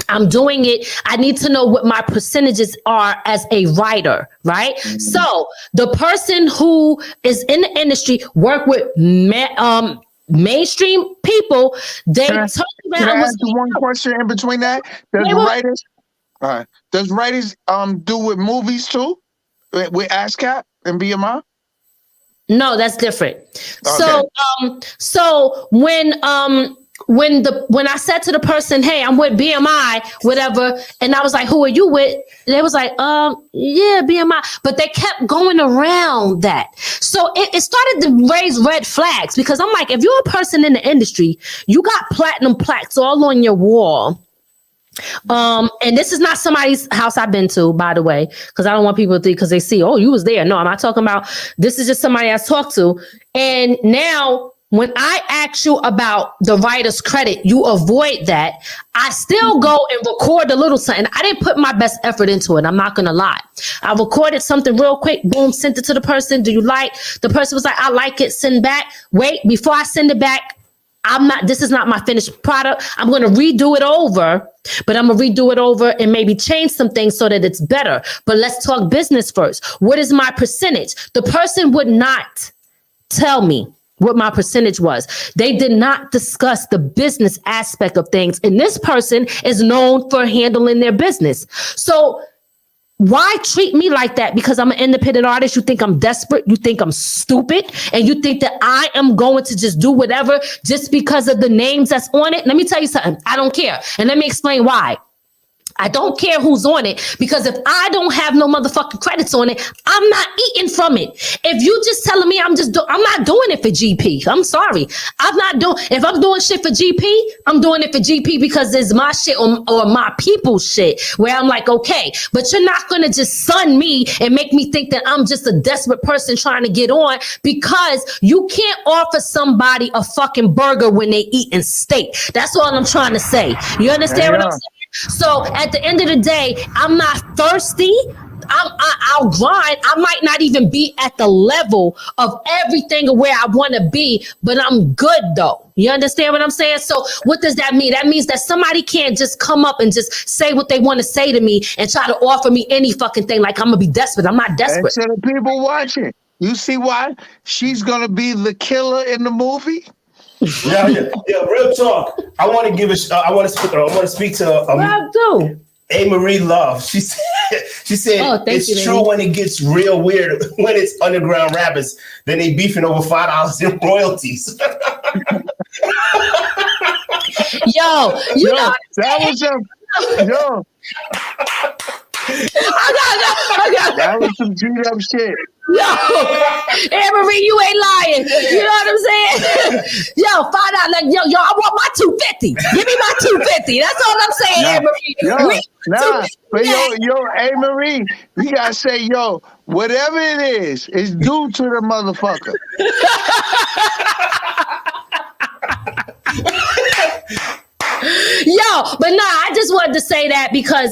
it. I need to know what my percentages are as a writer, right? So the person who is in the industry work with mainstream people. They turn around. Can I ask you one question in between that? Does writers do with movies too? With ASCAP and BMI? No, that's different. Okay. So when I said to the person, hey, I'm with BMI, whatever, and I was like, who are you with? They was like, yeah, BMI. But they kept going around that. So it started to raise red flags because I'm like, if you're a person in the industry, you got platinum plaques all on your wall. And this is not somebody's house I've been to, by the way, because I don't want people to think because they see, oh, you was there. No, I'm not talking about, this is just somebody I talked to. And now when I ask you about the writer's credit, you avoid that. I still go and record a little something. I didn't put my best effort into it. I'm not going to lie. I recorded something real quick. Boom, sent it to the person. Do you like? The person was like, I like it. Send back. Wait, before I send it back, this is not my finished product. I'm going to redo it over, but I'm going to redo it over and maybe change some things so that it's better. But let's talk business first. What is my percentage? The person would not tell me what my percentage was. They did not discuss the business aspect of things. And this person is known for handling their business. So why treat me like that? Because I'm an independent artist. You think I'm desperate. You think I'm stupid. And you think that I am going to just do whatever just because of the names that's on it. Let me tell you something. I don't care. And let me explain why. I don't care who's on it, because if I don't have no motherfucking credits on it, I'm not eating from it. If you just telling me I'm not doing it for GP. I'm sorry. If I'm doing shit for GP, I'm doing it for GP because it's my shit or my people's shit, where I'm like, okay, but you're not going to just sun me and make me think that I'm just a desperate person trying to get on, because you can't offer somebody a fucking burger when they eating steak. That's all I'm trying to say. You understand what I'm saying? So at the end of the day, I'm not thirsty. I'll grind. I might not even be at the level of everything of where I want to be, but I'm good though. You understand what I'm saying? So what does that mean? That means that somebody can't just come up and just say what they want to say to me and try to offer me any fucking thing like I'm going to be desperate. I'm not desperate. And to the people watching, you see why she's going to be the killer in the movie? Yeah. Real talk. I want to give a. I want to speak to. A. Marie Love. She said it's true when it gets real weird when it's underground rappers. Then they beefing over $5 in royalties. Yo, you know that was yo. I got. That was some beat up shit. Yo, Marie, you ain't lying. You know what I'm saying? Yo, find out. Like, yo, I want my 250. Give me my 250. That's all I'm saying, Marie. But hey Marie, you gotta say, yo, whatever it is due to the motherfucker. Yo, but nah, I just wanted to say that because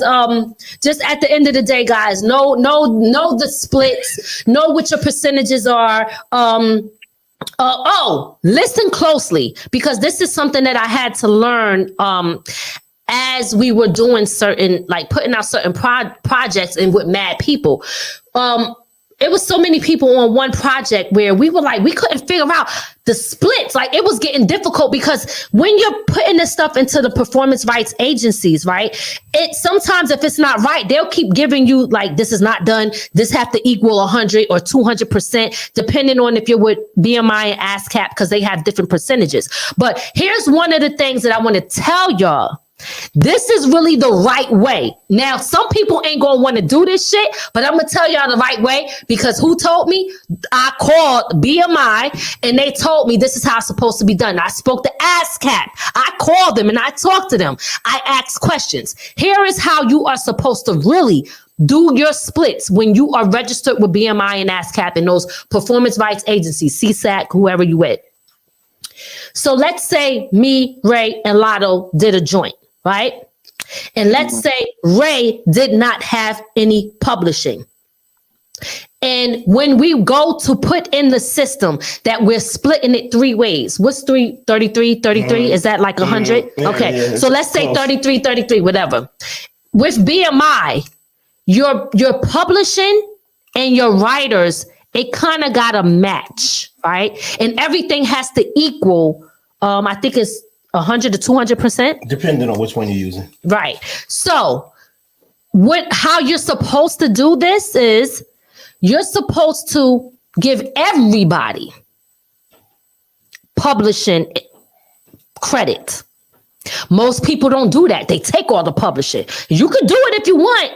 just at the end of the day, guys, know the splits, know what your percentages are. Listen closely, because this is something that I had to learn as we were doing certain, like putting out certain projects and with mad people. It was so many people on one project where we were like, we couldn't figure out the splits. Like, it was getting difficult because when you're putting this stuff into the performance rights agencies, right? It sometimes, if it's not right, they'll keep giving you like, this is not done. This have to equal 100 or 200%, depending on if you're with BMI and ASCAP, because they have different percentages. But here's one of the things that I want to tell y'all. This is really the right way. Now, some people ain't gonna want to do this shit, but I'm gonna tell y'all the right way, because who told me? I called BMI and they told me this is how it's supposed to be done. I spoke to ASCAP. I called them and I talked to them. I asked questions. Here is how you are supposed to really do your splits when you are registered with BMI and ASCAP and those performance rights agencies, CSAC, whoever you with. So let's say me, Ray, and Lotto did a joint. Right? And let's say Ray did not have any publishing. And when we go to put in the system that we're splitting it 3 ways. What's 33? Is that like 100? Okay. Yeah, so let's say 33, whatever. With BMI, your publishing and your writers, it kind of got to match, right? And everything has to equal, I think it's 100 to 200%, depending on which one you're using. Right. So, how you're supposed to do this is you're supposed to give everybody publishing credit. Most people don't do that. They take all the publishing. You could do it if you want,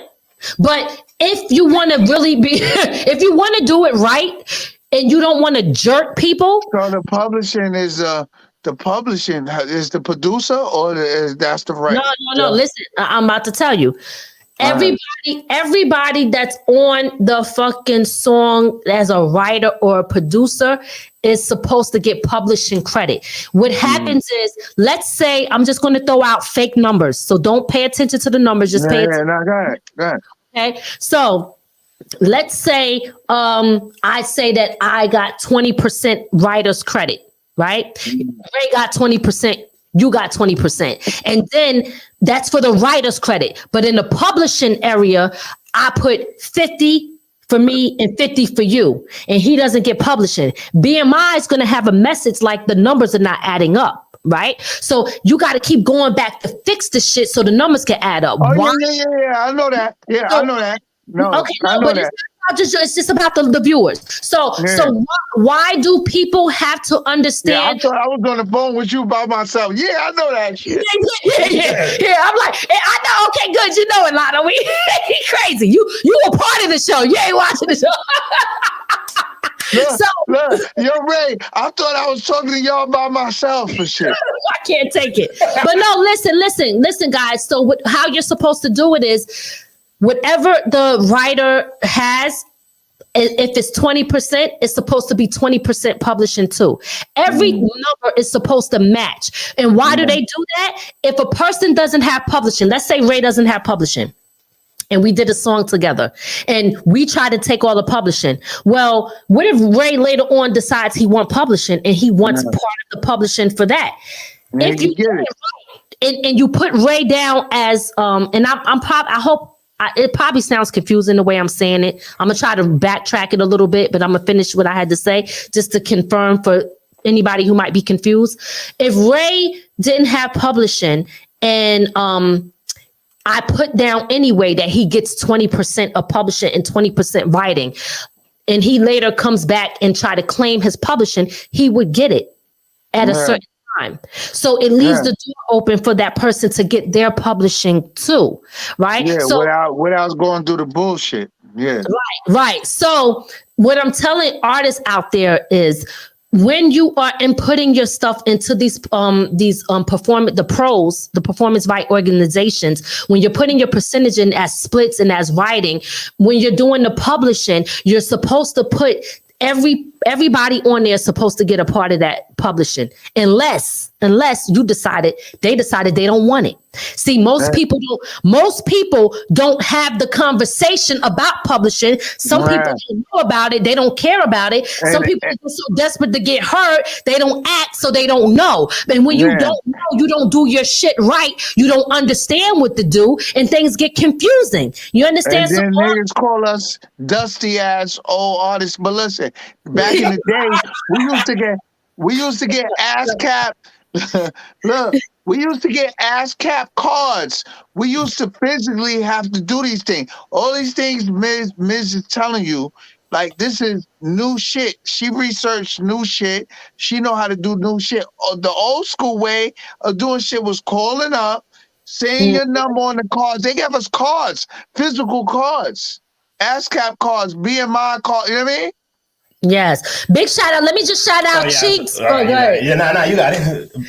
but if you want to really if you want to do it right and you don't want to jerk people. So the publishing is the publishing is the producer, or that's the right? No. Listen, I'm about to tell you. Everybody that's on the fucking song as a writer or a producer is supposed to get publishing credit. What happens is, let's say, I'm just going to throw out fake numbers. So don't pay attention to the numbers. Just pay attention. Go ahead. Okay. So let's say I say that I got 20% writer's credit. Right? Ray got 20%, you got 20%. And then that's for the writer's credit. But in the publishing area, I put 50 for me and 50 for you. And he doesn't get publishing. BMI is going to have a message like the numbers are not adding up. Right? So you got to keep going back to fix the shit so the numbers can add up. Oh, yeah. I know that. Yeah, I know that. No, okay, I know that. It's just about the viewers. So why do people have to understand? Yeah, I thought I was on the phone with you by myself. Yeah, I know that shit. Yeah. I'm like, I know. Okay, good. You know it, Lotto. We crazy. You were part of the show. You ain't watching the show. Look, yo, Ray, I thought I was talking to y'all by myself for shit. I can't take it. But no, listen, guys. So how you're supposed to do it is, whatever the writer has, if it's 20%, it's supposed to be 20% publishing too. Every number is supposed to match. And why do they do that? If a person doesn't have publishing, let's say Ray doesn't have publishing, and we did a song together and we try to take all the publishing. Well, what if Ray later on decides he wants publishing and he wants part of the publishing for that? If you get it right, and you put Ray down as, and I hope, it probably sounds confusing the way I'm saying it. I'm going to try to backtrack it a little bit, but I'm going to finish what I had to say just to confirm for anybody who might be confused. If Ray didn't have publishing and I put down anyway that he gets 20% of publishing and 20% writing, and he later comes back and try to claim his publishing, he would get it at a certain time. So it leaves the door open for that person to get their publishing too, right? Yeah, so without going through the bullshit. Yeah. Right. So what I'm telling artists out there is, when you are inputting your stuff into these performance right organizations, when you're putting your percentage in as splits and as writing, when you're doing the publishing, you're supposed to put everybody on there is supposed to get a part of that publishing, unless they decided they don't want it. See, most people don't have the conversation about publishing. Some people don't know about it, they don't care about it. Some people are so desperate to get heard, they don't act, so they don't know. And when you don't know, you don't do your shit right, you don't understand what to do, and things get confusing. You understand? And then niggas call us dusty ass old artists. But listen, back in the day, we used to get ASCAP. Look, we used to get ASCAP cards. We used to physically have to do these things. All these things Ms. is telling you, like, this is new shit. She researched new shit. She know how to do new shit. The old school way of doing shit was calling up, saying your number on the cards. They gave us cards, physical cards, ASCAP cards, BMI cards. You know what I mean? Yes. Big shout out. Let me just shout out Cheeks. Right, go ahead. Yeah, nah, you got it. Go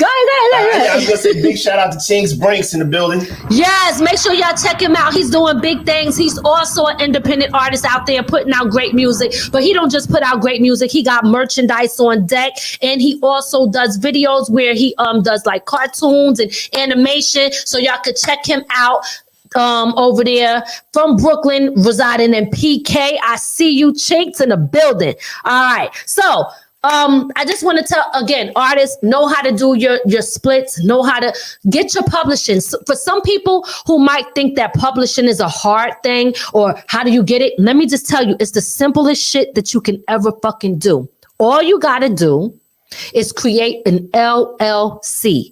ahead. I was gonna say big shout out to Chinks Brinks in the building. Yes, make sure y'all check him out. He's doing big things. He's also an independent artist out there putting out great music. But he don't just put out great music. He got merchandise on deck, and he also does videos where he does like cartoons and animation. So y'all could check him out. Over there from Brooklyn, residing in PK. I see you, Chinks, in the building. All right. So I just want to tell again, artists, know how to do your splits, know how to get your publishing. So for some people who might think that publishing is a hard thing, or how do you get it? Let me just tell you, it's the simplest shit that you can ever fucking do. All you got to do is create an LLC.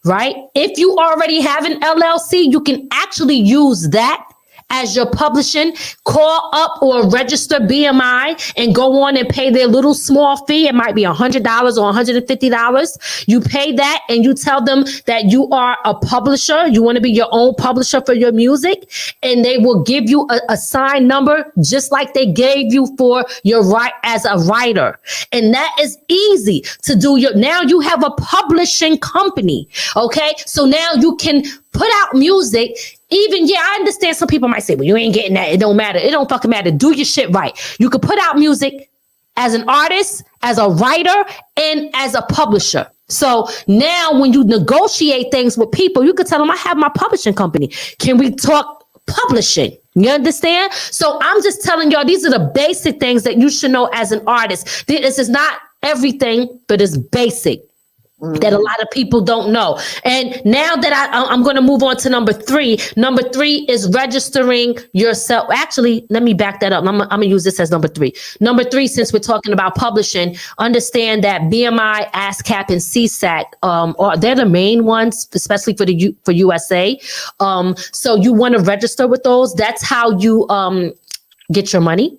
Right? If you already have an LLC, you can actually use that as your publishing. Call up or register BMI and go on and pay their little small fee. It might be $100 or $150. You pay that and you tell them that you are a publisher. You want to be your own publisher for your music, and they will give you a sign number just like they gave you for your right as a writer. And that is easy to do. Now you have a publishing company. Okay. So now you can put out music. Even, I understand some people might say, well, you ain't getting that. It don't matter. It don't fucking matter. Do your shit right. You can put out music as an artist, as a writer, and as a publisher. So now when you negotiate things with people, you could tell them, I have my publishing company. Can we talk publishing? You understand? So I'm just telling y'all, these are the basic things that you should know as an artist. This is not everything, but it's basic. That a lot of people don't know. And now that I'm going to move on to number 3. Number 3 is registering yourself. Actually, let me back that up. I'm going to use this as number 3. Number 3, since we're talking about publishing, understand that BMI, ASCAP, and CSAC they're the main ones, especially for USA. So you want to register with those. That's how you get your money.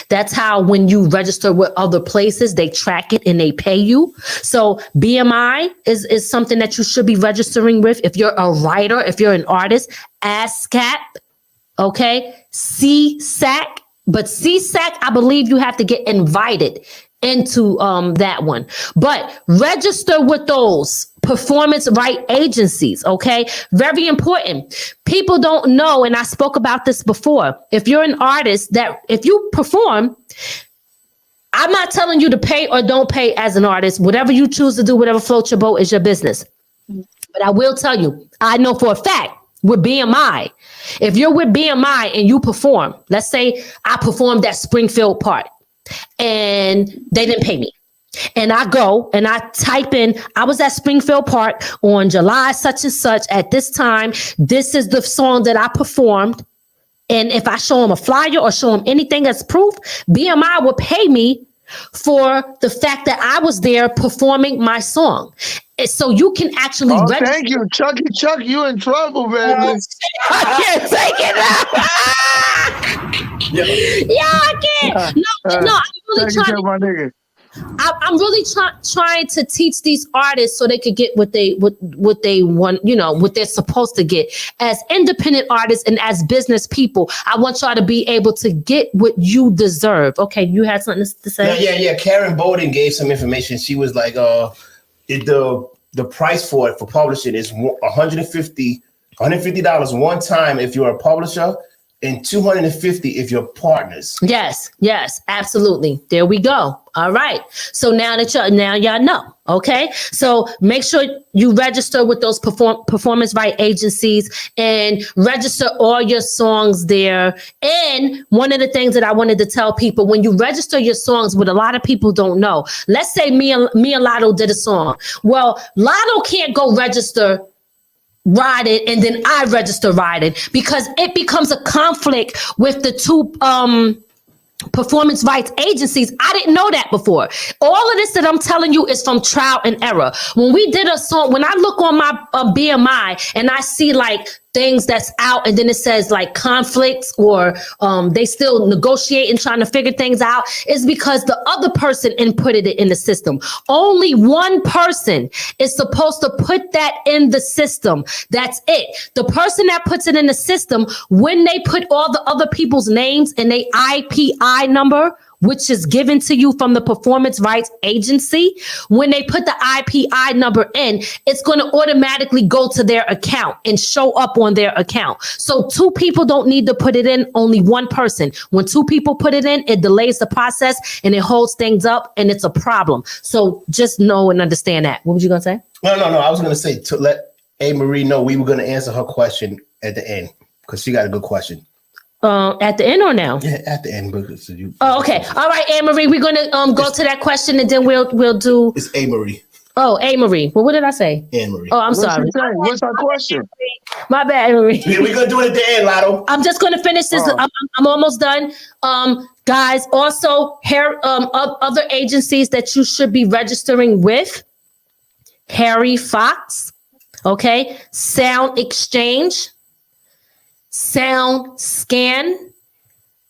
That's how when you register with other places, they track it and they pay you. So BMI is something that you should be registering with if you're a writer, if you're an artist. ASCAP, okay? CSAC, but CSAC, I believe you have to get invited into that one. But register with those performance right agencies, okay? Very important. People don't know, and I spoke about this before. If you're an artist, that if you perform, I'm not telling you to pay or don't pay as an artist. Whatever you choose to do, whatever floats your boat is your business. But I will tell you, I know for a fact with BMI, if you're with BMI and you perform, let's say I performed at Springfield Park and they didn't pay me. And I go and I type in, I was at Springfield Park on July such and such at this time. This is the song that I performed. And if I show them a flyer or show them anything as proof, BMI will pay me for the fact that I was there performing my song. So you can actually register. Thank you, Chucky Chuck. You in trouble, baby. I can't take it out. Yeah, I can't. No, I'm really trying. My nigga. I'm really trying to teach these artists so they could get what they want, what they're supposed to get. As independent artists and as business people, I want y'all to be able to get what you deserve. Okay, you had something to say? Yeah. Karen Bowden gave some information. She was like, the price for it for publishing is $150 one time if you're a publisher, and $250 if you're partners. Yes, absolutely. There we go. All right. So now that y'all know. Okay. So make sure you register with those performance right agencies and register all your songs there. And one of the things that I wanted to tell people, when you register your songs, what a lot of people don't know, let's say me and Lotto did a song. Well, Lotto can't go register Ride It and then I register Ride It, because it becomes a conflict with the two performance rights agencies. I didn't know that before. All of this that I'm telling you is from trial and error. When we did a song, when I look on my BMI and I see like things that's out and then it says like conflicts or they still negotiate and trying to figure things out, is because the other person inputted it in the system. Only one person is supposed to put that in the system. That's it. The person that puts it in the system, when they put all the other people's names and they IPI number, which is given to you from the performance rights agency, when they put the IPI number in, it's going to automatically go to their account and show up on their account. So two people don't need to put it in, only one person. When two people put it in, it delays the process and it holds things up and it's a problem. So just know and understand that. What were you going to say? No. I was going to say to let A. Marie know we were going to answer her question at the end because she got a good question. At the end or now? Yeah, at the end. Okay. All right, Anne Marie. We're gonna go to that question and then we'll do. It's A. Marie. Oh, A. Marie. Well, what did I say? Anne Marie. Oh, I'm sorry. What's our question? My bad, Anne Marie. We're gonna do it at the end, Lotto. I'm just gonna finish this. I'm almost done. Guys, also other agencies that you should be registering with: Harry Fox. Okay, Sound Exchange. Sound Scan,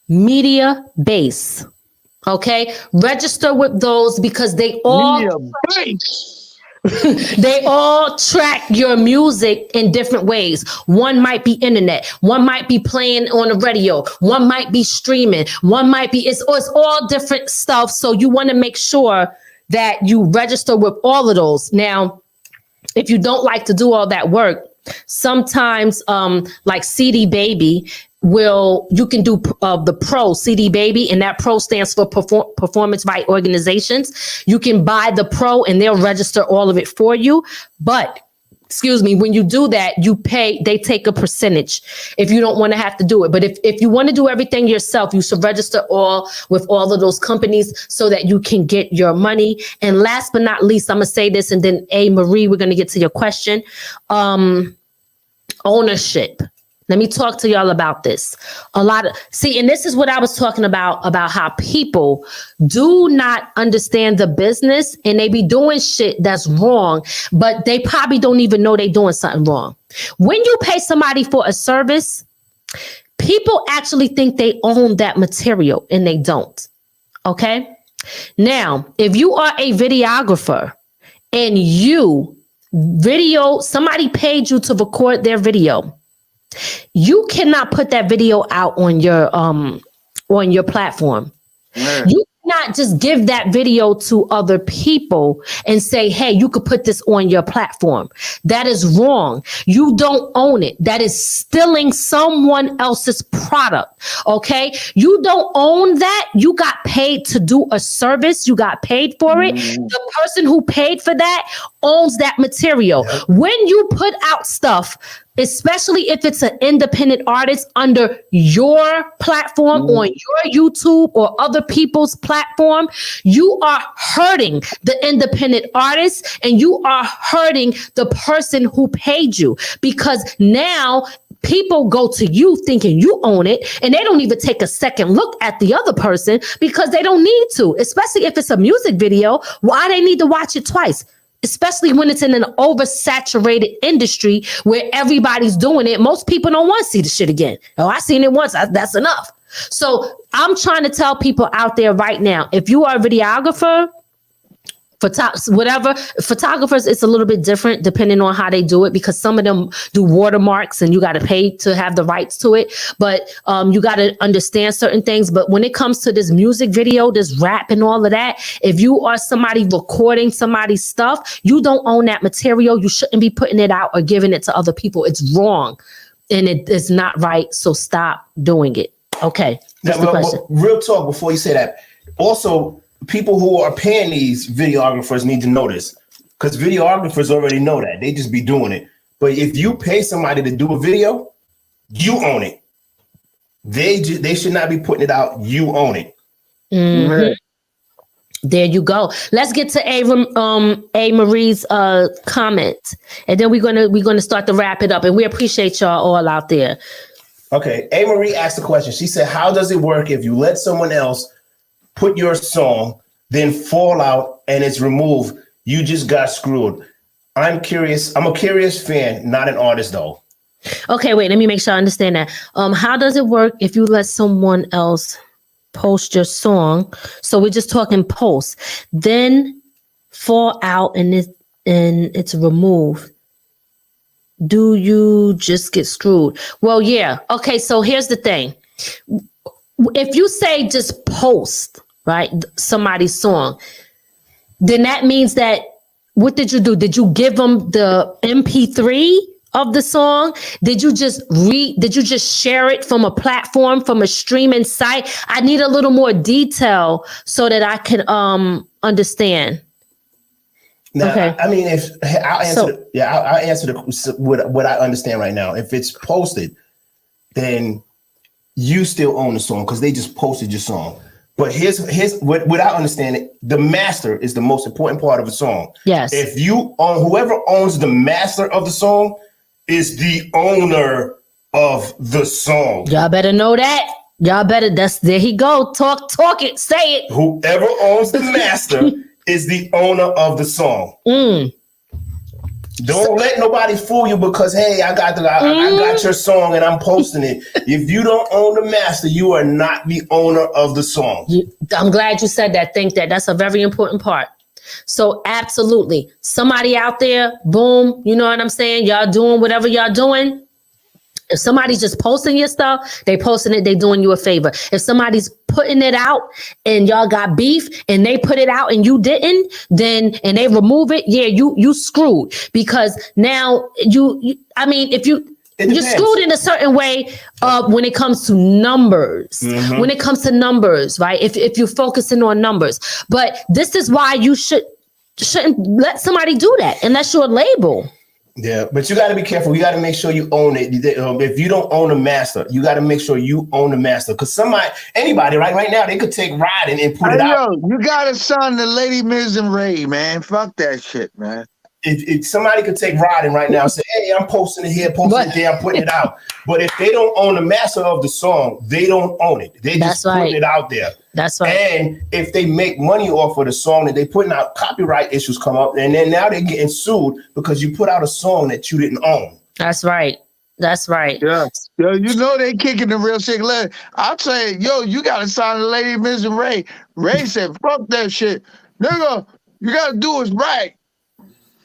Media Base. Okay, register with those because they all they all track your music in different ways. One might be internet, one might be playing on the radio, one might be streaming, one might be it's all different stuff. So you want to make sure that you register with all of those. Now, if you don't like to do all that work, sometimes like CD Baby you can do the pro CD Baby, and that pro stands for performance right organizations. You can buy the pro and they'll register all of it for you. But when you do that, they take a percentage if you don't want to have to do it. But if you want to do everything yourself, you should register with all of those companies so that you can get your money. And last but not least, I'm going to say this, and then A. Marie, we're going to get to your question. Ownership. Let me talk to y'all about this. And this is what I was talking about how people do not understand the business and they be doing shit that's wrong, but they probably don't even know they doing something wrong. When you pay somebody for a service, people actually think they own that material and they don't. Okay. Now, if you are a videographer and somebody paid you to record their video, you cannot put that video out on your platform. You cannot just give that video to other people and say, hey, you could put this on your platform. That is wrong. You don't own it. That is stealing someone else's product. Okay. You don't own that. You got paid to do a service. You got paid for it. The person who paid for that owns that material. Yep. When you put out stuff, especially if it's an independent artist under your platform, on your YouTube or other people's platform, you are hurting the independent artist and you are hurting the person who paid you, because now people go to you thinking you own it, and they don't even take a second look at the other person because they don't need to, especially if it's a music video. Why they need to watch it twice? Especially when it's in an oversaturated industry where everybody's doing it. Most people don't want to see the shit again. Oh, I seen it once. That's enough. So I'm trying to tell people out there right now, if you are a videographer, photographers, it's a little bit different depending on how they do it, because some of them do watermarks and you got to pay to have the rights to it. But you got to understand certain things. But when it comes to this music video, this rap and all of that, if you are somebody recording somebody's stuff, you don't own that material. You shouldn't be putting it out or giving it to other people. It's wrong and it is not right. So stop doing it. Okay. That's the question. Real talk before you say that. Also, people who are paying these videographers need to know this, because videographers already know that. They just be doing it. But if you pay somebody to do a video, you own it. They should not be putting it out. You own it. Mm-hmm. There you go. Let's get to A Marie's comment, and then we're gonna start to wrap it up. And we appreciate y'all all out there. Okay, A Marie asked a question. She said, "How does it work if you let someone else put your song, then fall out and it's removed? You just got screwed." I'm curious. I'm a curious fan, not an artist though. Okay, wait, let me make sure I understand that. How does it work if you let someone else post your song? So we're just talking post, then fall out and it's removed. Do you just get screwed? Well, yeah. Okay, so here's the thing. If you say just post, right, somebody's song, then that means that, what did you do? Did you give them the MP3 of the song? Did you just share it from a platform, from a streaming site? I need a little more detail so that I can understand. Now, okay. I mean, I'll answer what I understand right now. If it's posted, then you still own the song because they just posted your song. But here's what I understand it. The master is the most important part of a song. Yes. If you own, whoever owns the master of the song is the owner of the song. Y'all better know that. Y'all better, there he go. Talk it, say it. Whoever owns the master is the owner of the song. Don't let nobody fool you because, hey, I got your song and I'm posting it. If you don't own the master, you are not the owner of the song. I'm glad you said that. Think that. That's a very important part. So absolutely. Somebody out there, boom, you know what I'm saying? Y'all doing whatever y'all doing. If somebody's just posting your stuff, they posting it, they doing you a favor. If somebody's putting it out and y'all got beef and they put it out and you didn't, and they remove it, yeah, you screwed. Because now if you're screwed in a certain way when it comes to numbers. Mm-hmm. When it comes to numbers, right? If you're focusing on numbers. But this is why you shouldn't let somebody do that unless you're a label. Yeah, but you got to be careful. You got to make sure you own it. If you don't own a master, you got to make sure you own the master. Because anybody right now, they could take Riding and put it out. You got to sign the Lady Miz and Ray, man. Fuck that shit, man. If somebody could take Riding right now and say, hey, I'm posting it here, posting it there, I'm putting it out. But if they don't own the master of the song, they don't own it. They just putting it out there. That's right. And if they make money off of the song that they putting out, copyright issues come up. And then now they're getting sued because you put out a song that you didn't own. That's right. That's right. Yeah. Yo, you know they kicking the real shit. I'll say, you got to sign the Lady Miz and Ray. Ray said, fuck that shit. Nigga, you got to do is right.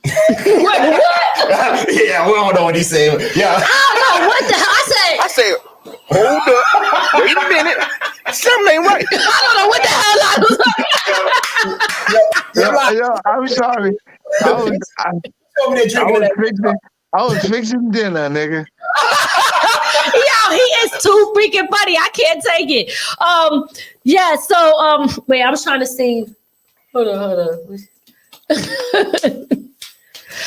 What? Yeah, we don't know what he's saying. Yeah. I don't know what the hell I said, hold up, wait a minute, something ain't right. I don't know what the hell I was. I'm sorry. I was fixing dinner, nigga. Yo, he is too freaking funny. I can't take it. Yeah. So wait, I was trying to see. Hold on.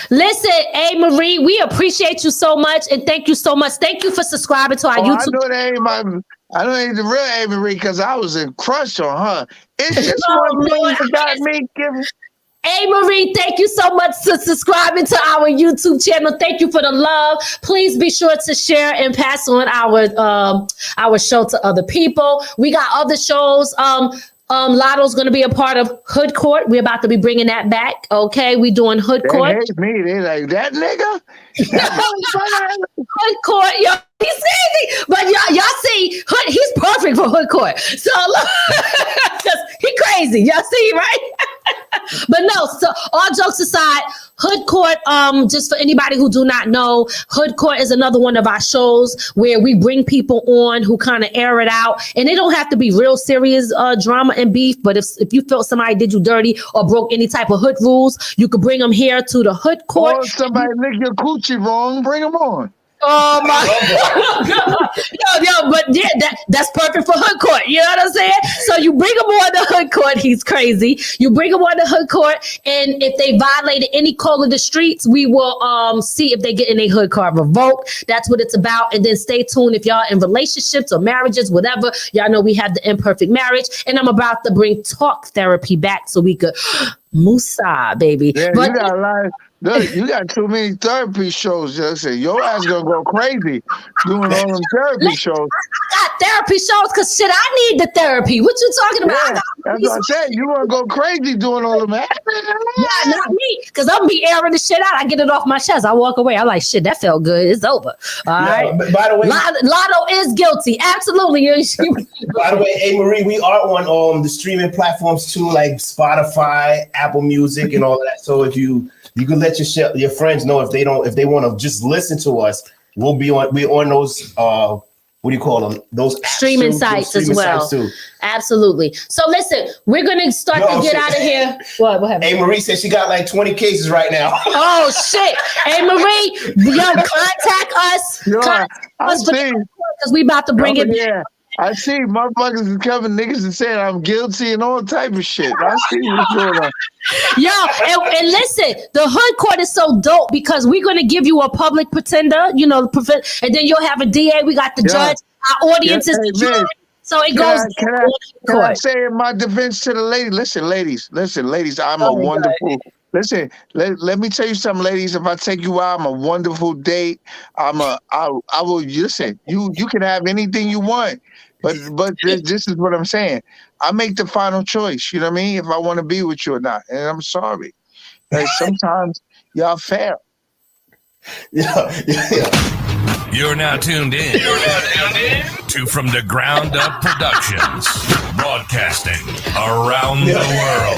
Listen, A Marie, we appreciate you so much and thank you so much. Thank you for subscribing to our YouTube. I know ain't the real A Marie because I was in crush on her. It's just one thing that got me giving. Hey Marie, thank you so much for subscribing to our YouTube channel. Thank you for the love. Please be sure to share and pass on our show to other people. We got other shows. Lotto's going to be a part of Hood Court. We're about to be bringing that back. Okay, we doing Hood Court. They hate me. They like that nigga. Hood Court, yo, he's easy. But y'all see, Hood, he's perfect for Hood Court. So look, he crazy. Y'all see, right? But no, so all jokes aside, Hood Court, just for anybody who do not know, Hood Court is another one of our shows where we bring people on who kind of air it out. And it don't have to be real serious drama and beef, but if you felt somebody did you dirty or broke any type of hood rules, you could bring them here to the Hood Court. Or somebody lick your coochie wrong, bring them on. Oh my yo, but yeah, that's perfect for Hood Court. You know what I'm saying? So you bring him on the Hood Court, he's crazy. You bring him on the Hood Court, and if they violated any code of the streets, we will see if they get in a hood card revoked. That's what it's about. And then stay tuned if y'all in relationships or marriages, whatever. Y'all know we have the imperfect marriage, and I'm about to bring talk therapy back so we could Musa, baby. Yeah, but you got a lot. Look, you got too many therapy shows. Just say your ass gonna go crazy doing all them therapy shows. I got therapy shows because shit, I need the therapy. What you talking about? Yeah, that's what I said. You wanna go crazy doing all them. Yeah, not me, because I'm be airing the shit out. I get it off my chest. I walk away. I'm like, shit, that felt good. It's over. All right. But by the way, Lotto is guilty. Absolutely. By the way, hey Marie, we are on the streaming platforms too, like Spotify, Apple Music, and all of that. So if you can let your friends know if they want to just listen to us, we're on those what do you call them? Those apps streaming sites as well. Absolutely. So listen, we're gonna start to get out of here. What happened? Hey, Marie said she got like 20 cases right now. Oh shit! Hey Marie, contact us. Contact us because we about to bring it. Yeah. I see motherfuckers is coming, niggas and saying I'm guilty and all type of shit. I see what's going on. Yo, and listen, the Hood Court is so dope because we're gonna give you a public pretender, and then you'll have a DA. We got the judge. Our audience is the jury. So it goes. Can I say in my defense to the lady? Listen, ladies, I'm a wonderful. Listen, let me tell you something, ladies. If I take you out, I'm a wonderful date. I will listen. You can have anything you want. But this is what I'm saying. I make the final choice. You know what I mean? If I want to be with you or not. And I'm sorry. Like sometimes y'all fail. Yeah. You're now tuned in to From the Ground Up Productions, broadcasting around the world.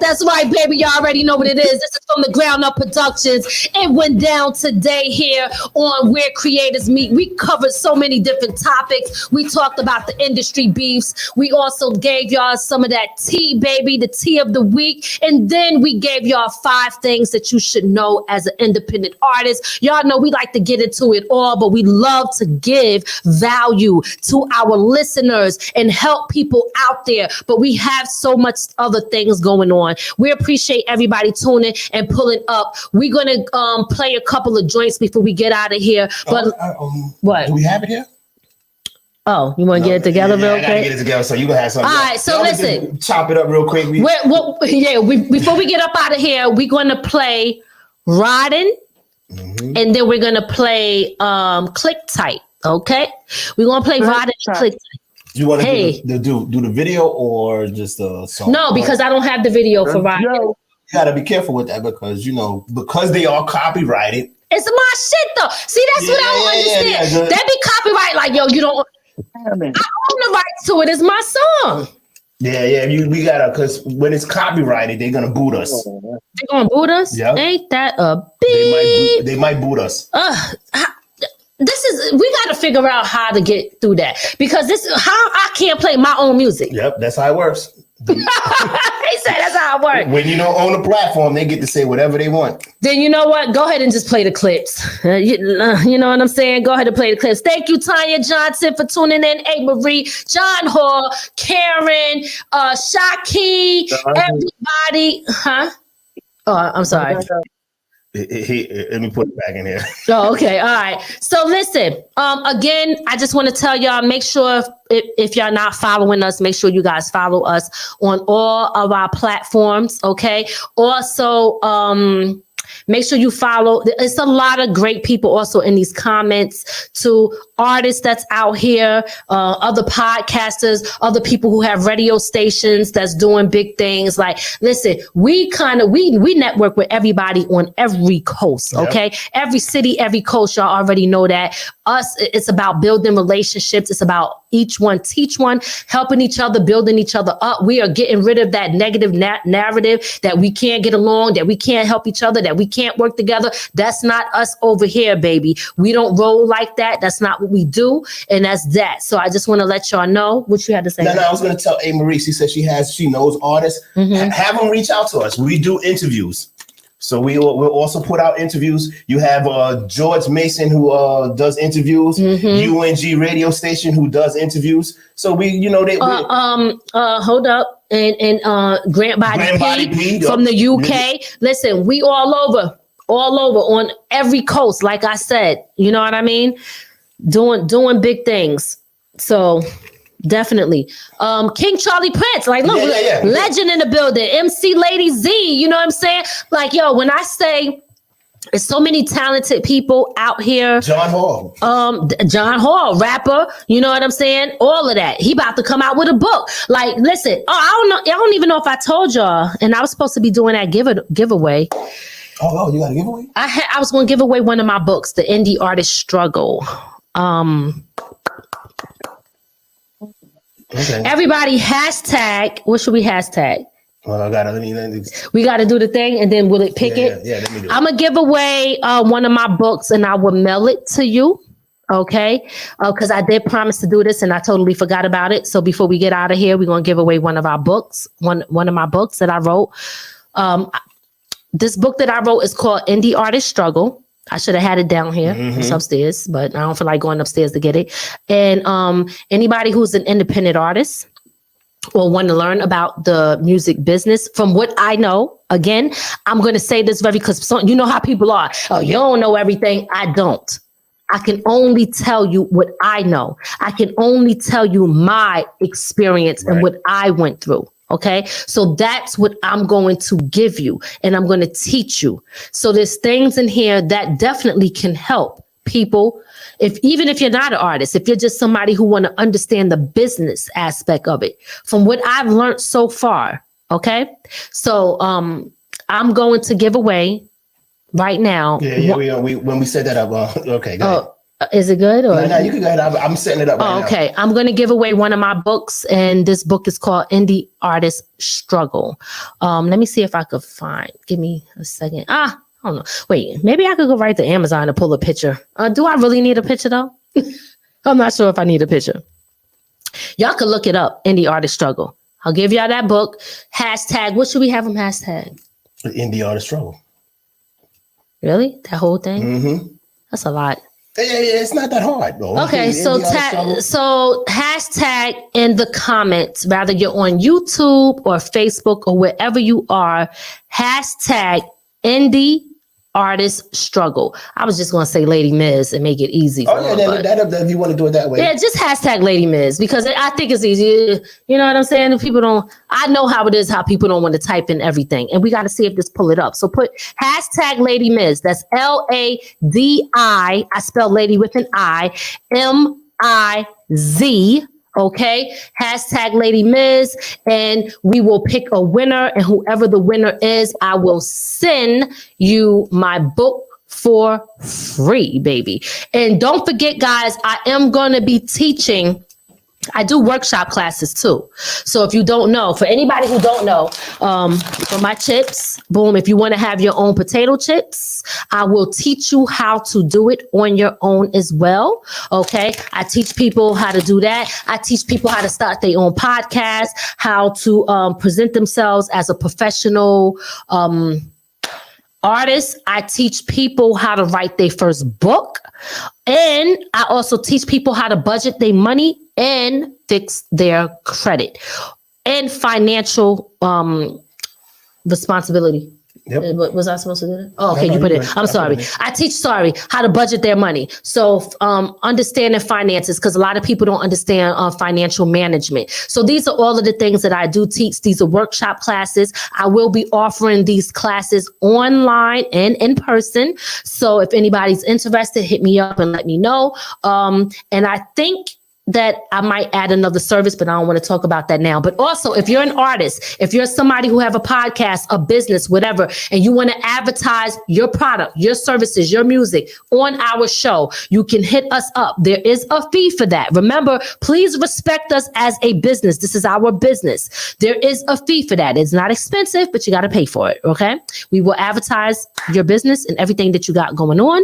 That's right, baby. You already know what it is. This is From the Ground Up Productions. It went down today here on Where Creators Meet. We covered so many different topics. We talked about the industry beefs. We also gave y'all some of that tea, baby, the tea of the week. And then we gave y'all 5 things that you should know as an independent artist. Y'all know we like to get into it all, but we love to give value to our listeners and help people out there. But we have so much other things going on. We appreciate everybody tuning and pulling up. We're gonna play a couple of joints before we get out of here. But what? Do we have it here? Oh, you want to get it together real quick? I gotta get it together, so you gonna have something. All right, so listen. Chop it up real quick. Before we get up out of here, we're gonna play Riding. Mm-hmm. And then we're gonna play Click Tight. Okay, we're gonna play Riding Click Tight. You want to do the video or just the song? No, because I don't have the video for Riding. You gotta be careful with that because they are copyrighted. It's my shit though. See, that's what I don't understand. They be copyright like you don't. I own the rights to it. It's my song. Yeah. We gotta, because when it's copyrighted, they're gonna boot us. They're gonna boot us? Yeah. Ain't that a beep? They might boot us. We gotta figure out how to get through that because this is how I can't play my own music. Yep, that's how it works. They say that's how it works. When you don't own a platform, they get to say whatever they want. Then you know what? Go ahead and just play the clips. You know what I'm saying? Go ahead and play the clips. Thank you, Tanya Johnson, for tuning in. A. Marie, John Hall, Karen, Shaki, everybody. Huh? Oh, I'm sorry. Let me put it back in here. Oh, okay. All right. So listen, again, I just want to tell y'all, make sure if y'all not following us, make sure you guys follow us on all of our platforms. Okay. Also, make sure you follow. It's a lot of great people also in these comments, to artists that's out here, other podcasters, other people who have radio stations that's doing big things. Like, listen, we network with everybody on every coast. Okay. Yep. Every city, every coast. Y'all already know that. Us, it's about building relationships. It's about each one teach one, helping each other, building each other up. We are getting rid of that negative narrative that we can't get along, that we can't help each other, that we can't work together. That's not us over here, baby. We don't roll like that. That's not what we do. And that's that. So I just want to let y'all know what you had to say. No, I was going to tell A. Marie. She said she knows artists. Mm-hmm. Have them reach out to us. We do interviews. So we'll also put out interviews. You have George Mason who does interviews. Mm-hmm. UNG radio station who does interviews. So hold up, and Grant Body P from the UK. Mm-hmm. Listen, we all over on every coast. Like I said, you know what I mean? Doing big things. So. Definitely. King Charlie Prince, like, look, legend in the building. MC Lady Z, you know what I'm saying? Like, yo, when I say there's so many talented people out here. John Hall, rapper, you know what I'm saying? All of that. He about to come out with a book. Like, listen, I don't even know if I told y'all, and I was supposed to be doing that giveaway. Oh, you got a giveaway? I was going to give away one of my books, The Indie Artist Struggle. Okay. Everybody hashtag. What should we hashtag? Well, we gotta do the thing, and then will it pick it? Yeah, let me do it. I'm gonna give away one of my books, and I will mail it to you. Okay, because I did promise to do this, and I totally forgot about it. So before we get out of here, we're gonna give away one of our books, one of my books that I wrote. This book that I wrote is called Indie Artist Struggle. I should have had it down here. Mm-hmm. It's upstairs, but I don't feel like going upstairs to get it. And anybody who's an independent artist or want to learn about the music business, from what I know, again, I'm going to say this because you know how people are. Oh, you don't know everything. I don't. I can only tell you what I know. I can only tell you my experience and what I went through. Okay, so that's what I'm going to give you, and I'm going to teach you. So there's things in here that definitely can help people. Even if you're not an artist, if you're just somebody who want to understand the business aspect of it, from what I've learned so far. Okay, so I'm going to give away right now. Yeah. When we set that up, okay. Go ahead. Is it good? Or? No, you can go ahead. I'm setting it up right now. Okay. I'm going to give away one of my books, and this book is called Indie Artist Struggle. Let me see if I could find. Give me a second. I don't know. Wait, maybe I could go right to Amazon and pull a picture. Do I really need a picture though? I'm not sure if I need a picture. Y'all can look it up, Indie Artist Struggle. I'll give y'all that book. Hashtag, what should we have them hashtag? Indie Artist Struggle. Really? That whole thing? Mm-hmm. That's a lot. Yeah, it's not that hard, though. Okay, so hashtag in the comments, rather you're on YouTube or Facebook or wherever you are, hashtag Indie Artist Struggle. I was just going to say Lady Miz and make it easy. If you want to do it that way. Yeah, just hashtag Lady Miz, because I think it's easy. You know what I'm saying? If people don't, I know how it is, how people don't want to type in everything. And we got to see if this pull it up. So put hashtag Lady Miz. That's LADI. I spell lady with an I, MIZ. Okay, hashtag Lady Miz, and we will pick a winner, and whoever the winner is, I will send you my book for free, baby. And don't forget, guys, I am going to be teaching. I do workshop classes too. So if you don't know, for anybody who don't know, for my chips, boom, if you want to have your own potato chips, I will teach you how to do it on your own as well. Okay. I teach people how to do that. I teach people how to start their own podcast, how to present themselves as a professional artist. I teach people how to write their first book. And I also teach people how to budget their money and fix their credit and financial responsibility. Yep. Was I supposed to do that? Oh, okay, you put it. I'm sorry. I teach how to budget their money. So understanding finances, because a lot of people don't understand financial management. So these are all of the things that I do teach. These are workshop classes. I will be offering these classes online and in person. So if anybody's interested, hit me up and let me know. And I think that I might add another service, but I don't want to talk about that now. But also, if you're an artist, if you're somebody who have a podcast, a business, whatever, and you want to advertise your product, your services, your music on our show, you can hit us up. There is a fee for that. Remember, please respect us as a business. This is our business. There is a fee for that. It's not expensive, but you got to pay for it. Okay. We will advertise your business and everything that you got going on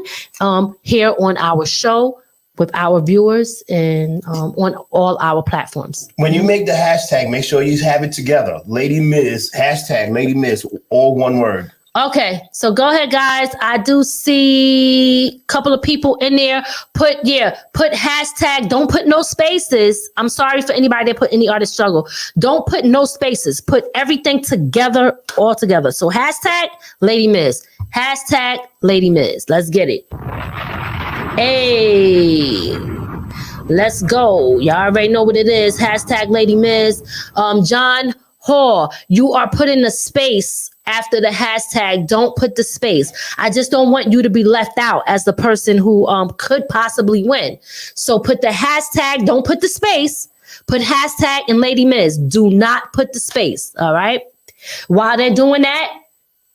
here on our show, with our viewers and on all our platforms. When you make the hashtag, make sure you have it together. Lady Miz, hashtag Lady Miz, all one word. Okay, so go ahead, guys. I do see a couple of people in there. Put hashtag, don't put no spaces. I'm sorry for anybody that put any artist struggle. Don't put no spaces. Put everything together, all together. So hashtag Lady Miz. Hashtag Lady Miz. Let's get it. Hey, let's go. Y'all already know what it is. Hashtag Lady Miz. John Hall, you are putting a space after the hashtag. Don't put the space. I just don't want you to be left out as the person who could possibly win. So put the hashtag, don't put the space. Put hashtag and Lady Miz. Do not put the space. All right. While they're doing that,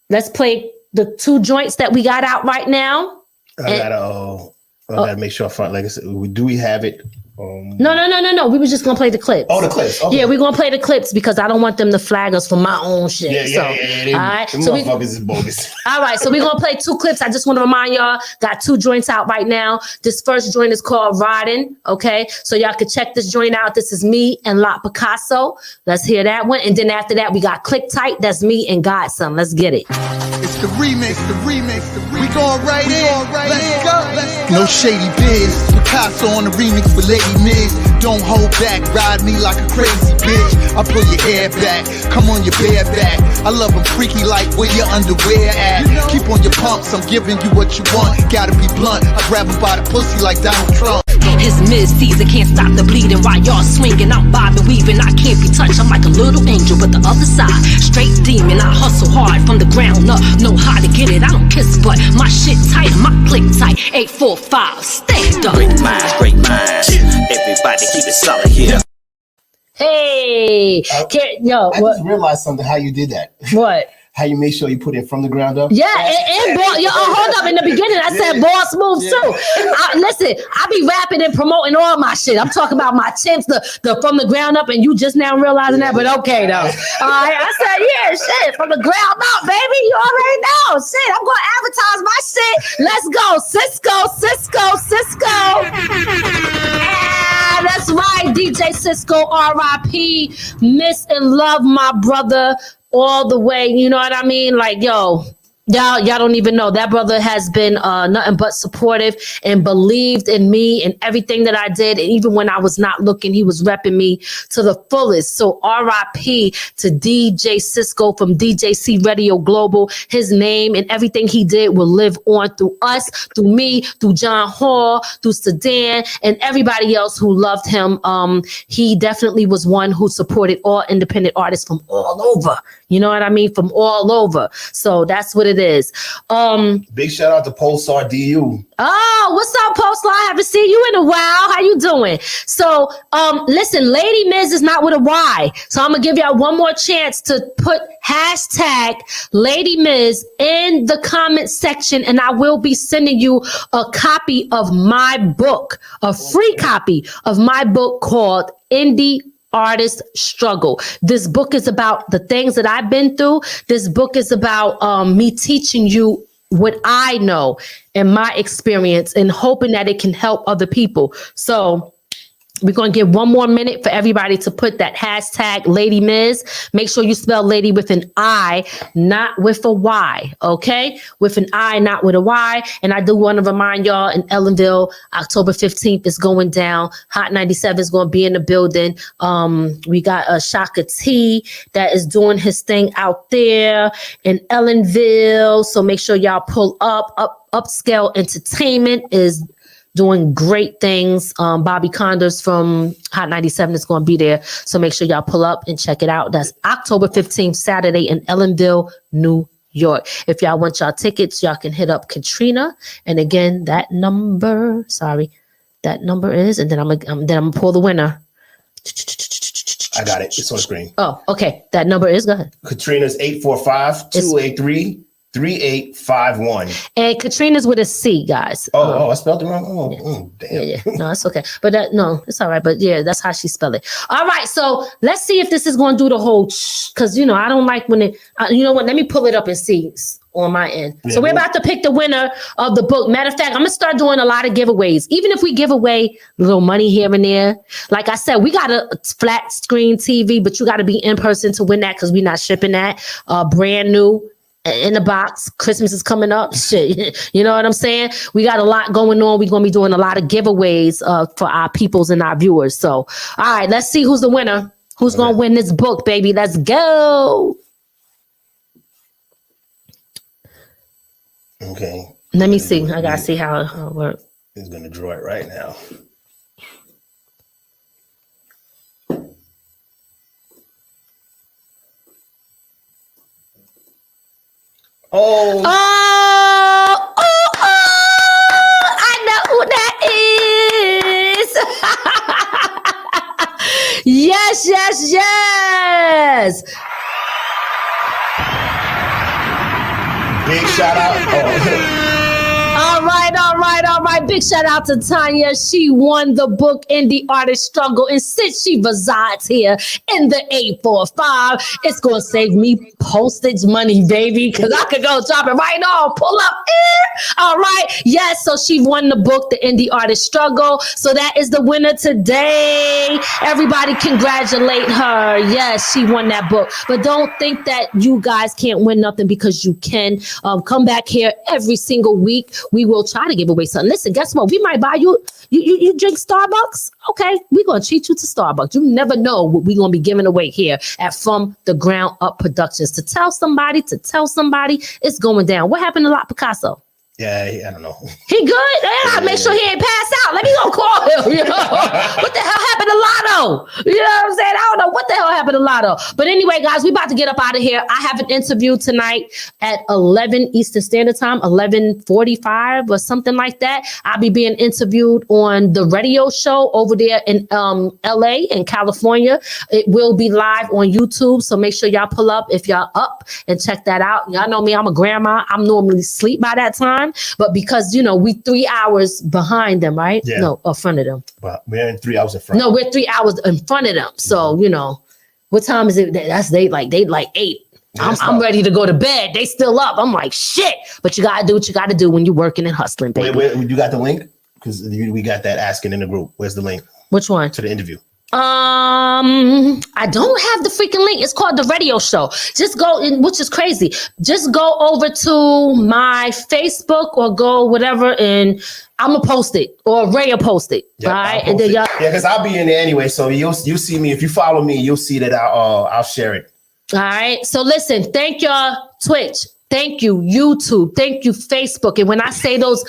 let's play the two joints that we got out right now. I gotta make sure front. Like I said, do we have it? No. We were just gonna play the clips. Oh, the clips. Okay. Yeah, we're gonna play the clips because I don't want them to flag us for my own shit. Yeah. All right. So motherfuckers is bogus. All right. So we're gonna play two clips. I just want to remind y'all, got two joints out right now. This first joint is called Riding. Okay. So y'all can check this joint out. This is me and Lot Picasso. Let's hear that one. And then after that, we got Click Tight. That's me and Godson. Let's get it. It's the remix. We going right in. Let's go. No shady biz. Picasso on the remix with Lady Miz. Don't hold back. Ride me like a crazy bitch. I pull your hair back. Come on your bare back. I love them freaky like where your underwear at. Keep on your pumps. I'm giving you what you want. Gotta be blunt. I grab him by the pussy like Donald Trump. His mid-season can't stop the bleeding while y'all swinging. I'm bobbing, weaving, I can't be touched. I'm like a little angel, but the other side, straight demon. I hustle hard from the ground up, know how to get it. I don't kiss, but my shit tight, my click tight. 845, stand up. Great minds, great minds. Everybody keep it solid here. Hey, I just realized something. How you did that? What? How you make sure you put it from the ground up? Yeah, and hold up. In the beginning, I said boss moves too. Listen, I be rapping and promoting all my shit. I'm talking about my chimps, the from the ground up, and you just now realizing that, but okay though. All right, I said, yeah, shit, from the ground up, baby. You already know. Shit, I'm gonna advertise my shit. Let's go, Cisco. Yeah, that's right, DJ Cisco, R.I.P. Miss and love my brother. All the way, you know what I mean? Like, yo, y'all don't even know. That brother has been nothing but supportive and believed in me and everything that I did. And even when I was not looking, he was repping me to the fullest. So RIP to DJ Cisco from DJC Radio Global. His name and everything he did will live on through us, through me, through John Hall, through Sedan, and everybody else who loved him. He definitely was one who supported all independent artists from all over. You know what I mean? From all over. So that's what it is. Big shout out to Pulsar DU. Oh, what's up, Pulsar? I haven't seen you in a while. How you doing? So, listen, Lady Miz is not with a Y. So I'm gonna give y'all one more chance to put hashtag Lady Miz in the comment section, and I will be sending you a copy of my book, a free copy of my book called Indie Artist Struggle. This book is about the things that I've been through. This book is about me teaching you what I know and my experience and hoping that it can help other people. So We're going to give 1 more minute for everybody to put that hashtag Lady Miz. Make sure you spell lady with an I, not with a Y, okay? With an I, not with a Y. And I do want to remind y'all in Ellenville, October 15th is going down. Hot 97 is going to be in the building. We got a Shaka T that is doing his thing out there in Ellenville. So make sure y'all pull up. Upscale Entertainment is doing great things. Bobby Condors from Hot 97 is going to be there. So make sure y'all pull up and check it out. That's October 15th, Saturday in Ellenville, New York. If y'all want y'all tickets, y'all can hit up Katrina. And again, that number is, and then I'm gonna pull the winner. I got it. It's on the screen. Oh, okay. That number is, go ahead. Katrina's 845-283-3851. And Katrina's with a C, guys. I spelled it wrong. Damn. Yeah. No, it's okay. But it's all right. But yeah, that's how she spelled it. All right. So let's see if this is going to do the whole, because I don't like when it. You know what? Let me pull it up and see on my end. Yeah, so we're about to pick the winner of the book. Matter of fact, I'm gonna start doing a lot of giveaways. Even if we give away a little money here and there, like I said, we got a flat screen TV, but you got to be in person to win that because we're not shipping that. Brand new. In the box. Christmas is coming up. Shit. You know what I'm saying? We got a lot going on. We're going to be doing a lot of giveaways for our peoples and our viewers. So, all right, let's see who's the winner. Who's going to win this book, baby? Let's go. Okay. Let me see. I got to see how it works. He's going to draw it right now. Oh, I know who that is. Yes. Big shout out. All right. Big shout out to Tanya. She won the book Indie Artist Struggle. And since she resides here in the 845, it's going to save me postage money, baby, because I could go drop it right now. Pull up. All right. Yes. So she won the book, The Indie Artist Struggle. So that is the winner today. Everybody congratulate her. Yes, she won that book. But don't think that you guys can't win nothing, because you can. Come back here every single week. We will try to give away something. Listen, guess what? We might buy you drink Starbucks. Okay, we're going to treat you to Starbucks. You never know what we're going to be giving away here at From the Ground Up Productions. To tell somebody, it's going down. What happened to Lot Picasso? Yeah, I don't know. He good? Yeah, make sure he ain't pass out. Let me go call him. What the hell happened to Lotto? You know what I'm saying? I don't know what the hell happened to Lotto. But anyway, guys, we about to get up out of here. I have an interview tonight at 11 Eastern Standard Time, 11:45 or something like that. I'll be being interviewed on the radio show over there in LA in California. It will be live on YouTube. So make sure y'all pull up if y'all up and check that out. Y'all know me, I'm a grandma. I'm normally asleep by that time. But because, we 3 hours behind them, right? Yeah. No, in front of them. Well, we're in 3 hours in front. No, we're 3 hours in front of them. So, what time is it? They like 8. Yeah, I'm ready to go to bed. They still up. I'm like, shit. But you got to do what you got to do when you're working and hustling, baby. Wait, you got the link? Because we got that asking in the group. Where's the link? Which one? To the interview. I don't have the freaking link. It's called The Radio Show. Just go in, which is crazy. Just go over to my Facebook or go whatever, and I'm gonna post it, or Ray will post it. Yeah, all right, and then y'all. Yeah, because I'll be in there anyway, so you'll see me. If you follow me, you'll see that I'll share it. All right. So listen, thank y'all, Twitch. Thank you, YouTube. Thank you, Facebook. And when I say those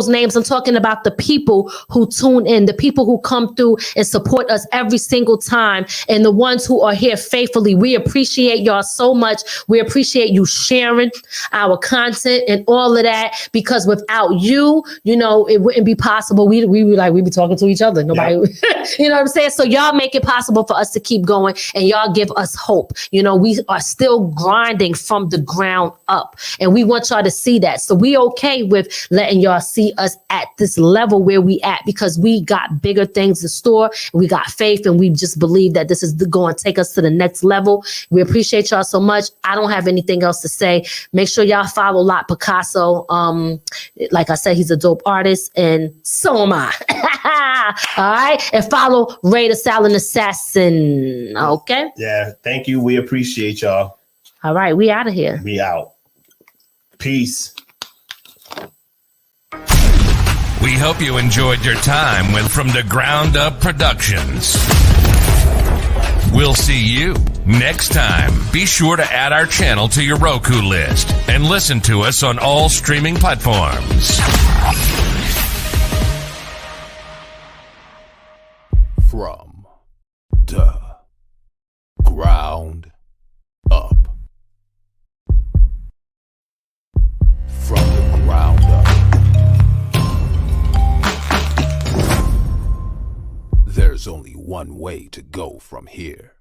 names, I'm talking about the people who tune in, the people who come through and support us every single time, and the ones who are here faithfully. We appreciate y'all so much. We appreciate you sharing our content and all of that, because without you, it wouldn't be possible. We'd be talking to each other. Nobody, you know what I'm saying? So y'all make it possible for us to keep going, and y'all give us hope. We are still grinding from the ground up, and we want y'all to see that. So we okay with letting y'all see us at this level where we at, because we got bigger things in store, and we got faith, and we just believe that this is going to take us to the next level. We appreciate y'all so much. I don't have anything else to say. Make sure y'all follow Lot Picasso. Like I said, he's a dope artist, and so am I. right. And follow Ray the Silent Assassin. Okay. Yeah. Thank you. We appreciate y'all. All right. We out of here. We out. Peace. We hope you enjoyed your time with From the Ground Up Productions. We'll see you next time. Be sure to add our channel to your Roku list and listen to us on all streaming platforms. From the ground up. From the ground up. There's only one way to go from here.